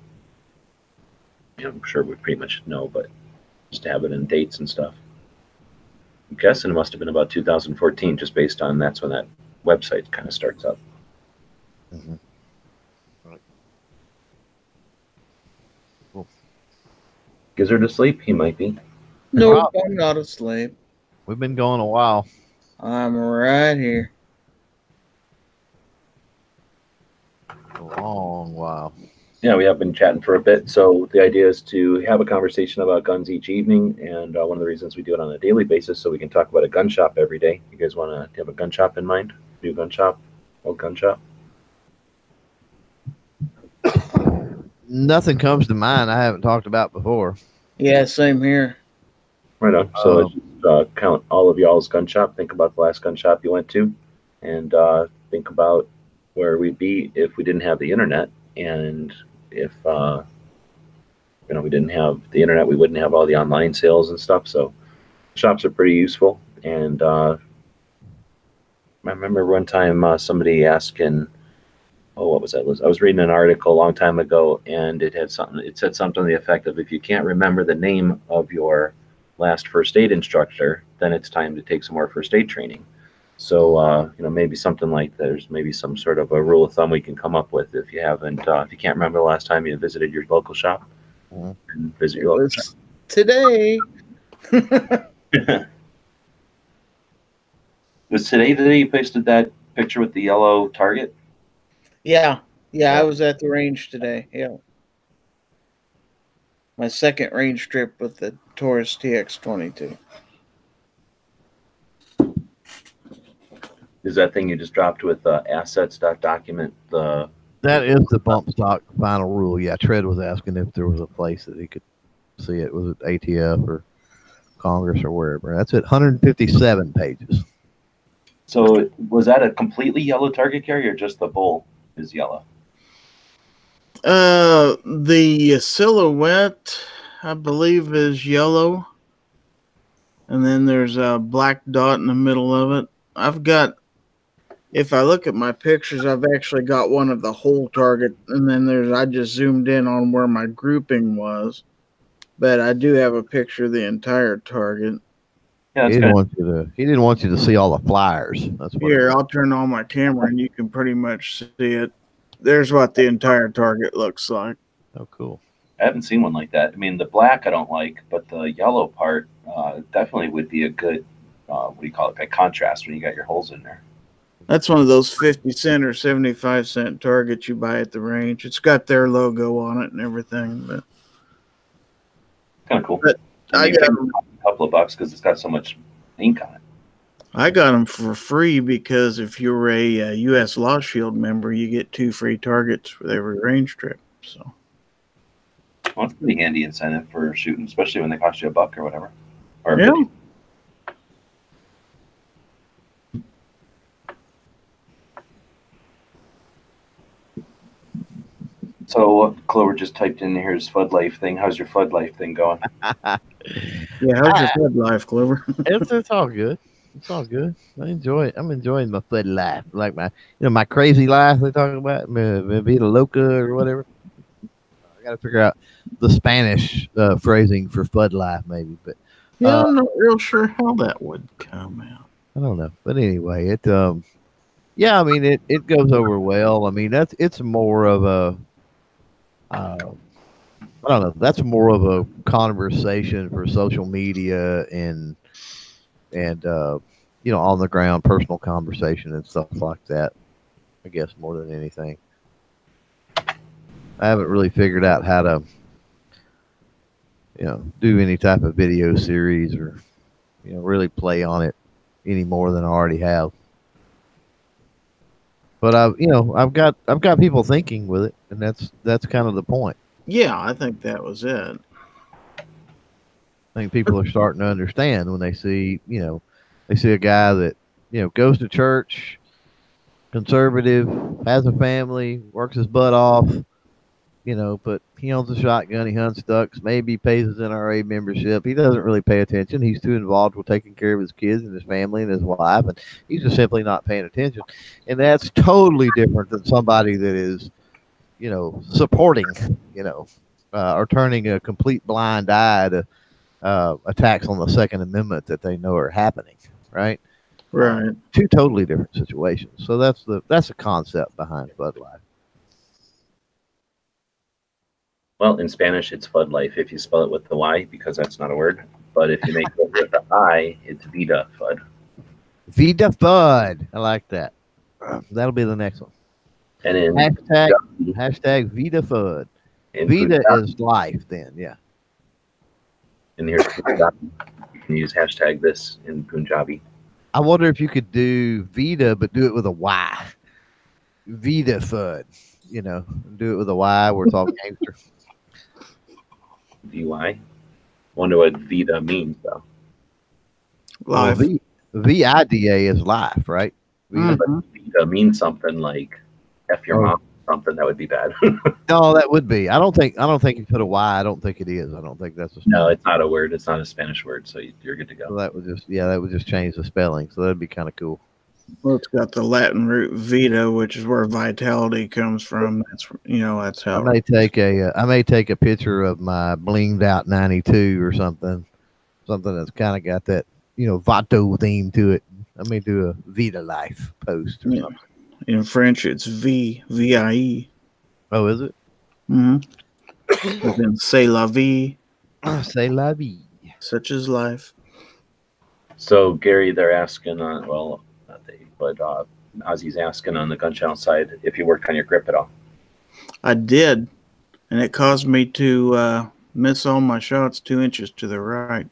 [SPEAKER 2] I'm sure we pretty much know, but just to have it in dates and stuff. I'm guessing it must have been about 2014, just based on that's when that website kind of starts up.
[SPEAKER 3] Mm-hmm. Right. Cool.
[SPEAKER 2] Gizzard asleep? He might be.
[SPEAKER 4] no, I'm not asleep.
[SPEAKER 3] We've been going a while.
[SPEAKER 4] I'm right here.
[SPEAKER 3] A long while.
[SPEAKER 2] Yeah, we have been chatting for a bit. So the idea is to have a conversation about guns each evening, and one of the reasons we do it on a daily basis so we can talk about a gun shop every day. You guys want to have a gun shop in mind? New gun shop? Old gun shop?
[SPEAKER 3] Nothing comes to mind I haven't talked about before.
[SPEAKER 4] Yeah, same here.
[SPEAKER 2] Right on. So let's just, count all of y'all's gun shop. Think about the last gun shop you went to, and think about where we'd be if we didn't have the internet. And if we didn't have the internet, we wouldn't have all the online sales and stuff. So shops are pretty useful. And I remember one time somebody asking, what was that? I was reading an article a long time ago, and it said something to the effect of, if you can't remember the name of your last first aid instructor, then it's time to take some more first aid training. So maybe something like there's maybe some sort of a rule of thumb we can come up with if you can't remember the last time you visited your local shop.
[SPEAKER 3] Mm-hmm.
[SPEAKER 2] And visit your local shop
[SPEAKER 4] today.
[SPEAKER 2] Was today the day you posted that picture with the yellow target?
[SPEAKER 4] Yeah, I was at the range today. Yeah, my second range trip with the Taurus TX22.
[SPEAKER 2] Is that thing you just dropped with assets.document the?
[SPEAKER 3] That is the bump stock final rule. Yeah, Tread was asking if there was a place that he could see it. Was it ATF or Congress or wherever? That's at 157 pages.
[SPEAKER 2] So was that a completely yellow target carrier, or just the bull is yellow?
[SPEAKER 4] The silhouette, I believe, is yellow, and then there's a black dot in the middle of it. If I look at my pictures, I've actually got one of the whole target, and then I just zoomed in on where my grouping was, but I do have a picture of the entire target.
[SPEAKER 2] Yeah,
[SPEAKER 3] he didn't want you to see all the flyers. That's what
[SPEAKER 4] here. I'll turn on my camera, and you can pretty much see it. There's what the entire target looks like.
[SPEAKER 3] Oh, cool.
[SPEAKER 2] I haven't seen one like that. I mean, the black I don't like, but the yellow part definitely would be a good, a contrast when you got your holes in there.
[SPEAKER 4] That's one of those 50-cent or 75-cent targets you buy at the range. It's got their logo on it and everything. But
[SPEAKER 2] kind of cool.
[SPEAKER 4] But I got
[SPEAKER 2] a couple of bucks because it's got so much ink on it.
[SPEAKER 4] I got them for free because if you're a U.S. Law Shield member, you get 2 free targets with every range trip. So,
[SPEAKER 2] well, it's a pretty handy incentive for shooting, especially when they cost you $1 or whatever. Or
[SPEAKER 4] yeah.
[SPEAKER 2] 50. So Clover just typed in here's Flood Life thing. How's your Flood Life thing going?
[SPEAKER 4] Yeah, how's your Flood Life, Clover?
[SPEAKER 3] It's all good. It's all good. I enjoy it. I'm enjoying my Flood Life, like my crazy life they talk about, Vida Loca or whatever. I got to figure out the Spanish phrasing for Flood Life, maybe. But
[SPEAKER 4] yeah, I'm not real sure how that would come out.
[SPEAKER 3] I don't know. But anyway, it it goes over well. I mean, it's more of a I don't know. That's more of a conversation for social media and on the ground personal conversation and stuff like that. I guess more than anything. I haven't really figured out how to do any type of video series or really play on it any more than I already have. But I've got people thinking with it, and that's kind of the point.
[SPEAKER 4] Yeah, I think that was it.
[SPEAKER 3] I think people are starting to understand when they see a guy that goes to church, conservative, has a family, works his butt off, but he owns a shotgun, he hunts ducks, maybe pays his NRA membership. He doesn't really pay attention. He's too involved with taking care of his kids and his family and his wife, and he's just simply not paying attention. And that's totally different than somebody that is, supporting, or turning a complete blind eye to attacks on the Second Amendment that they know are happening, right?
[SPEAKER 4] Right.
[SPEAKER 3] Two totally different situations. So that's the concept behind Bud Light.
[SPEAKER 2] Well, in Spanish, it's Bud Life if you spell it with the Y, because that's not a word. But if you make it with the I, it's Vida Fud.
[SPEAKER 3] Vida Fud. I like that. That'll be the next one.
[SPEAKER 2] And in
[SPEAKER 3] hashtag Vida Fud. Vida is life then, yeah.
[SPEAKER 2] And here's Punjabi. You can use hashtag this in Punjabi.
[SPEAKER 3] I wonder if you could do Vida, but do it with a Y. Vida Fud. Do it with a Y where it's all gangster.
[SPEAKER 2] VY. Wonder what Vida means, though.
[SPEAKER 4] Life.
[SPEAKER 3] Well, VIDA is life, right?
[SPEAKER 2] Vida, but Vida means something like F your mom, something that would be bad.
[SPEAKER 3] No, that would be. I don't think you put a Y. I don't think it is. I don't think that's a
[SPEAKER 2] no, it's not a word. It's not a Spanish word, so you're good to go.
[SPEAKER 3] So that would just change the spelling. So that'd be kind of cool.
[SPEAKER 4] Well, it's got the Latin root vita, which is where vitality comes from. That's how.
[SPEAKER 3] I may take a picture of my blinged out 92 or something that's kind of got that Vato theme to it. I may do a Vita Life post or something.
[SPEAKER 4] In French, it's VIE.
[SPEAKER 3] Oh, is it?
[SPEAKER 4] Mm-hmm. Then c'est la vie.
[SPEAKER 3] C'est la vie.
[SPEAKER 4] Such is life.
[SPEAKER 2] So Gary, they're asking but Ozzy's asking on the gun channel side if you worked on your grip at all.
[SPEAKER 4] I did, and it caused me to miss all my shots 2 inches to the right.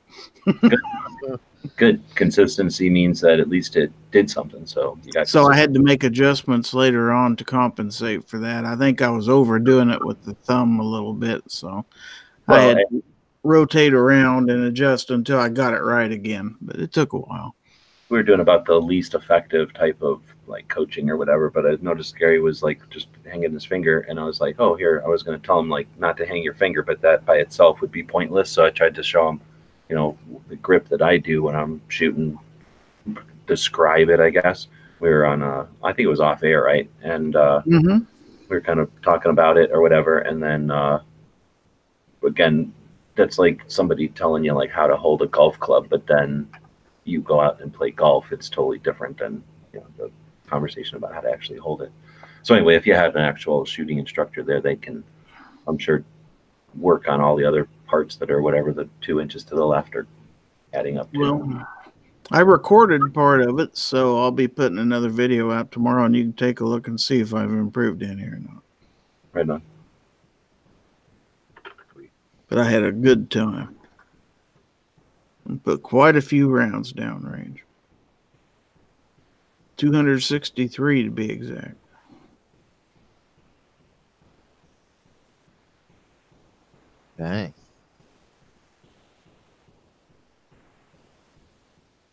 [SPEAKER 2] Good. Consistency means that at least it did something. So
[SPEAKER 4] I had to make adjustments later on to compensate for that. I think I was overdoing it with the thumb a little bit, so I had to rotate around and adjust until I got it right again. But it took a while.
[SPEAKER 2] We were doing about the least effective type of like coaching or whatever, but I noticed Gary was like just hanging his finger, and I was like, oh, here, I was going to tell him like not to hang your finger, but that by itself would be pointless. So I tried to show him, the grip that I do when I'm shooting, describe it, I guess. We were on I think it was off air, right? And we were kind of talking about it or whatever, and then again, that's like somebody telling you like how to hold a golf club, but then you go out and play golf. It's totally different than the conversation about how to actually hold it. So anyway, if you have an actual shooting instructor there, they can, I'm sure, work on all the other parts that are whatever the 2 inches to the left are adding up to.
[SPEAKER 4] Well, I recorded part of it, so I'll be putting another video out tomorrow, and you can take a look and see if I've improved any or not.
[SPEAKER 2] Right on.
[SPEAKER 4] But I had a good time. And put quite a few rounds downrange. 263 to be exact.
[SPEAKER 3] Dang.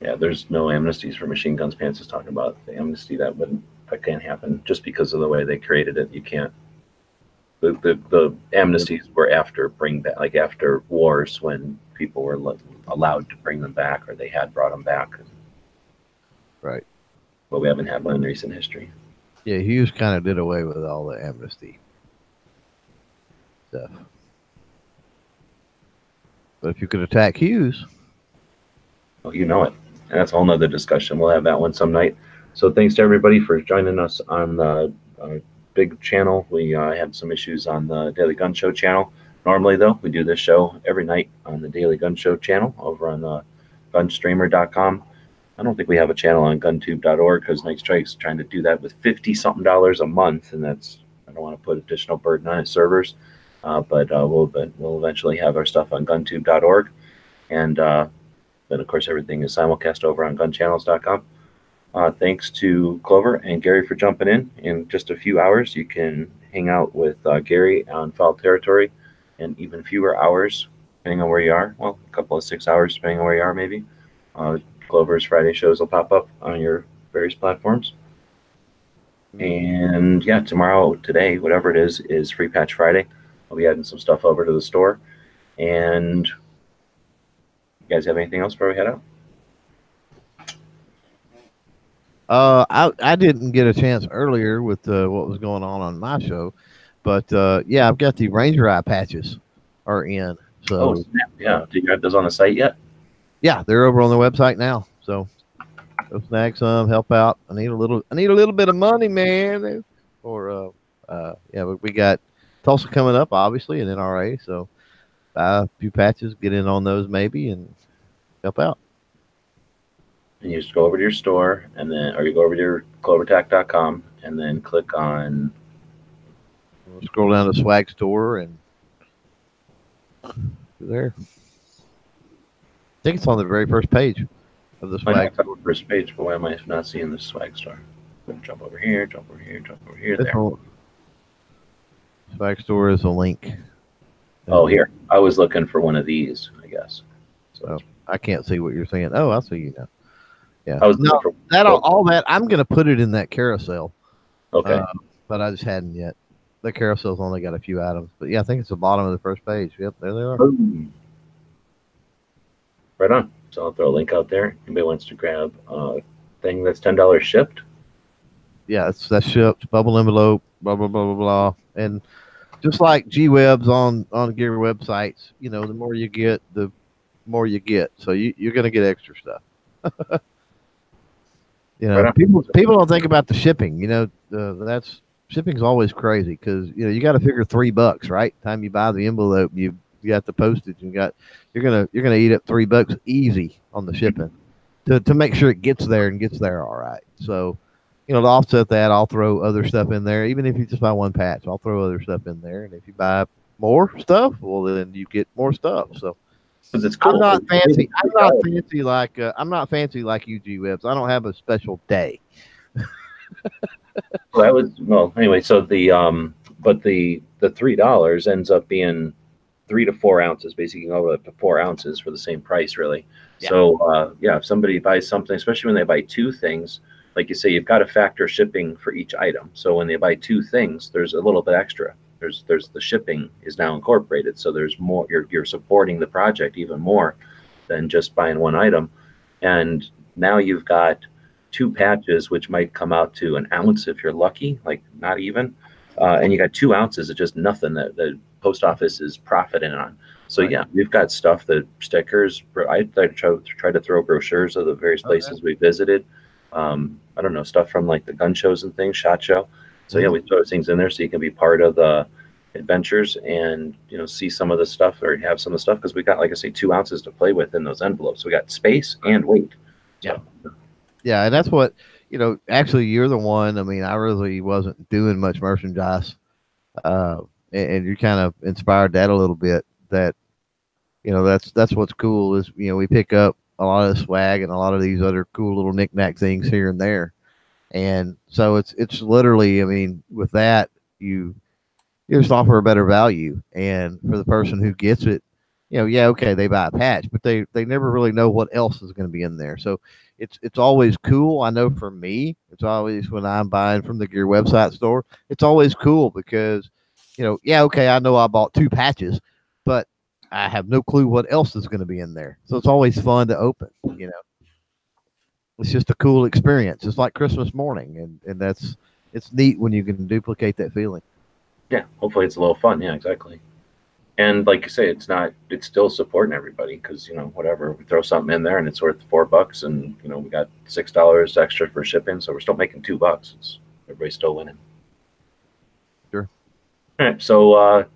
[SPEAKER 2] Yeah, there's no amnesties for machine guns. Pants is talking about the amnesty that can't happen just because of the way they created it. You can't. The amnesties were after after wars when people were allowed to bring them back, or they had brought them back.
[SPEAKER 3] Right.
[SPEAKER 2] But we haven't had one in recent history.
[SPEAKER 3] Yeah, Hughes kind of did away with all the amnesty stuff. But if you could attack Hughes,
[SPEAKER 2] well, you know it. And that's a whole nother discussion. We'll have that one some night. So thanks to everybody for joining us on the big channel. We had some issues on the Daily Gun Show channel. Normally, though, we do this show every night on the Daily Gun Show channel over on gunstreamer.com. I don't think we have a channel on guntube.org because Night Strike's trying to do that with $50-something a month, and that's, I don't want to put additional burden on his servers. But we'll eventually have our stuff on guntube.org, and then of course everything is simulcast over on gunchannels.com. Thanks to Clover and Gary for jumping in. In just a few hours, you can hang out with Gary on Foul Territory, and even fewer hours, depending on where you are. Well, a couple of 6 hours, depending on where you are, maybe. Clover's Friday shows will pop up on your various platforms. And yeah, today, whatever it is Free Patch Friday. I'll be adding some stuff over to the store. And you guys have anything else before we head out?
[SPEAKER 3] I didn't get a chance earlier with what was going on my show, but yeah, I've got the Ranger Eye patches are in. So
[SPEAKER 2] snap. Yeah, did you have those on the site yet? Yeah,
[SPEAKER 3] they're over on the website now. So go snag some, help out. I need a little bit of money, man. Or yeah, we got Tulsa coming up, obviously, and NRA. So buy a few patches, get in on those maybe, and help out.
[SPEAKER 2] And you just go over to your store, and then, or you go over to your clovertac.com, and then click on.
[SPEAKER 3] We'll scroll down to Swag Store, and there. I think it's on the very first page of the Swag Store.
[SPEAKER 2] First page, but why am I not seeing the Swag Store? Jump over here, jump over here, jump over here. There.
[SPEAKER 3] Swag Store is a link.
[SPEAKER 2] Oh, here. I was looking for one of these, I guess.
[SPEAKER 3] So I can't see what you're saying. Oh, I see you now. Yeah.
[SPEAKER 2] I was
[SPEAKER 3] all that. I'm gonna put it in that carousel.
[SPEAKER 2] Okay.
[SPEAKER 3] But I just hadn't yet. The carousel's only got a few items, but yeah, I think it's the bottom of the first page. Yep, there they are.
[SPEAKER 2] Boom. Right on. So I'll throw a link out there. Anybody wants to grab a thing that's $10 shipped?
[SPEAKER 3] Yeah, that's shipped. Bubble envelope. Blah blah blah blah blah. And just like G-Webs on gear websites, you know, the more you get, the more you get. So you're gonna get extra stuff. You know, people don't think about the shipping. You know, shipping's always crazy because you know you got to figure $3, right? Time you buy the envelope, you got the postage, and you're gonna eat up $3 easy on the shipping to make sure it gets there all right. So, you know, to offset that, I'll throw other stuff in there. Even if you just buy one patch, I'll throw other stuff in there. And if you buy more stuff, well, then you get more stuff. So.
[SPEAKER 2] It's cool.
[SPEAKER 3] I'm not fancy. I'm not fancy like you, G-Webs. I don't have a special day.
[SPEAKER 2] Well, anyway. So but the $3 ends up being 3 to 4 ounces, basically over up to 4 ounces for the same price, really. Yeah. So yeah, if somebody buys something, especially when they buy 2 things, like you say, you've got to factor shipping for each item. So when they buy 2 things, there's a little bit extra. There's the shipping is now incorporated, so there's more. You're supporting the project even more than just buying one item, and now you've got 2 patches, which might come out to an ounce if you're lucky, like not even, and you got 2 ounces of just nothing that the post office is profiting on. So right. Yeah, we've got stuff that stickers. I try to throw brochures of the various places we visited. I don't know, stuff from like the gun shows and things, SHOT Show. So yeah, we throw things in there so you can be part of the adventures and, you know, see some of the stuff or have some of the stuff because we got, like I say, 2 ounces to play with in those envelopes. So we got space and weight.
[SPEAKER 3] Yeah. Yeah, and that's what, you know, actually you're the one. I mean, I really wasn't doing much merchandise. And you kind of inspired that a little bit that, you know, that's what's cool is, you know, we pick up a lot of swag and a lot of these other cool little knick-knack things here and there. And so it's literally, I mean, with that, you just offer a better value. And for the person who gets it, you know, yeah, okay, they buy a patch, but they never really know what else is going to be in there. So it's always cool. I know for me, it's always when I'm buying from the gear website store, it's always cool because, you know, yeah, okay, I know I bought 2 patches, but I have no clue what else is going to be in there. So it's always fun to open, you know. It's just a cool experience. It's like Christmas morning, and it's neat when you can duplicate that feeling.
[SPEAKER 2] Yeah, hopefully it's a little fun. Yeah, exactly. And like you say, it's still supporting everybody because, you know, whatever, we throw something in there and it's worth $4, and you know we got $6 extra for shipping, so we're still making $2. Everybody's still winning.
[SPEAKER 3] Sure.
[SPEAKER 2] All right, so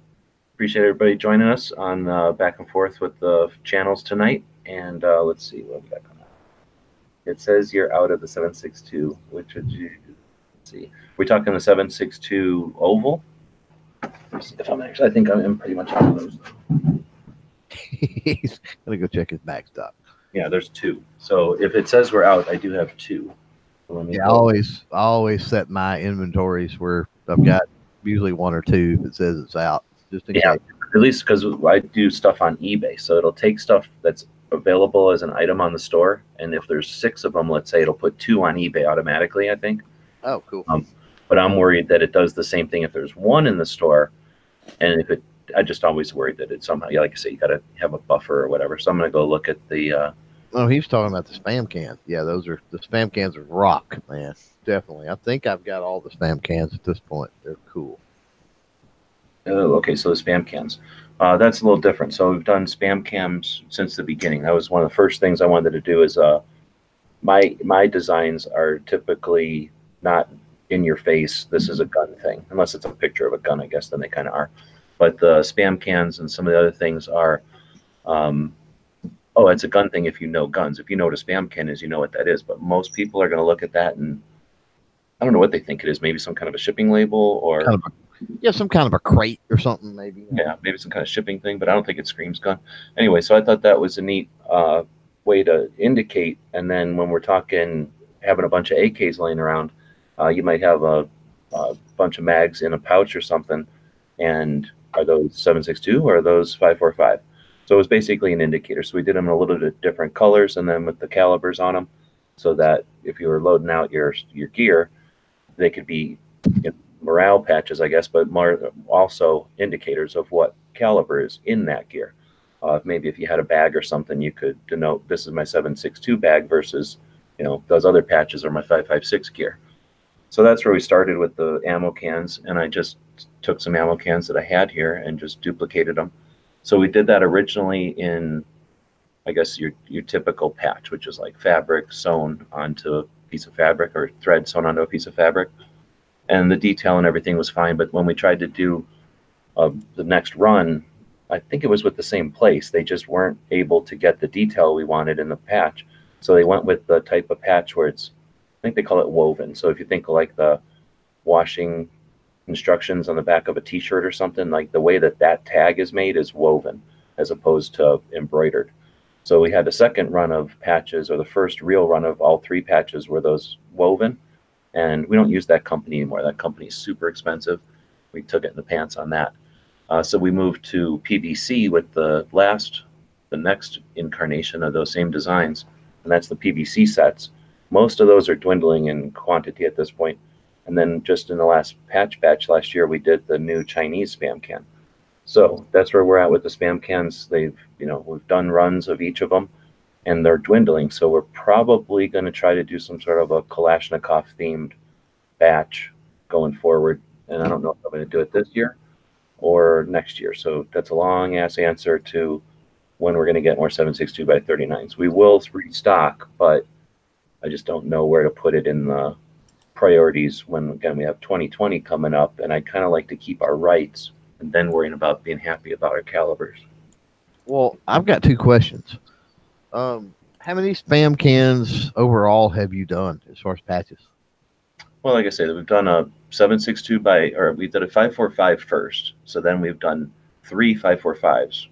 [SPEAKER 2] appreciate everybody joining us on back and forth with the channels tonight. And let's see what we got coming up. It says you're out of the 762. Which would you see? We're talking the 762 oval. If I'm actually, I think I'm pretty much out of those.
[SPEAKER 3] He's gonna go check his backstop.
[SPEAKER 2] Yeah, there's two. So if it says we're out, I do have two. So let me
[SPEAKER 3] Yeah, I always set my inventories where I've got usually one or two if it says it's out, just in case.
[SPEAKER 2] At least because I do stuff on eBay, so it'll take stuff that's available as an item on the store, and if there's 6 of them, let's say, it'll put 2 on eBay automatically, I think.
[SPEAKER 3] Oh, cool.
[SPEAKER 2] But I'm worried that it does the same thing if there's 1 in the store, and if it, I just always worried that it somehow, like I say, you got to have a buffer or whatever. So I'm going to go look at the.
[SPEAKER 3] Oh, he's talking about the spam cans. Yeah, those are the spam cans are rock, man. Definitely. I think I've got all the spam cans at this point. They're cool.
[SPEAKER 2] Okay, so the spam cans. That's a little different. So we've done spam cams since the beginning. That was one of the first things I wanted to do. Is my designs are typically not in your face. This is a gun thing, unless it's a picture of a gun, I guess. Then they kind of are. But the spam cans and some of the other things are. Oh, it's a gun thing if you know guns. If you know what a spam can is, you know what that is. But most people are going to look at that and I don't know what they think it is. Maybe some kind of a shipping label or
[SPEAKER 3] some kind of a crate or something, maybe.
[SPEAKER 2] Yeah, maybe some kind of shipping thing, but I don't think it screams gun. Anyway, so I thought that was a neat way to indicate. And then when we're talking having a bunch of AKs laying around, you might have a bunch of mags in a pouch or something. And are those 7.62 or are those 5.45? So it was basically an indicator. So we did them in a little bit different colors and then with the calibers on them so that if you were loading out your gear, they could be morale patches, I guess, but more also indicators of what caliber is in that gear. Maybe if you had a bag or something, you could denote this is my 7.62 bag versus, those other patches are my 5.56 gear. So that's where we started with the ammo cans. And I just took some ammo cans that I had here and just duplicated them. So we did that originally in, I guess, your typical patch, which is like fabric sewn onto a piece of fabric or thread sewn onto a piece of fabric. And the detail and everything was fine. But when we tried to do the next run, I think it was with the same place. They just weren't able to get the detail we wanted in the patch. So they went with the type of patch where it's, I think they call it woven. So if you think like the washing instructions on the back of a t-shirt or something, like the way that tag is made is woven as opposed to embroidered. So we had a second run of patches, or the first real run of all 3 patches were those woven. And we don't use that company anymore. That company is super expensive. We took it in the pants on that. So we moved to PVC with the next incarnation of those same designs. And that's the PVC sets. Most of those are dwindling in quantity at this point. And then just in the last patch batch last year, we did the new Chinese spam can. So that's where we're at with the spam cans. We've done runs of each of them and they're dwindling. So we're probably going to try to do some sort of a Kalashnikov themed batch going forward. And I don't know if I'm going to do it this year or next year. So that's a long ass answer to when we're going to get more 7.62 by 39s. We will restock, but I just don't know where to put it in the priorities when, again, we have 2020 coming up, and I kind of like to keep our rights and then worrying about being happy about our calibers. Well,
[SPEAKER 3] I've got 2 questions. How many spam cans overall have you done as far as patches?
[SPEAKER 2] Well, like I said, we've done a 7.62 or we did a 5.45 first. So then we've done 3 5.45s.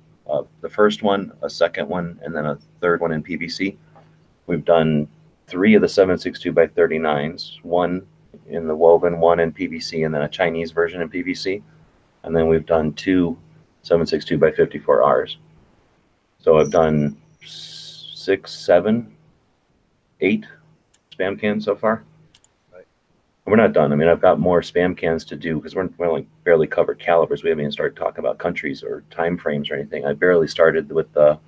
[SPEAKER 2] The first one, a second one, and then a third one in PVC. We've done 3 of the 7.62 by 39s, 1 in the woven, 1 in PVC, and then a Chinese version in PVC. And then we've done 2 7.62 by 54Rs. So I've done 6, 7, 8 spam cans so far. Right. We're not done. I mean, I've got more spam cans to do because we're only barely covered calibers. We haven't even started talking about countries or time frames or anything. I barely started with the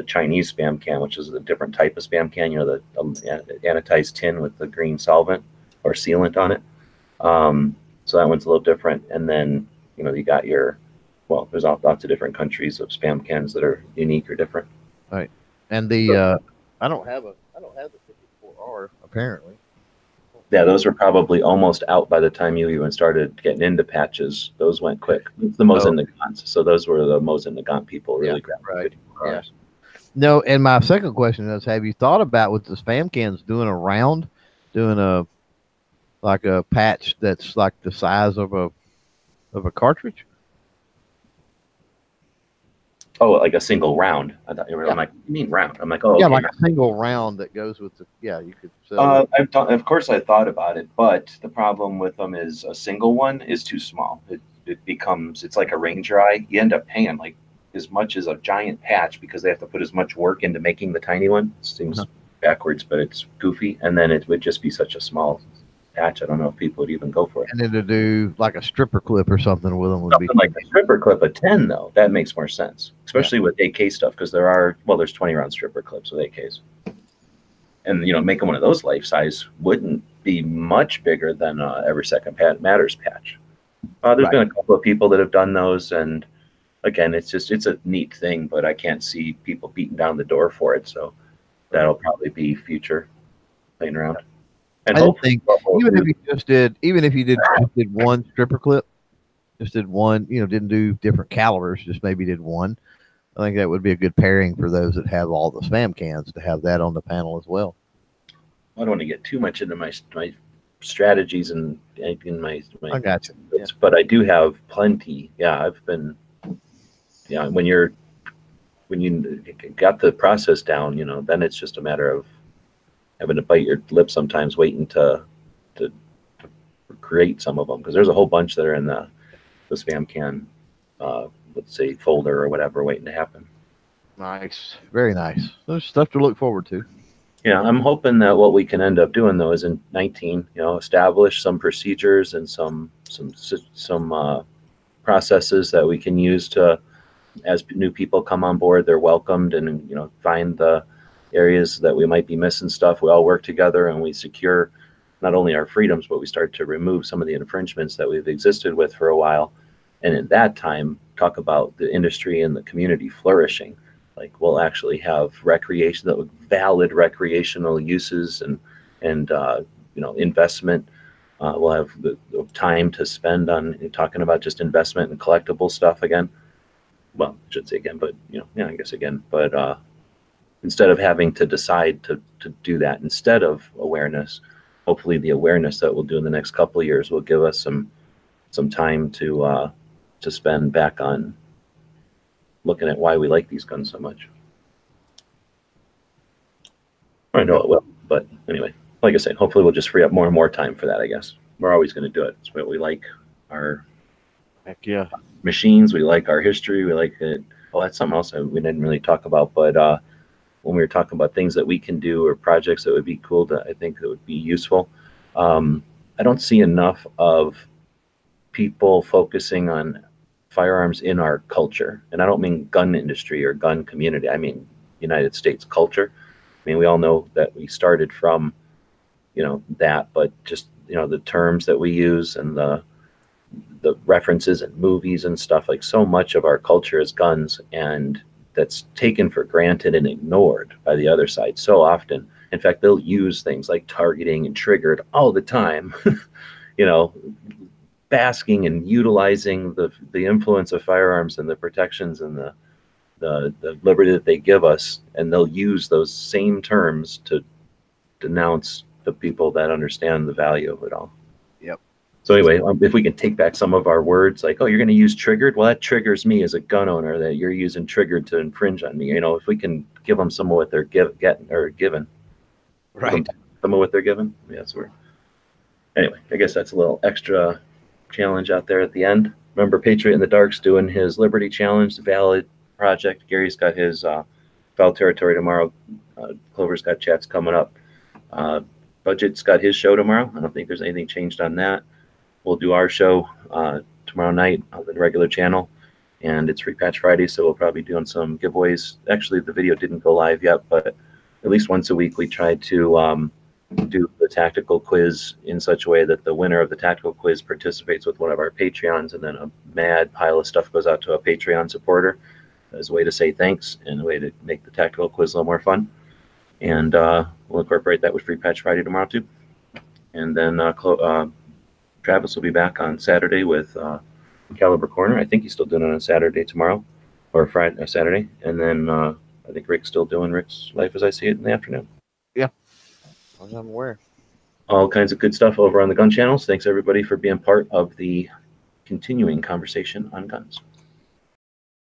[SPEAKER 2] Chinese spam can, which is a different type of spam can, the anodized tin with the green solvent or sealant on it. So that one's a little different. And then, you got there's lots of different countries of spam cans that are unique or different.
[SPEAKER 3] Right. And the I don't have the 54R apparently. I don't
[SPEAKER 2] Yeah, those were probably almost out by the time you even started getting into patches. Those went quick. It's the Mosin Nagants. So those were the Mosin Nagant people really grabbed the
[SPEAKER 3] right.
[SPEAKER 2] 54 hours.
[SPEAKER 3] No, and my second question is, have you thought about with the spam cans doing a like a patch that's like the size of a cartridge?
[SPEAKER 2] Oh, like a single round. I thought you were like, you mean round? I'm like, oh,
[SPEAKER 3] Yeah,
[SPEAKER 2] okay.
[SPEAKER 3] like a single round that goes with the. Yeah, you could sell.
[SPEAKER 2] Of course, I thought about it, but the problem with them is a single one is too small. It becomes, it's like a Ranger eye. You end up paying like as much as a giant patch because they have to put as much work into making the tiny one. It seems backwards, but it's goofy. And then it would just be such a small patch. I don't know if people would even go for it.
[SPEAKER 3] And then to do like a stripper clip or something with them would
[SPEAKER 2] Something
[SPEAKER 3] be
[SPEAKER 2] like a stripper clip of 10, though. That makes more sense, especially with AK stuff, because there's 20 round stripper clips with AKs. And, making one of those life size wouldn't be much bigger than every second matters patch. There's been a couple of people that have done those. And again, it's a neat thing, but I can't see people beating down the door for it. So that'll probably be future playing around. And
[SPEAKER 3] I think even if you did one stripper clip, just did one, didn't do different calibers, just maybe did one. I think that would be a good pairing for those that have all the spam cans to have that on the panel as well.
[SPEAKER 2] I don't want to get too much into my strategies and in my
[SPEAKER 3] I got you.
[SPEAKER 2] Yeah. But I do have plenty. Yeah, when you got the process down, then it's just a matter of having to bite your lip sometimes, waiting to create some of them, because there's a whole bunch that are in the spam can, let's say folder or whatever, waiting to happen.
[SPEAKER 3] Nice, very nice. There's stuff to look forward to.
[SPEAKER 2] Yeah, I'm hoping that what we can end up doing though is in 19, establish some procedures and some processes that we can use to, as new people come on board, they're welcomed, and find the areas that we might be missing stuff. We all work together and we secure not only our freedoms, but we start to remove some of the infringements that we've existed with for a while. And in that time, talk about the industry and the community flourishing. Like we'll actually have valid recreational uses and investment. We'll have the time to spend on talking about just investment and collectible stuff again. Well, I should say again, but I guess again. But instead of having to decide to do that, instead of awareness, hopefully the awareness that we'll do in the next couple of years will give us some time to spend back on looking at why we like these guns so much. I know it will, but anyway, like I said, hopefully we'll just free up more and more time for that, I guess. We're always going to do it. It's what we like, our machines, we like our history, we like it. Oh, that's something else we didn't really talk about, but when we were talking about things that we can do or projects that would be cool, I think that would be useful. I don't see enough of people focusing on firearms in our culture. And I don't mean gun industry or gun community. I mean United States culture. I mean, we all know that we started from, that, but just, the terms that we use and the references and movies and stuff, like so much of our culture is guns, and that's taken for granted and ignored by the other side so often. In fact, they'll use things like targeting and triggered all the time, basking and utilizing the influence of firearms and the protections and the liberty that they give us, and they'll use those same terms to denounce the people that understand the value of it all.
[SPEAKER 3] Yep.
[SPEAKER 2] So anyway, if we can take back some of our words, like, oh, you're going to use triggered, well, that triggers me as a gun owner that you're using triggered to infringe on me. If we can give them some of what they're given,
[SPEAKER 3] right?
[SPEAKER 2] Some of what they're given. Yes, anyway, I guess that's a little extra challenge out there at the end. Remember, Patriot in the Dark's doing his Liberty Challenge, the valid project. Gary's got his Foul Territory tomorrow. Clover's got chats coming up. Budget's got his show tomorrow. I don't think there's anything changed on that. We'll do our show tomorrow night on the regular channel, and it's Free Patch Friday, so we'll probably be doing some giveaways. Actually, the video didn't go live yet, but at least once a week we try to do the tactical quiz in such a way that the winner of the tactical quiz participates with one of our Patreons, and then a mad pile of stuff goes out to a Patreon supporter as a way to say thanks and a way to make the tactical quiz a little more fun. And we'll incorporate that with Free Patch Friday tomorrow too. And then Travis will be back on Saturday with Caliber Corner. I think he's still doing it on Saturday tomorrow, or Friday or Saturday. And then I think Rick's still doing Rick's Life as I See It in the afternoon.
[SPEAKER 3] Yeah, as far as I'm aware.
[SPEAKER 2] All kinds of good stuff over on the gun channels. Thanks everybody for being part of the continuing conversation on guns.